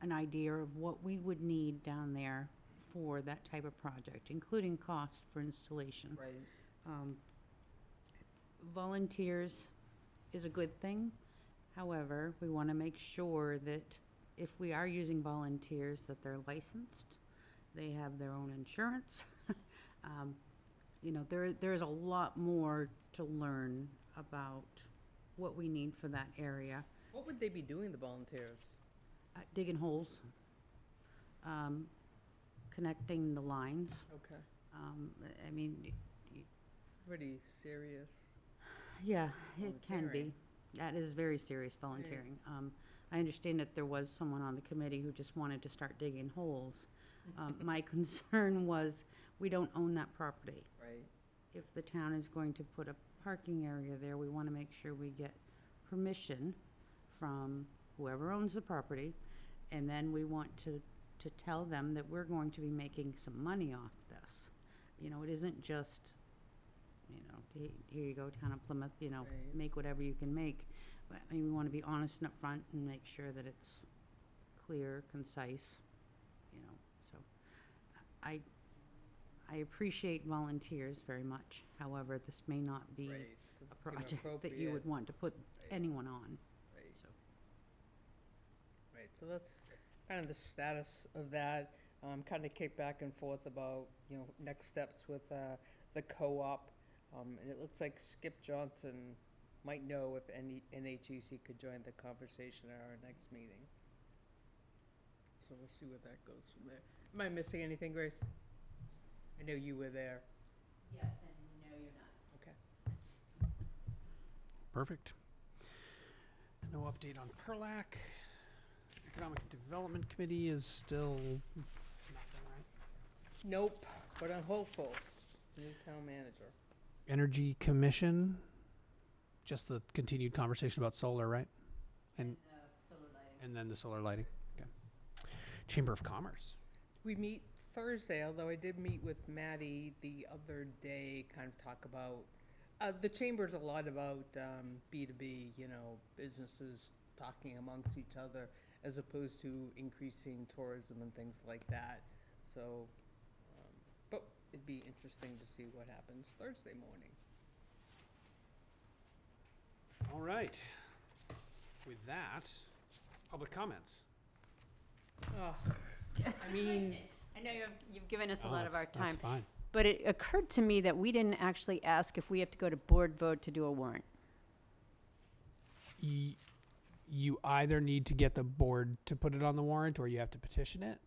an idea of what we would need down there for that type of project, including cost for installation. Right. Volunteers is a good thing. However, we want to make sure that if we are using volunteers, that they're licensed, they have their own insurance. You know, there's a lot more to learn about what we need for that area. What would they be doing, the volunteers? Digging holes, connecting the lines. Okay. I mean, It's pretty serious. yeah, it can be. Volunteering. That is very serious volunteering. I understand that there was someone on the committee who just wanted to start digging holes. My concern was, we don't own that property. Right. If the town is going to put a parking area there, we want to make sure we get permission from whoever owns the property. And then we want to tell them that we're going to be making some money off this. You know, it isn't just, you know, here you go, town of Plymouth, you know, Right. make whatever you can make. But, I mean, we want to be honest and upfront and make sure that it's clear, concise, you know, so. I appreciate volunteers very much. However, this may not be Right. a Doesn't seem project that you appropriate. would want to put anyone on. Right. So. Right, so that's kind of the status of that. Kind of kick back and forth about, you know, next steps with the co-op. And it looks like Skip Johnson might know if any NHEC could join the conversation at our next meeting. So we'll see where that goes from there. Am I missing anything, Grace? I know you were there. Yes, and no, you're not. Okay. Perfect. No update on PERLAC. Economic Development Committee is still nothing, right? Nope, but I'm hopeful. New town manager. Energy Commission, just the continued conversation about solar, right? And Solar lighting. and then the solar lighting. Okay. Chamber of Commerce. We meet Thursday, although I did meet with Maddie the other day, kind of talk about, the chamber's a lot about B2B, you know, businesses talking amongst each other, as opposed to increasing tourism and things like that. So, but it'd be interesting to see what happens Thursday morning. All right. With that, public comments. Ugh, I mean, I know you've given us a Oh, lot of our that's- that's time, fine. but it occurred to me that we didn't actually ask if we have to go to board vote to do a warrant. You either need to get the board to put it on the warrant, or you have to petition it.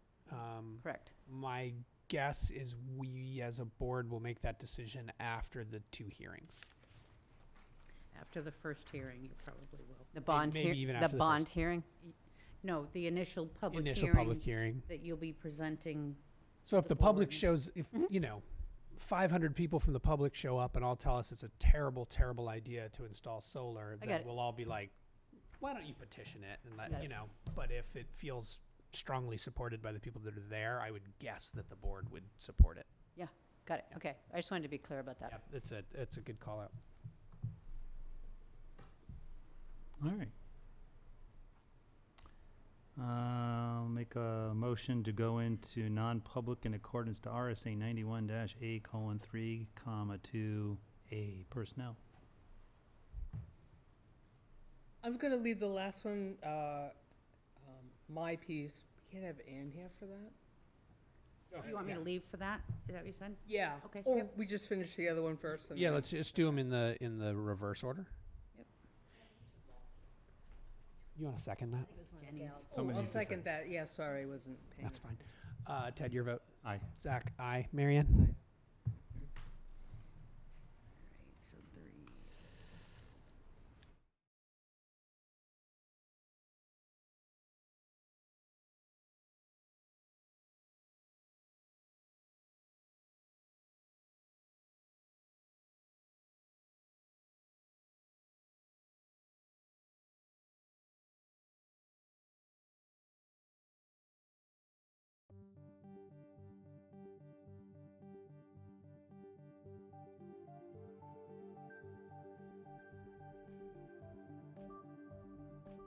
Correct. My guess is we, as a board, will make that decision after the 2 hearings. After the first hearing, you probably will. The bond maybe even the after the bond first. hearing? No, the initial public Initial hearing public hearing. that you'll be presenting. So if the the public board. shows, if, you know, 500 people from the public show up and all tell us it's a terrible, terrible idea to install solar, I then got it. we'll all be like, why don't you petition it? And Got let, it. you know, but if it feels strongly supported by the people that are there, I would guess that the board would support it. Yeah, got it. Okay. I just wanted to be clear about that. Yeah, it's a good call out. All right. I'll make a motion to go into non-public in accordance to RSA 91-A:3, 2A, personnel. I'm gonna leave the last one, my piece. We can't have Ann here for that? You want me to leave for that? Is that what you said? Yeah. Okay, Or yep. we just finish the other one first. And Yeah, then- let's just do them in the reverse order. Yep. You want to second that? Jenny's. Oh, Somebody I'll needs to second that. Yeah, sorry, I wasn't paying That's fine. Ted, your vote. Aye. Zach, aye. Marianne?